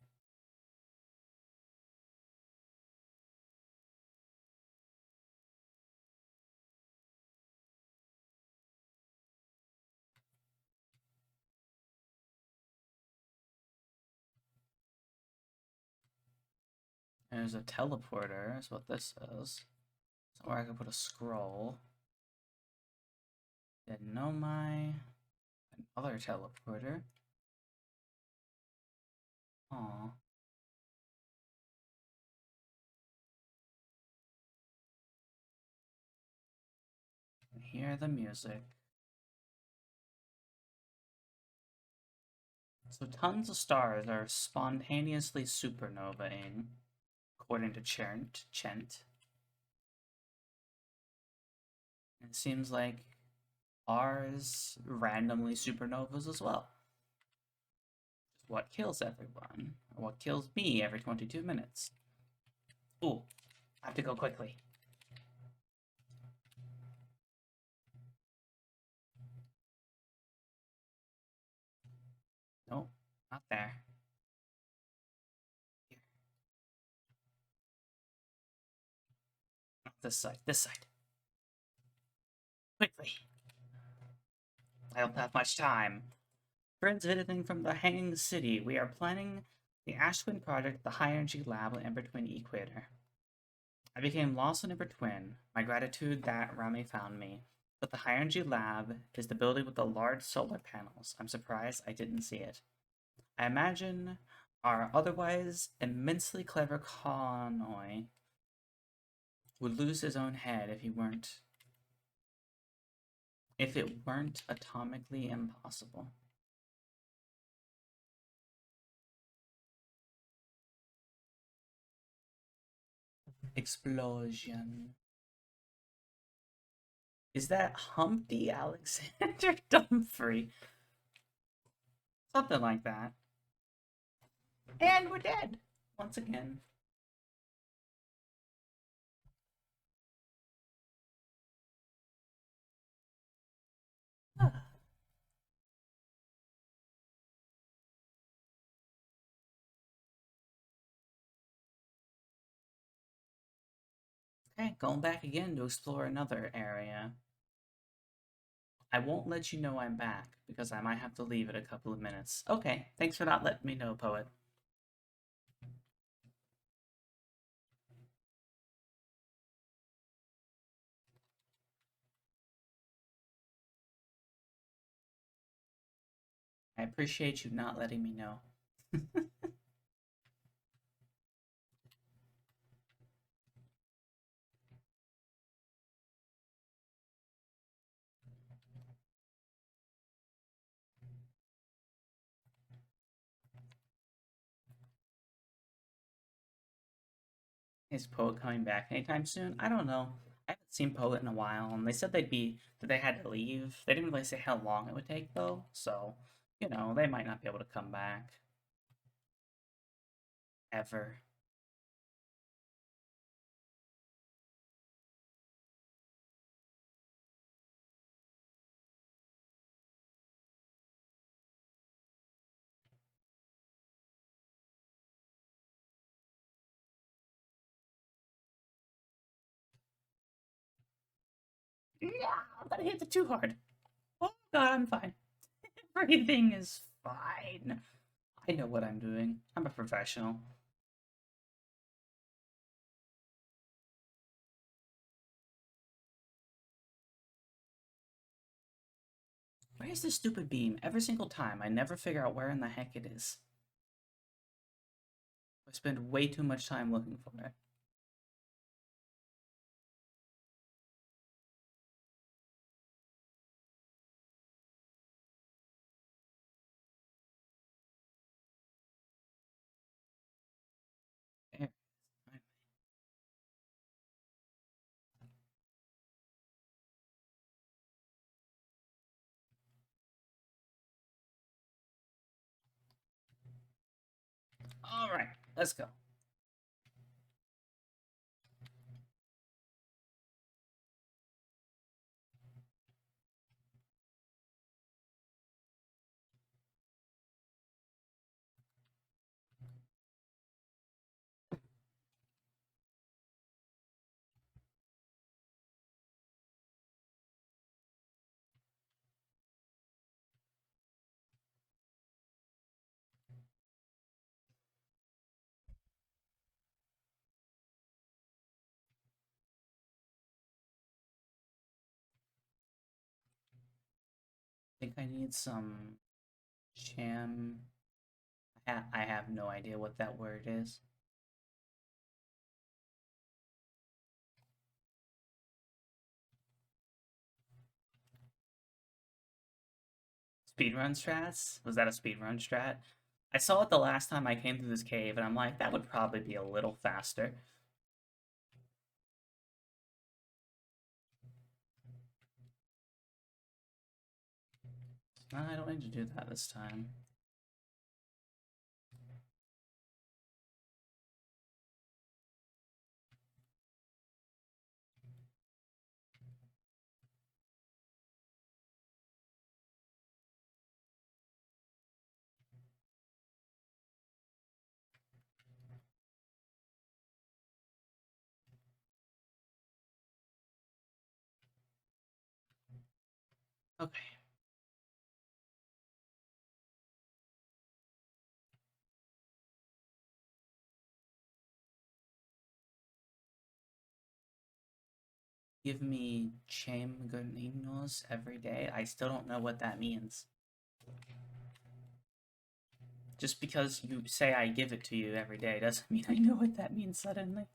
There's a teleporter, is what this is. Somewhere I can put a scroll. Didn't know my another teleporter. Aw. Hear the music. So tons of stars are spontaneously supernovaing, according to Chent. It seems like ours randomly supernovas as well. What kills everyone, or what kills me every 22 minutes. Ooh, I have to go quickly. Nope, not there. Here. This side, this side. Quickly. I don't have much time. Friends visiting from the Hanging City, we are planning the Ash Twin project, the High Energy Lab on Ember Twin Equator. I became lost on Ember Twin. My gratitude that Rami found me. But the High Energy Lab is the building with the large solar panels. I'm surprised I didn't see it. I imagine our otherwise immensely clever Connoy would lose his own head if it weren't atomically impossible. Explosion. Is that Humpty Alexander Dumfrey? Something like that. And we're dead once again. Okay, going back again to explore another area. I won't let you know I'm back because I might have to leave in a couple of minutes. Okay, thanks for not letting me know, Poet. I appreciate you not letting me know. Is Poet coming back anytime soon? I don't know. I haven't seen Poet in a while, and they said that they had to leave. They didn't really say how long it would take though, so they might not be able to come back ever. Yeah, I'm gonna hit it too hard. Oh god, I'm fine. Everything is fine. I know what I'm doing. I'm a professional. Where's this stupid beam? Every single time, I never figure out where in the heck it is. I spend way too much time looking for it. There. All right, let's go. think I need some sham. I have no idea what that word is. Speedrun strats? Was that a speedrun strat? I saw it the last time I came through this cave, and I'm like, that would probably be a little faster. I don't need to do that this time. Okay. Give me chamgoninos every day. I still don't know what that means. Just because you say I give it to you every day doesn't mean I know what that means suddenly.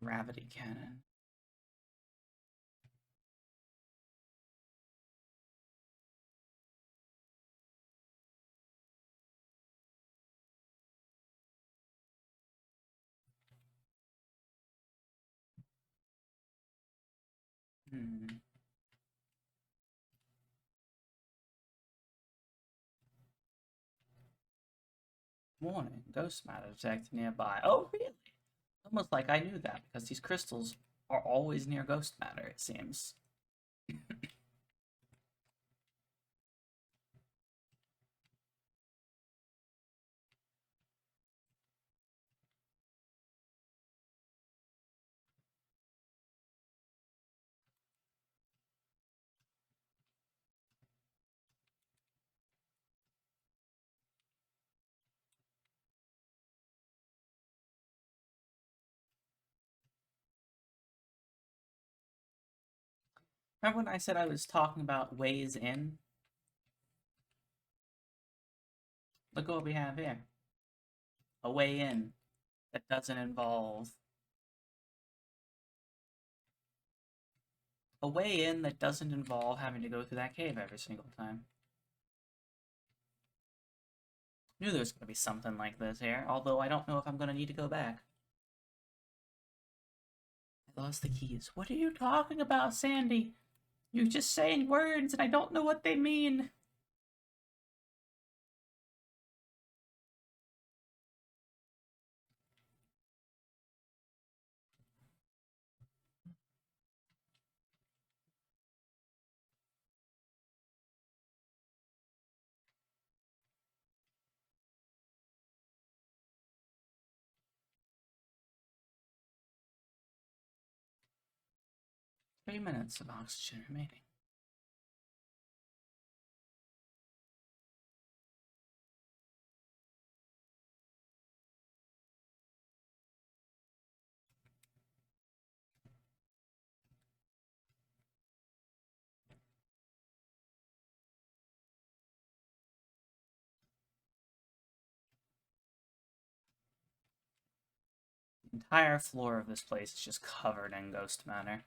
Gravity cannon. Hmm. Warning, ghost matter detected nearby. Oh, really? Almost like I knew that, because these crystals are always near ghost matter, it seems. 'Remember when I said I was talking about ways in? Look what we have here. A way in that doesn't involve... A way in that doesn't involve having to go through that cave every single time. I knew there was going to be something like this here, although I don't know if I'm going to need to go back. I lost the keys. What are you talking about, Sandy? You're just saying words and I don't know what they mean. 3 minutes of oxygen remaining. The entire floor of this place is just covered in ghost matter.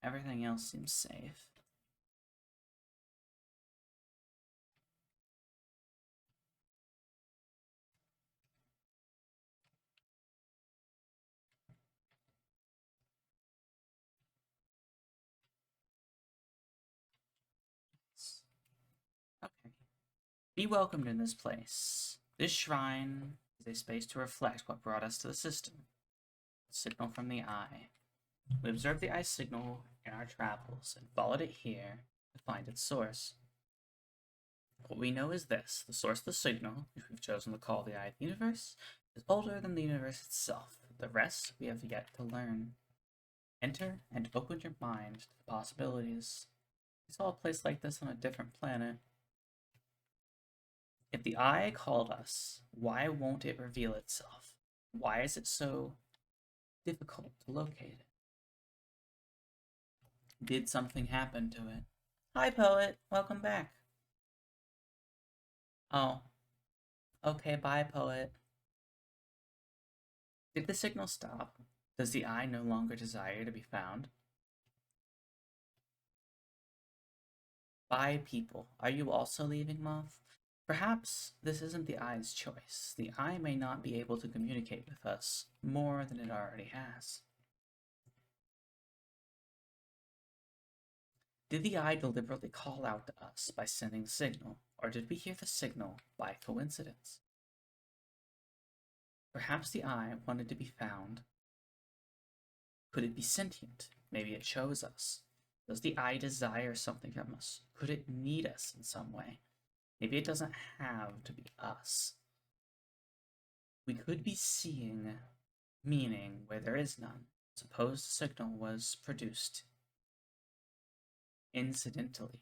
Everything else seems safe. Okay. Be welcomed in this place. This shrine is a space to reflect what brought us to the system. A signal from the eye. We observed the eye signal in our travels and followed it here to find its source. What we know is this: the source of the signal, which we've chosen to call the eye of the universe, is older than the universe itself. The rest we have yet to learn. Enter and open your mind to the possibilities. We saw a place like this on a different planet. If the eye called us, why won't it reveal itself? Why is it so difficult to locate it? Did something happen to it? Hi, poet. Welcome back. Oh, okay, bye, poet. Did the signal stop? Does the eye no longer desire to be found? Bye, people. Are you also leaving, Moth? Perhaps this isn't the eye's choice. The eye may not be able to communicate with us more than it already has. Did the eye deliberately call out to us by sending a signal, or did we hear the signal by coincidence? Perhaps the eye wanted to be found. Could it be sentient? Maybe it chose us. Does the eye desire something from us? Could it need us in some way? Maybe it doesn't have to be us. We could be seeing meaning where there is none. Suppose the signal was produced incidentally.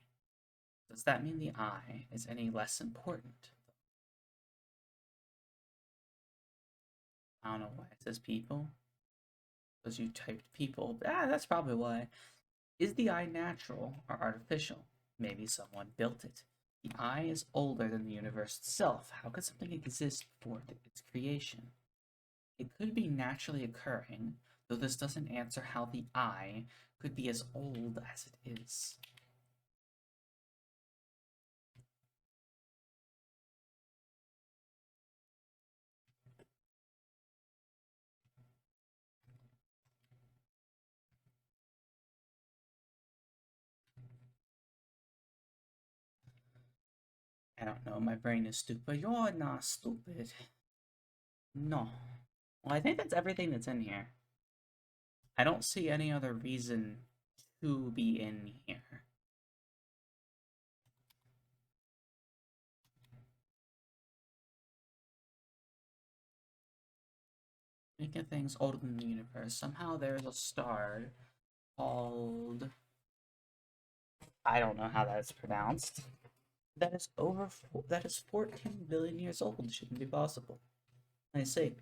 Does that mean the eye is any less important? I don't know why it says people. Because you typed people. That's probably why. Is the eye natural or artificial? Maybe someone built it. The eye is older than the universe itself. How could something exist before its creation? It could be naturally occurring, though this doesn't answer how the eye could be as old as it is. I don't know, my brain is stupid. You're not stupid. No. Well, I think that's everything that's in here. I don't see any other reason to be in here. Making things older than the universe. Somehow there's a star called... I don't know how that's pronounced. That is 14 billion years old. Shouldn't be possible. I see.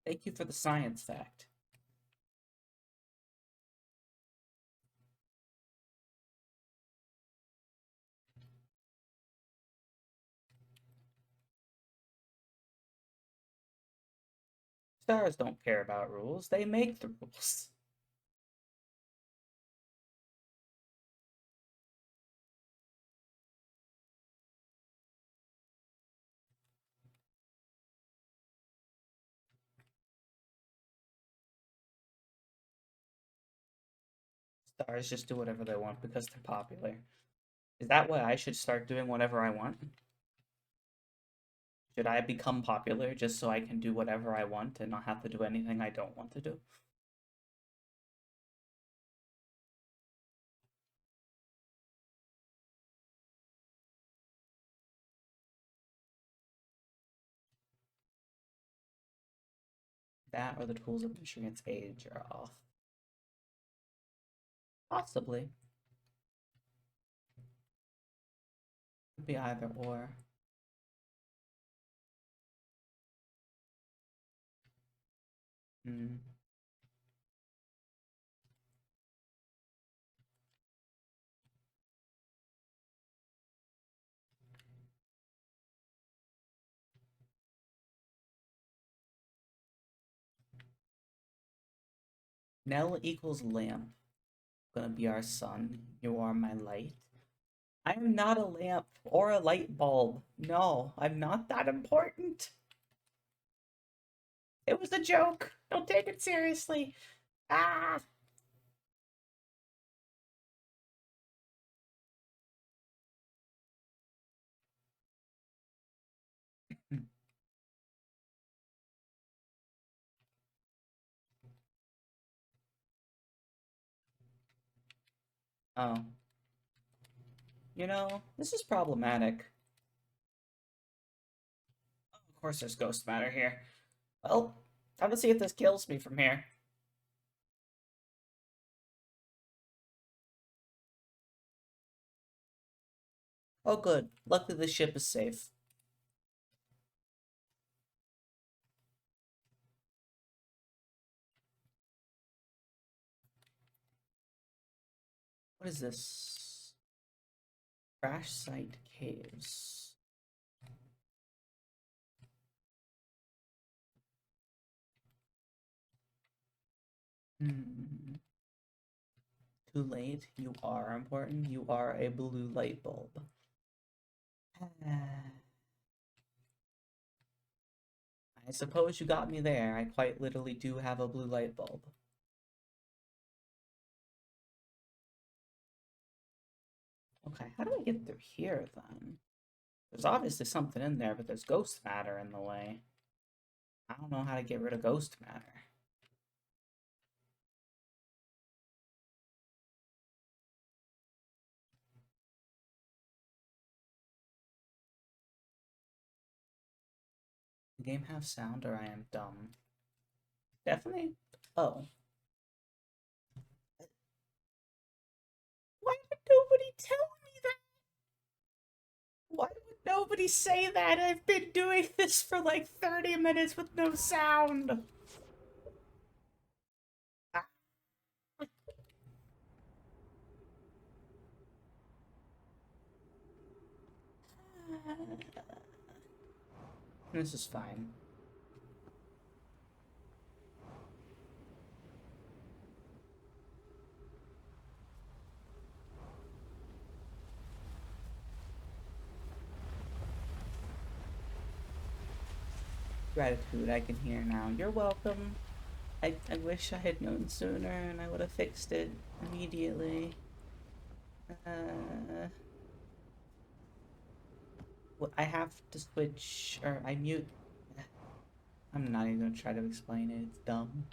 Thank you for the science fact. Stars don't care about rules. They make the rules. Stars just do whatever they want because they're popular. Is that why I should start doing whatever I want? Should I become popular just so I can do whatever I want and not have to do anything I don't want to do? That or the tools of measuring its age are off. Possibly. Could be either or. Hmm. Nell equals lamp. Gonna be our sun. You are my light. I am not a lamp or a light bulb. No, I'm not that important. It was a joke. Don't take it seriously. Ah! Oh. You know, this is problematic. Of course there's ghost matter here. Well, time to see if this kills me from here. Oh good. Luckily the ship is safe. What is this? Crash site caves. Hmm. Too late. You are important. You are a blue light bulb. I suppose you got me there. I quite literally do have a blue light bulb. Okay, how do I get through here then? There's obviously something in there, but there's ghost matter in the way. I don't know how to get rid of ghost matter. The game have sound or I am dumb. Definitely. Oh. Why would nobody tell me that? Why would nobody say that? I've been doing this for like 30 minutes with no sound. Ah. This is fine. Gratitude I can hear now. You're welcome. I wish I had known sooner and I would have fixed it immediately. I have to switch, or I mute. I'm not even gonna try to explain it, it's dumb.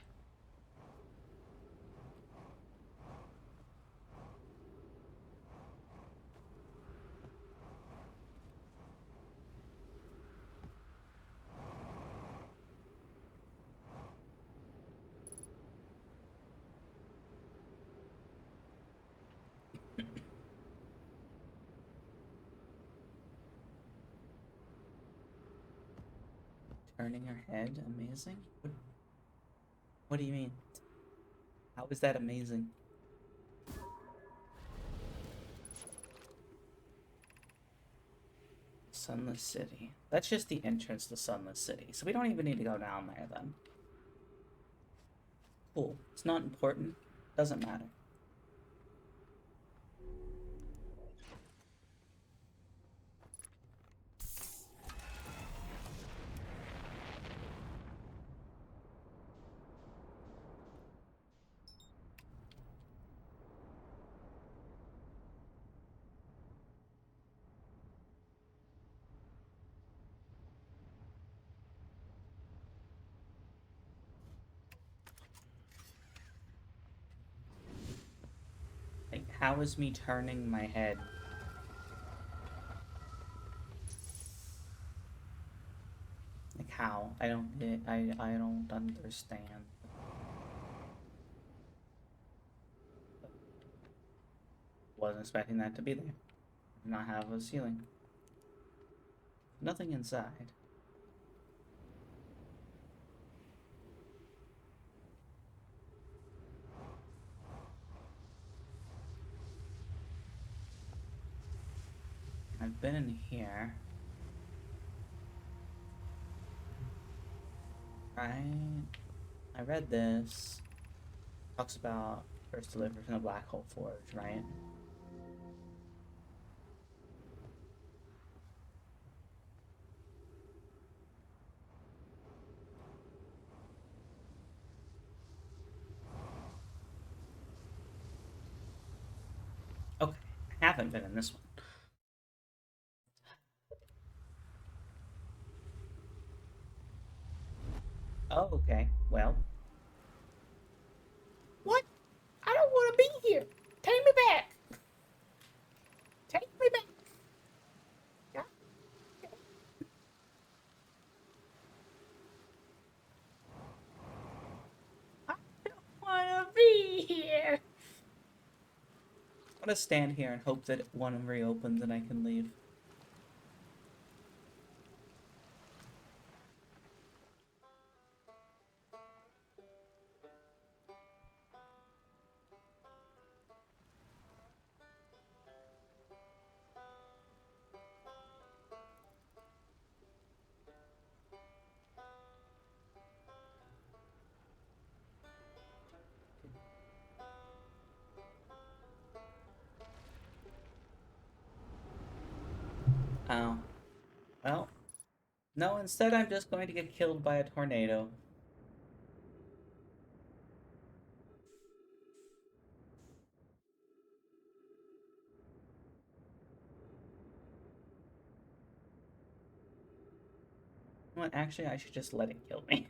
Turning her head, amazing? What do you mean? How is that amazing? Sunless City. That's just the entrance to Sunless City, so we don't even need to go down there then. Cool. It's not important. Doesn't matter. Like, how is me turning my head? Like, how? I don't get, I don't understand. Wasn't expecting that to be there. Did not have a ceiling. Nothing inside. I've been in here. Right? I read this. Talks about first delivered from the Black Hole Forge, right? Okay, I haven't been in this one. Oh, okay. Well. What? I don't want to be here. Take me back. gonna stand here and hope that one reopens and I can leave. Oh. Well, no, instead I'm just going to get killed by a tornado. Well, actually, I should just let it kill me.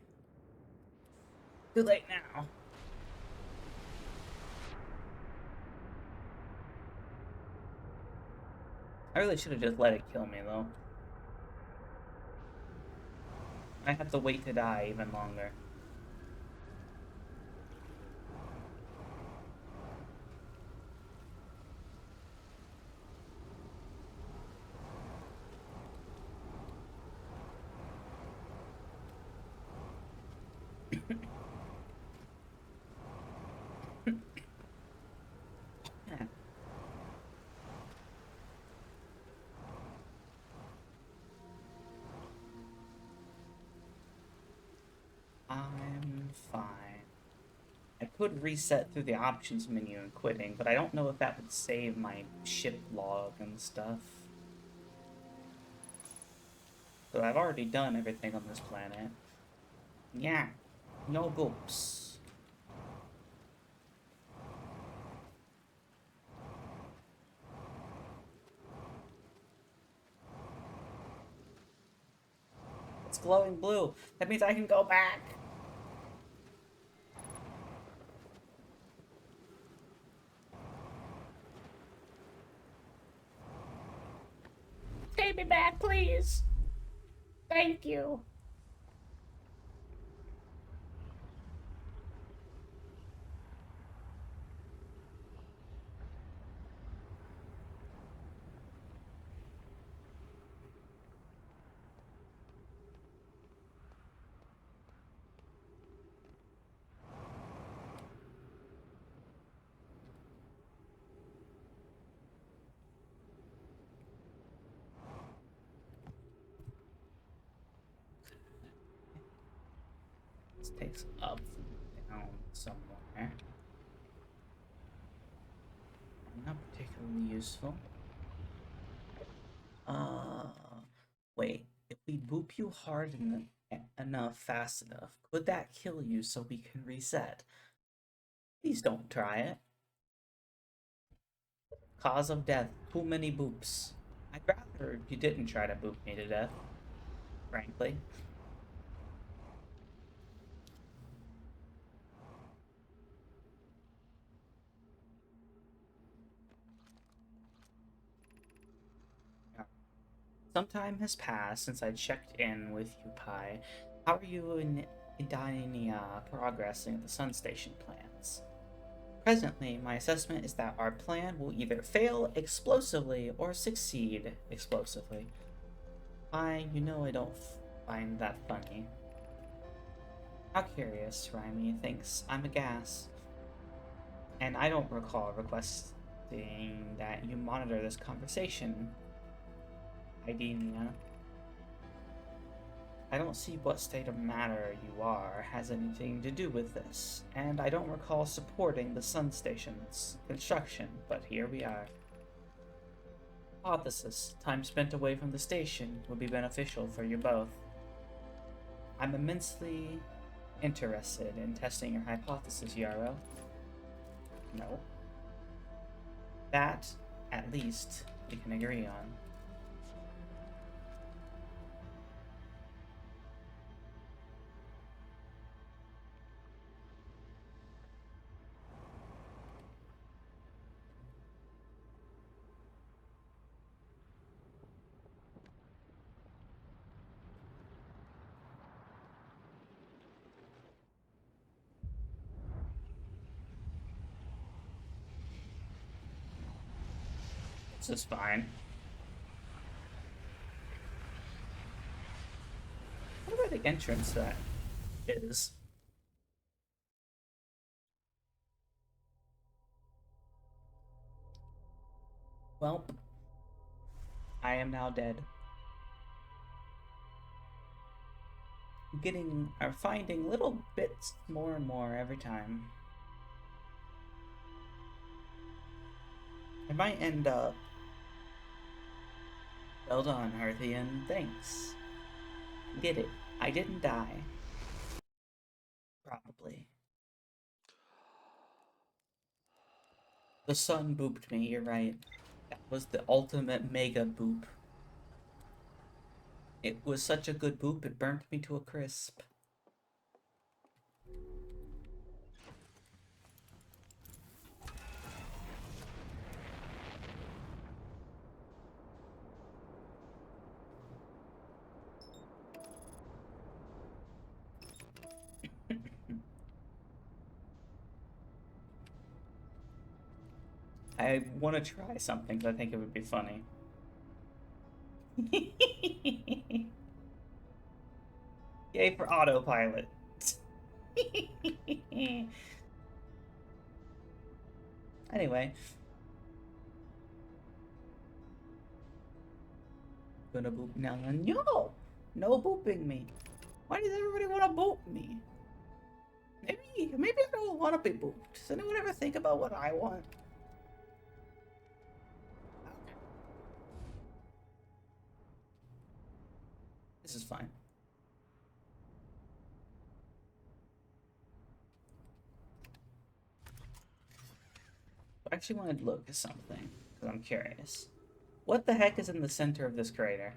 Too late now. I really should have just let it kill me, though. I have to wait to die even longer. Yeah. I'm fine. I could reset through the options menu and quitting, but I don't know if that would save my ship log and stuff. So I've already done everything on this planet. Yeah, no boops. It's glowing blue. That means I can go back. Take me back, please. Thank you. This takes up down somewhere. Not particularly useful. Uh, wait. If we boop you hard enough, fast enough, could that kill you so we can reset? Please don't try it. Cause of death. Too many boops. I'd rather you didn't try to boop me to death, frankly. Some time has passed since I checked in with you, Pi. How are you and Idania progressing with the Sun Station plans? Presently, my assessment is that our plan will either fail explosively or succeed explosively. You know I don't find that funny. How curious, Raimi thinks I'm a gas. And I don't recall requesting that you monitor this conversation, Idania. I don't see what state of matter you are has anything to do with this, and I don't recall supporting the Sun Station's construction, but here we are. Hypothesis: time spent away from the station would be beneficial for you both. I'm immensely interested in testing your hypothesis, Yarrow. No. That, at least, we can agree on. This is fine. What about the entrance that is? Well, I am now dead. Getting are finding little bits more and more every time. I might end up. Well done, Arthian. Thanks. Did it. I didn't die. Probably. The sun booped me, you're right. That was the ultimate mega boop. It was such a good boop, it burnt me to a crisp. I want to try something because I think it would be funny. Yay for autopilot. Anyway, gonna boop now. No! No booping me. Why does everybody want to boop me? Maybe I don't want to be booped. Does anyone ever think about what I want? This is fine. I actually wanted to look at something because I'm curious. What the heck is in the center of this crater?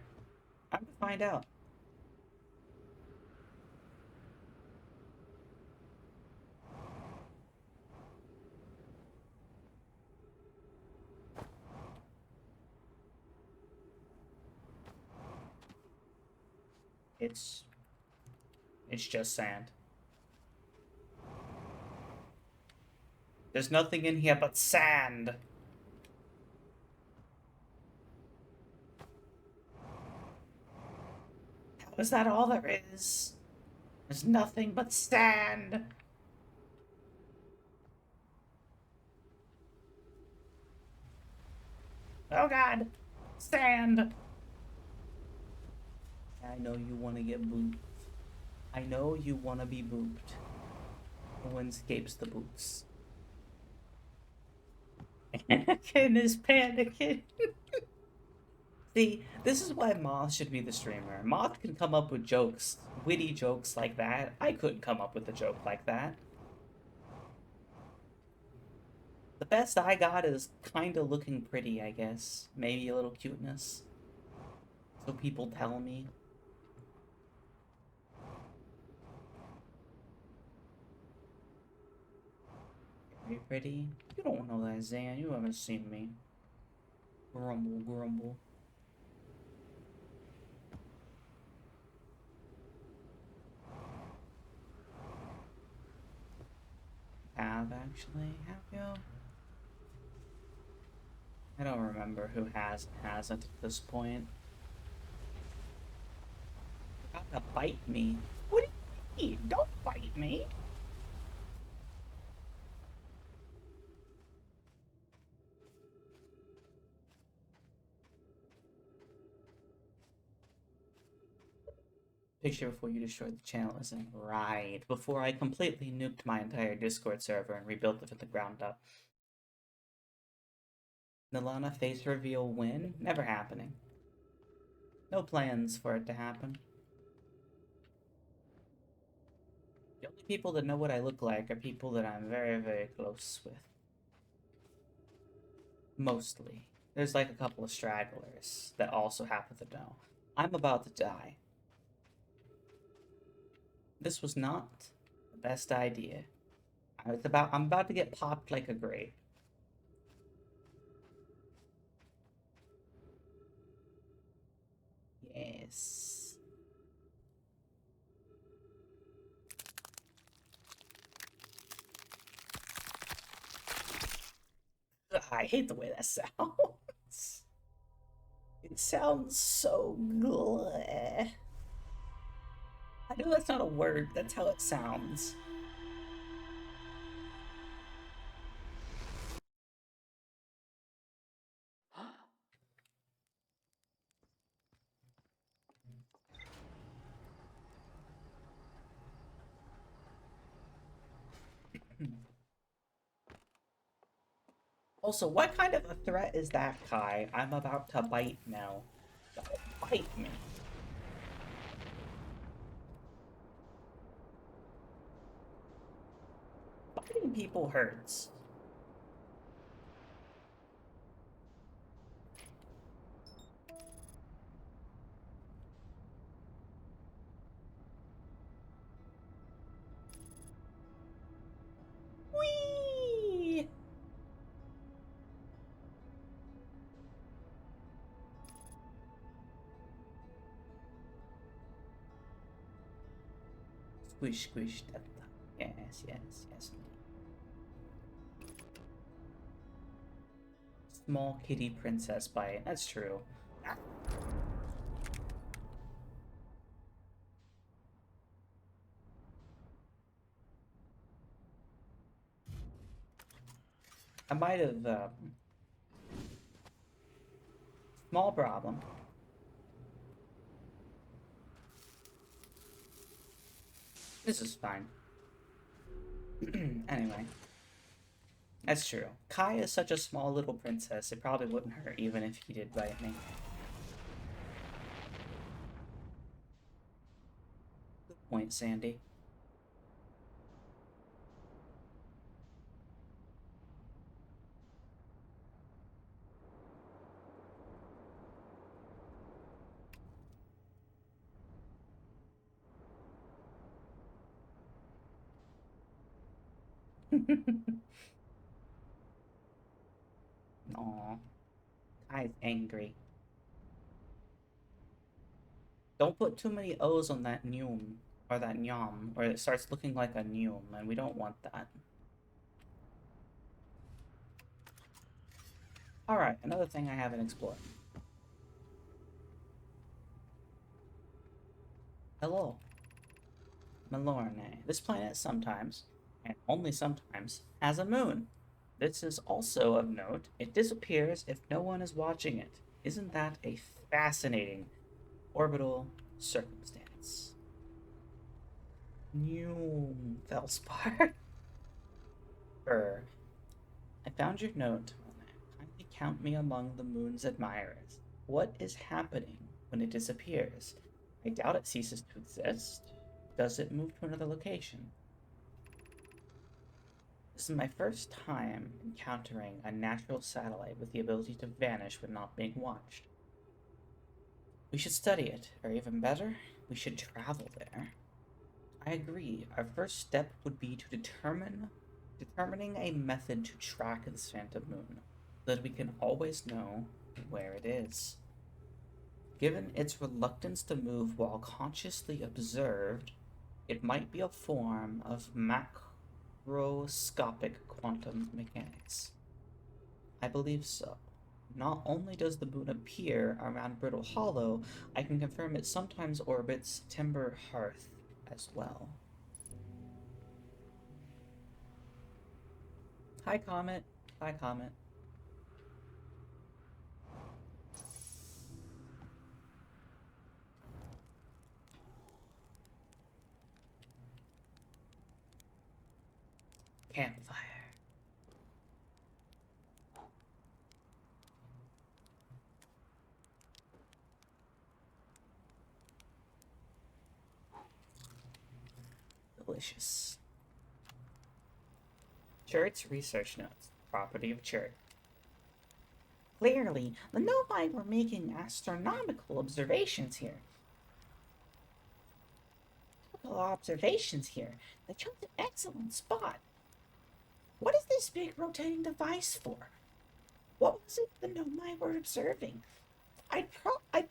I'm gonna find out. It's just sand. There's nothing in here but sand. How is that all there is? There's nothing but sand. Oh god. Sand. I know you want to get booped. I know you want to be booped. No one escapes the boots. Anakin is panicking. See, this is why Moth should be the streamer. Moth can come up with jokes, witty jokes like that. I couldn't come up with a joke like that. The best I got is kinda looking pretty, I guess. Maybe a little cuteness. So people tell me. Very pretty. You don't know that, Zan. You haven't seen me. Grumble, grumble. Have actually? Have you? I don't remember who hasn't at this point. You're about to bite me. What do you mean? Don't bite me. Picture before you destroyed the channel isn't right. Before I completely nuked my entire Discord server and rebuilt it from the ground up. Nilana face reveal win? Never happening. No plans for it to happen. The only people that know what I look like are people that I'm very, very close with. Mostly. There's like a couple of stragglers that also happen to know. I'm about to die. This was not the best idea. I'm about to get popped like a grape. Yes. Ugh, I hate the way that sounds. It sounds so gleh. I know that's not a word, that's how it sounds. Also, what kind of a threat is that, Kai? I'm about to bite now. Don't bite me. Biting people hurts. Whee! Squish, squish, da, da. Yes, yes, yes. Small kitty princess bite. That's true. I might have, small problem. This is fine. Anyway, that's true. Kai is such a small little princess, it probably wouldn't hurt even if he did bite me. Good point, Sandy. Aw, Kai's angry. Don't put too many O's on that nyum, or that nyam, or it starts looking like a nyum, and we don't want that. Alright, another thing I haven't explored. Hello, Malorne. This planet sometimes, and only sometimes, has a moon. This is also of note. It disappears if no one is watching it. Isn't that a fascinating orbital circumstance? New Felspar. I found your note. Kindly count me among the moon's admirers. What is happening when it disappears? I doubt it ceases to exist. Does it move to another location? This is my first time encountering a natural satellite with the ability to vanish when not being watched. We should study it, or even better, we should travel there. I agree. Our first step would be to determining a method to track this phantom moon, so that we can always know where it is. Given its reluctance to move while consciously observed, it might be a form of macroscopic quantum mechanics. I believe so. Not only does the moon appear around Brittle Hollow, I can confirm it sometimes orbits Timber Hearth as well. Hi, Comet. Hi, Comet. Campfire. Delicious. Churt's research notes. Property of Churt. Clearly, the Novi were making astronomical observations here. Observations here. They chose an excellent spot. What is this big rotating device for? What was it the Nomai were observing? I'd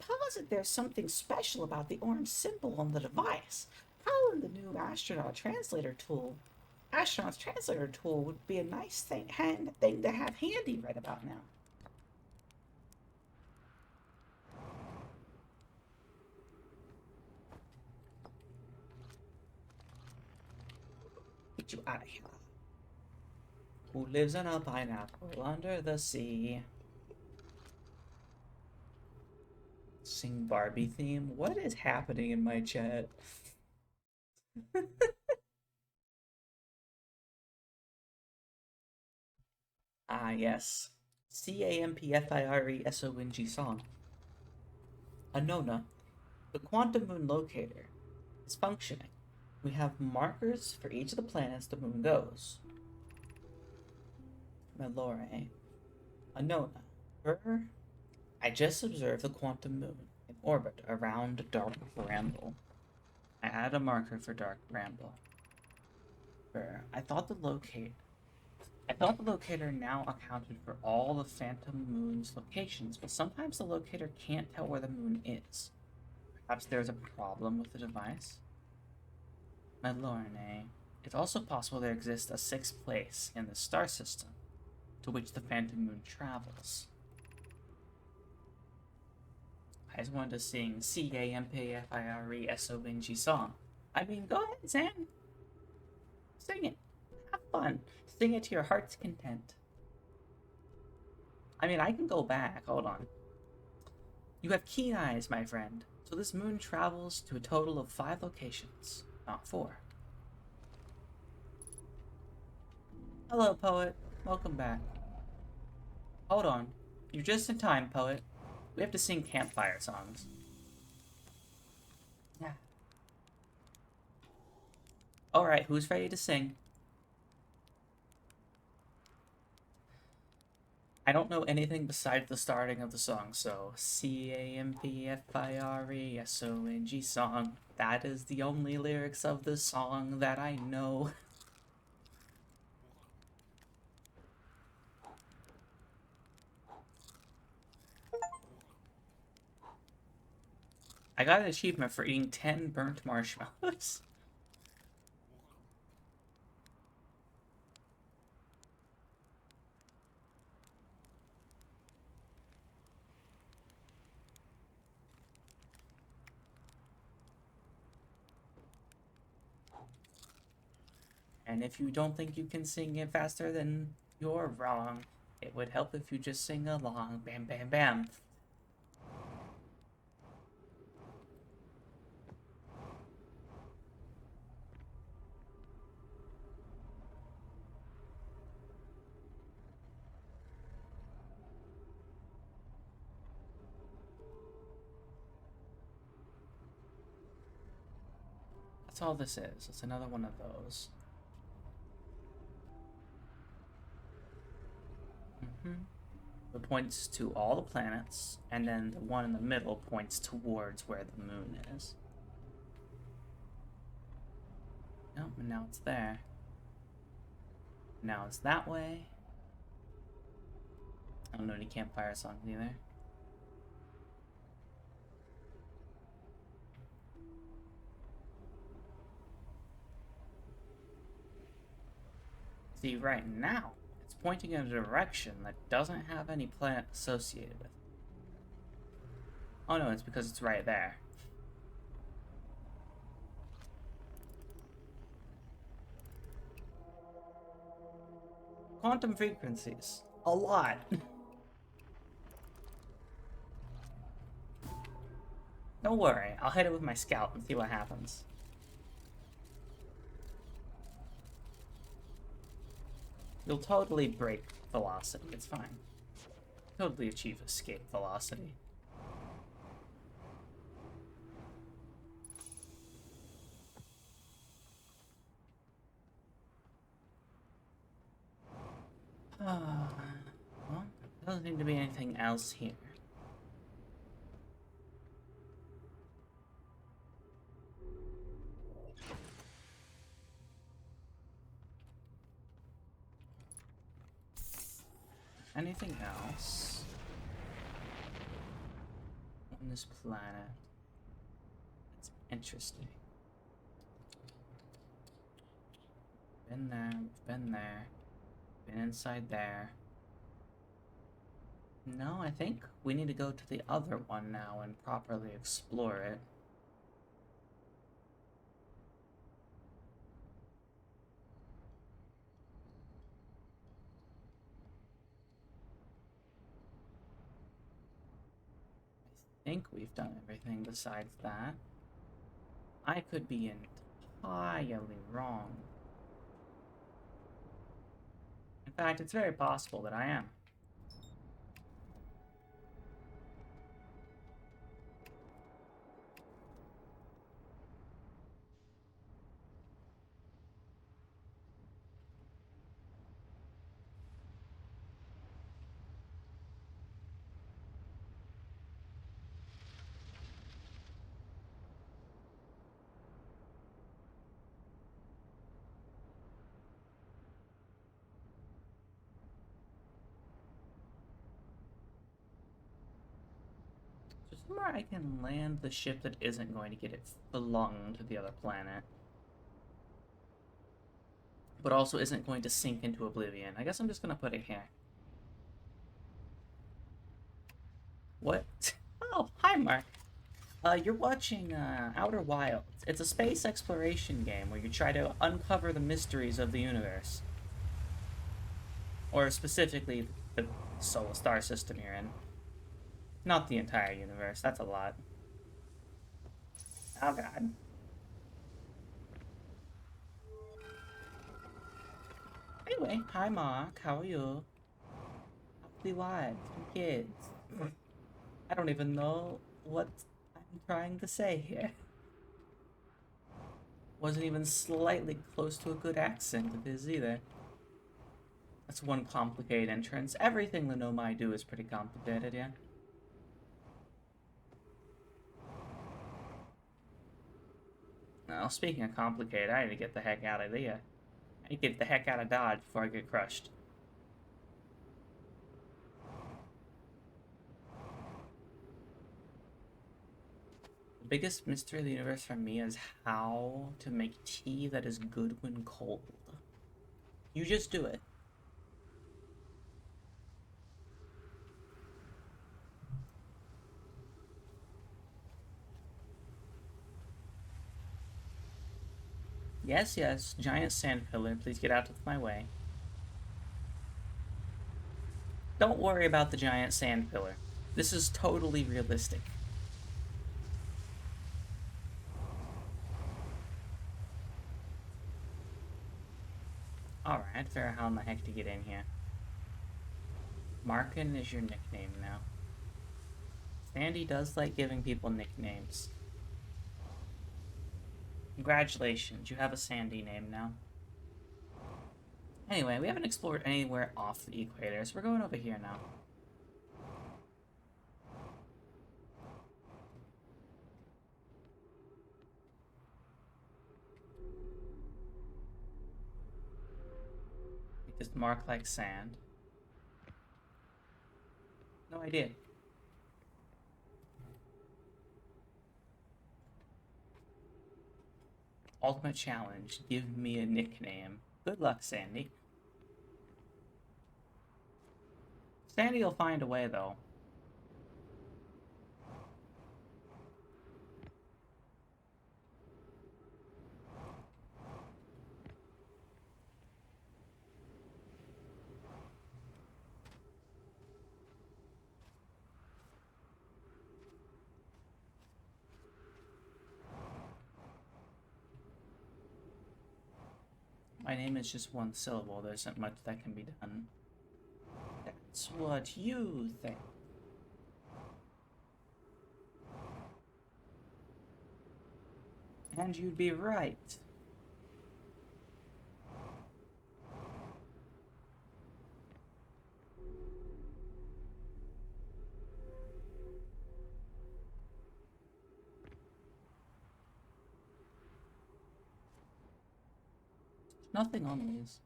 posit there's something special about the orange symbol on the device. Probably the new astronaut's translator tool would be a nice thing to have handy right about now. get you out of here. Who lives in a pineapple under the sea? Sing Barbie theme? What is happening in my chat? Ah, yes. CAMPFIRESONG song. Anona, the quantum moon locator, is functioning. We have markers for each of the planets the moon goes. Melore. Anona, I just observed the quantum moon in orbit around Dark Bramble. I add a marker for Dark Bramble. I thought the locator now accounted for all the Phantom Moon's locations, but sometimes the locator can't tell where the moon is. Perhaps there's a problem with the device? My Lorne, it's also possible there exists a sixth place in the star system to which the Phantom Moon travels. I just wanted to sing CAMPFIRESONG song. I mean, go ahead, Zan. Sing it. Have fun. Sing it to your heart's content. I mean, I can go back. Hold on. You have keen eyes, my friend. So this moon travels to a total of 5 locations, not 4. Hello, poet. Welcome back. Hold on. You're just in time, poet. We have to sing campfire songs. Yeah. Alright, who's ready to sing? I don't know anything besides the starting of the song, so CAMPFIRESONG song. That is the only lyrics of the song that I know. I got an achievement for eating 10 burnt marshmallows. And if you don't think you can sing it faster, then you're wrong. It would help if you just sing along. Bam, bam, bam. That's all this is. It's another one of those. It points to all the planets, and then the one in the middle points towards where the moon is. Nope, and now it's there. Now it's that way. I don't know any campfire songs either. See, right now, it's pointing in a direction that doesn't have any planet associated with it. Oh no, it's because it's right there. Quantum frequencies. A lot. Don't worry, I'll hit it with my scout and see what happens. You'll totally break velocity, it's fine. Totally achieve escape velocity. Well, there doesn't seem to be anything else here. Anything else on this planet? It's interesting. Been there, been there, been inside there. No, I think we need to go to the other one now and properly explore it. think we've done everything besides that. I could be entirely wrong. In fact, it's very possible that I am. So somewhere I can land the ship that isn't going to get it flung to the other planet. But also isn't going to sink into oblivion. I guess I'm just gonna put it here. What? Oh, hi, Mark. You're watching Outer Wilds. It's a space exploration game where you try to uncover the mysteries of the universe. Or specifically, the solar star system you're in. Not the entire universe, that's a lot. Oh god. Anyway, hi Mark, how are you? Happy wives and kids. I don't even know what I'm trying to say here. Wasn't even slightly close to a good accent of his either. That's one complicated entrance. Everything the Nomai do is pretty complicated, yeah. Now, speaking of complicated, I need to get the heck out of there. I need to get the heck out of Dodge before I get crushed. The biggest mystery of the universe for me is how to make tea that is good when cold. You just do it. Yes, yes, giant sand pillar, please get out of my way. Don't worry about the giant sand pillar. This is totally realistic. Alright, fair. How in the heck to get in here? Markin is your nickname now. Sandy does like giving people nicknames. Congratulations, you have a Sandy name now. Anyway, we haven't explored anywhere off the equator, so we're going over here now. Because Mark likes sand. No idea. Ultimate challenge. Give me a nickname. Good luck, Sandy. Sandy will find a way, though. My name is just one syllable. There isn't much that can be done. That's what you think. And you'd be right. Nothing on these.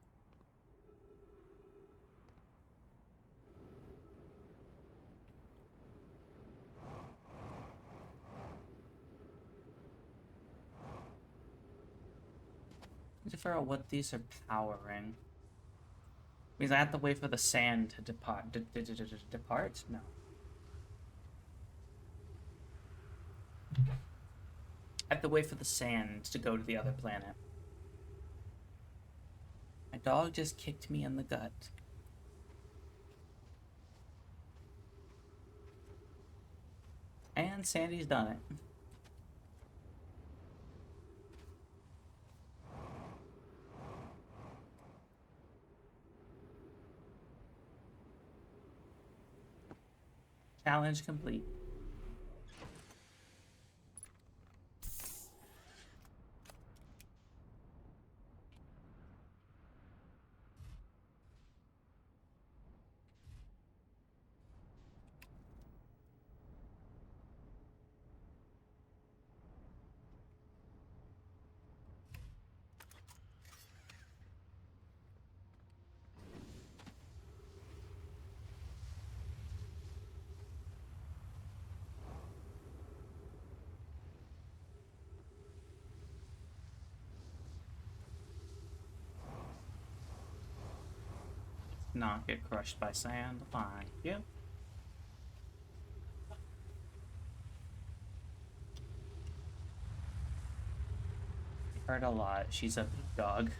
Need to figure out what these are powering. Means I have to wait for the sand to depart. Depart? No. I have to wait for the sand to go to the other planet. My dog just kicked me in the gut. And And Sandy's done it. Challenge complete. Not get crushed by sand. Fine. Yep. Heard a lot. She's a big dog.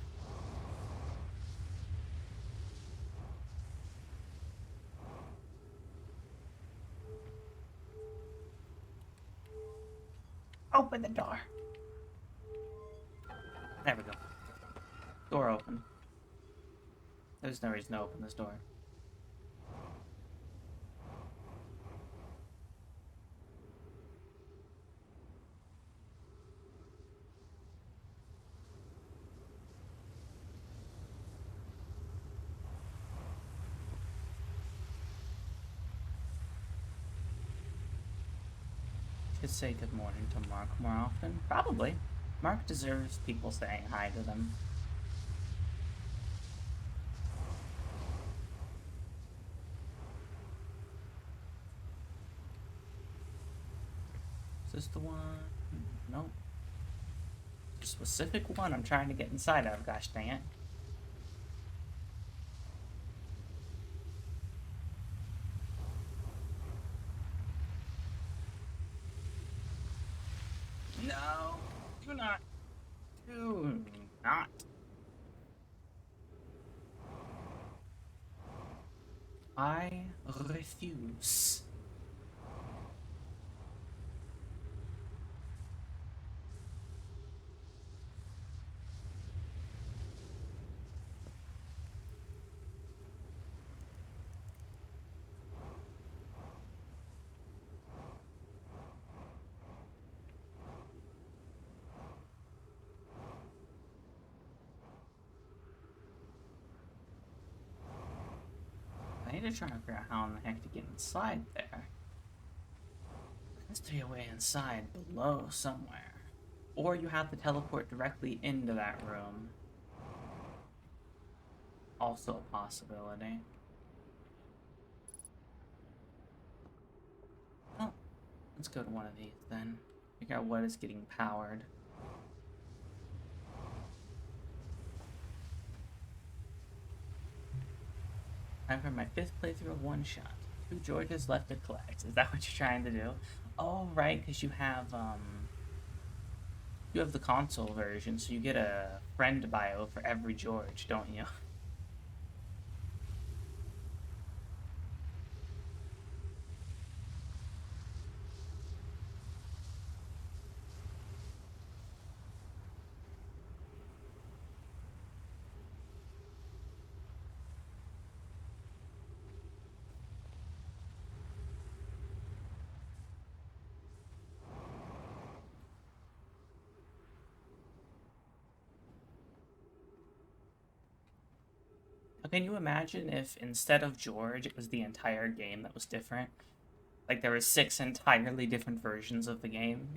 Open the door. There we go. Door open. There's no reason to open this door. Should say good morning to Mark more often. Probably. Mark deserves people saying hi to them. Is this the one? Nope. The specific one I'm trying to get inside of, gosh dang it. No! Do not. Do not. I refuse. I need to try and figure out how in the heck to get inside there. There has to be a way inside below somewhere. Or you have to teleport directly into that room. Also a possibility. Oh, let's go to one of these then. Figure out what is getting powered. Time for my 5th playthrough of One Shot. 2 Georges left to collect. Is that what you're trying to do? Oh, right, because you have the console version, so you get a friend bio for every George, don't you? Can you imagine if instead of George, it was the entire game that was different? Like there were 6 entirely different versions of the game.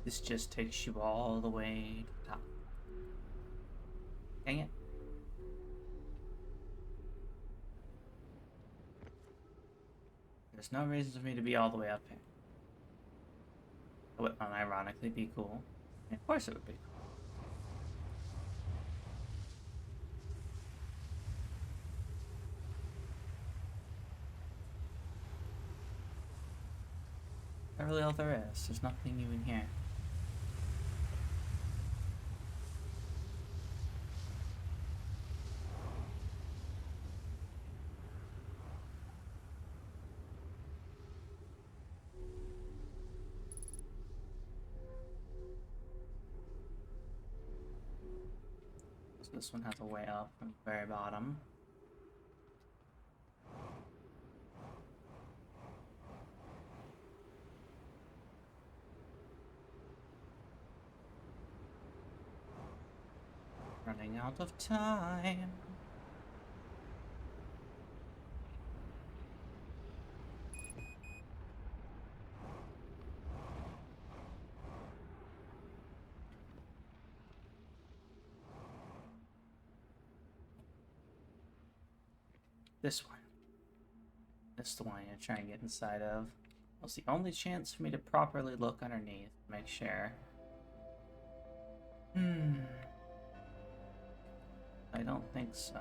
This just takes you all the way to the top. Dang it. There's no reason for me to be all the way up here. It would unironically be cool. Of course it would be cool. That's really all there is. There's nothing new in here. This one has a way up from the very bottom. Running out of time. This one. This is the one you're trying to get inside of. It's the only chance for me to properly look underneath. Make sure. I don't think so.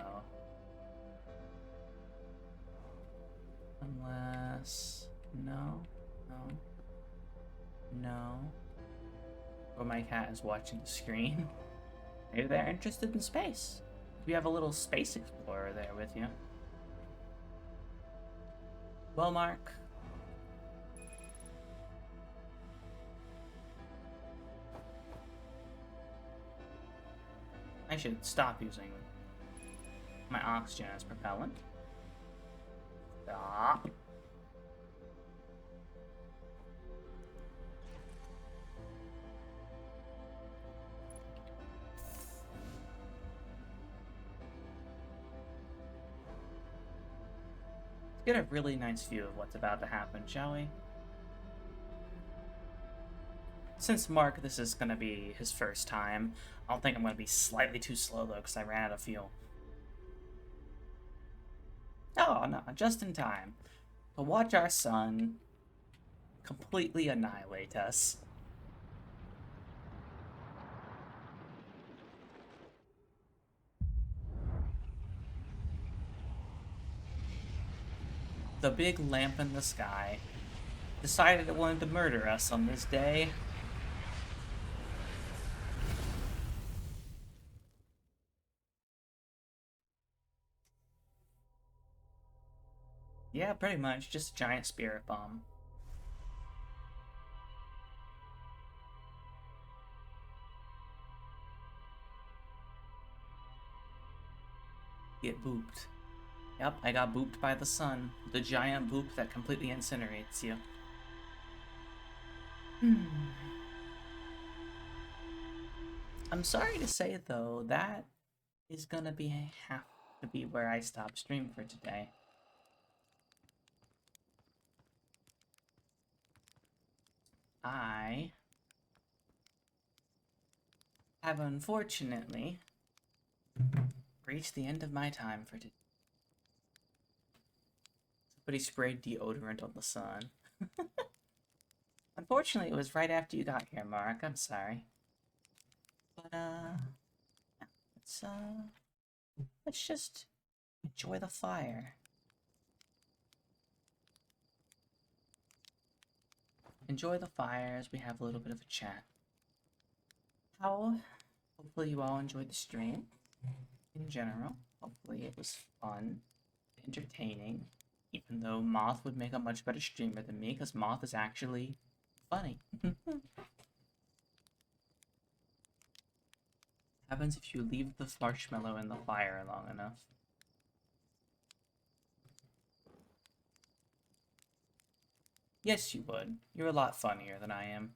Unless... No. No. No. Or my cat is watching the screen. Maybe they're interested in space. We have a little space explorer there with you. Well, Mark. I should stop using my oxygen as propellant. Stop. Let's get a really nice view of what's about to happen, shall we? Since Mark, this is going to be his first time, I don't think I'm going to be slightly too slow, though, because I ran out of fuel. Oh, no, just in time. To watch our sun completely annihilate us. The big lamp in the sky decided it wanted to murder us on this day. Yeah, pretty much. Just a giant spirit bomb. Get booped. Yep, I got booped by the sun. The giant boop that completely incinerates you. I'm sorry to say, though, that is gonna have to be where I stop stream for today. I have unfortunately reached the end of my time for today. Somebody sprayed deodorant on the sun. Unfortunately, it was right after you got here, Mark. I'm sorry. But, let's just enjoy the fire. Enjoy the fire as we have a little bit of a chat. Hopefully you all enjoyed the stream in general. Hopefully it was fun, entertaining, even though Moth would make a much better streamer than me, because Moth is actually funny. Happens if you leave the marshmallow in the fire long enough. Yes, you would. You're a lot funnier than I am.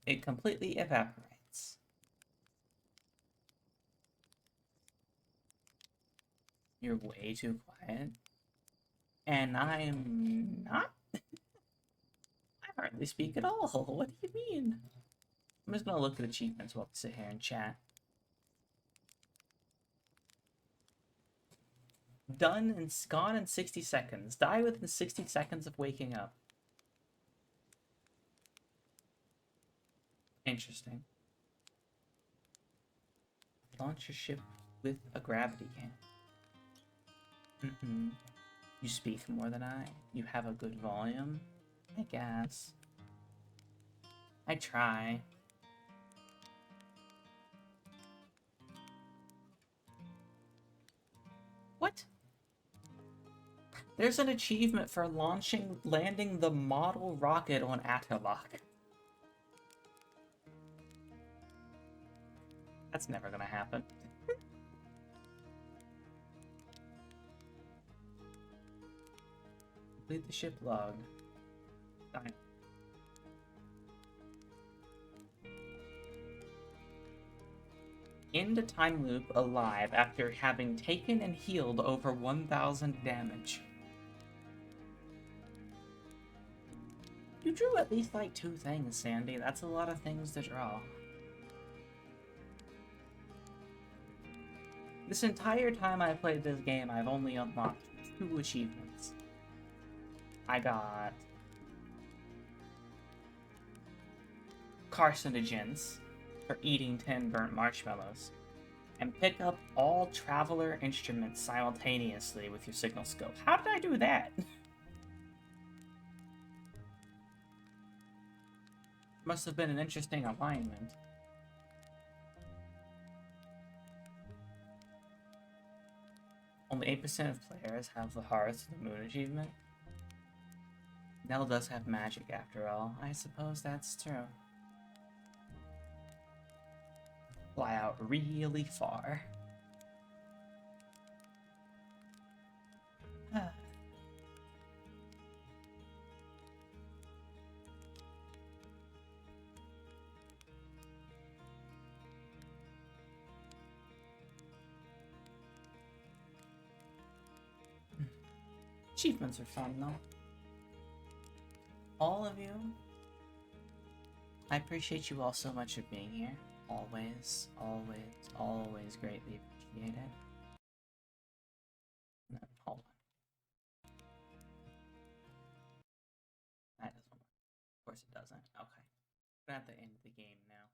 It completely evaporates. You're way too quiet. And I am not? I hardly speak at all. What do you mean? I'm just gonna look at achievements while we sit here and chat. Done and gone in 60 seconds. Die within 60 seconds of waking up. Interesting. Launch your ship with a gravity can. You speak more than I. You have a good volume. I guess. I try. What? There's an achievement for landing the model rocket on Atterlock. That's never gonna happen. Complete the ship log. Fine. End a time loop alive after having taken and healed over 1,000 damage. You drew at least like 2 things, Sandy. That's a lot of things to draw. This entire time I played this game, I've only unlocked 2 achievements. I got carcinogens for eating 10 burnt marshmallows, and pick up all traveler instruments simultaneously with your signal scope. How did I do that? Must have been an interesting alignment. Only 8% of players have the Hearth of the Moon achievement. Nell does have magic after all. I suppose that's true. Fly out really far. Achievements are fun though. All of you, I appreciate you all so much for being here. Always, always, always greatly appreciate it. No, hold on. That doesn't work. Of course it doesn't. Okay. We're at the end of the game now.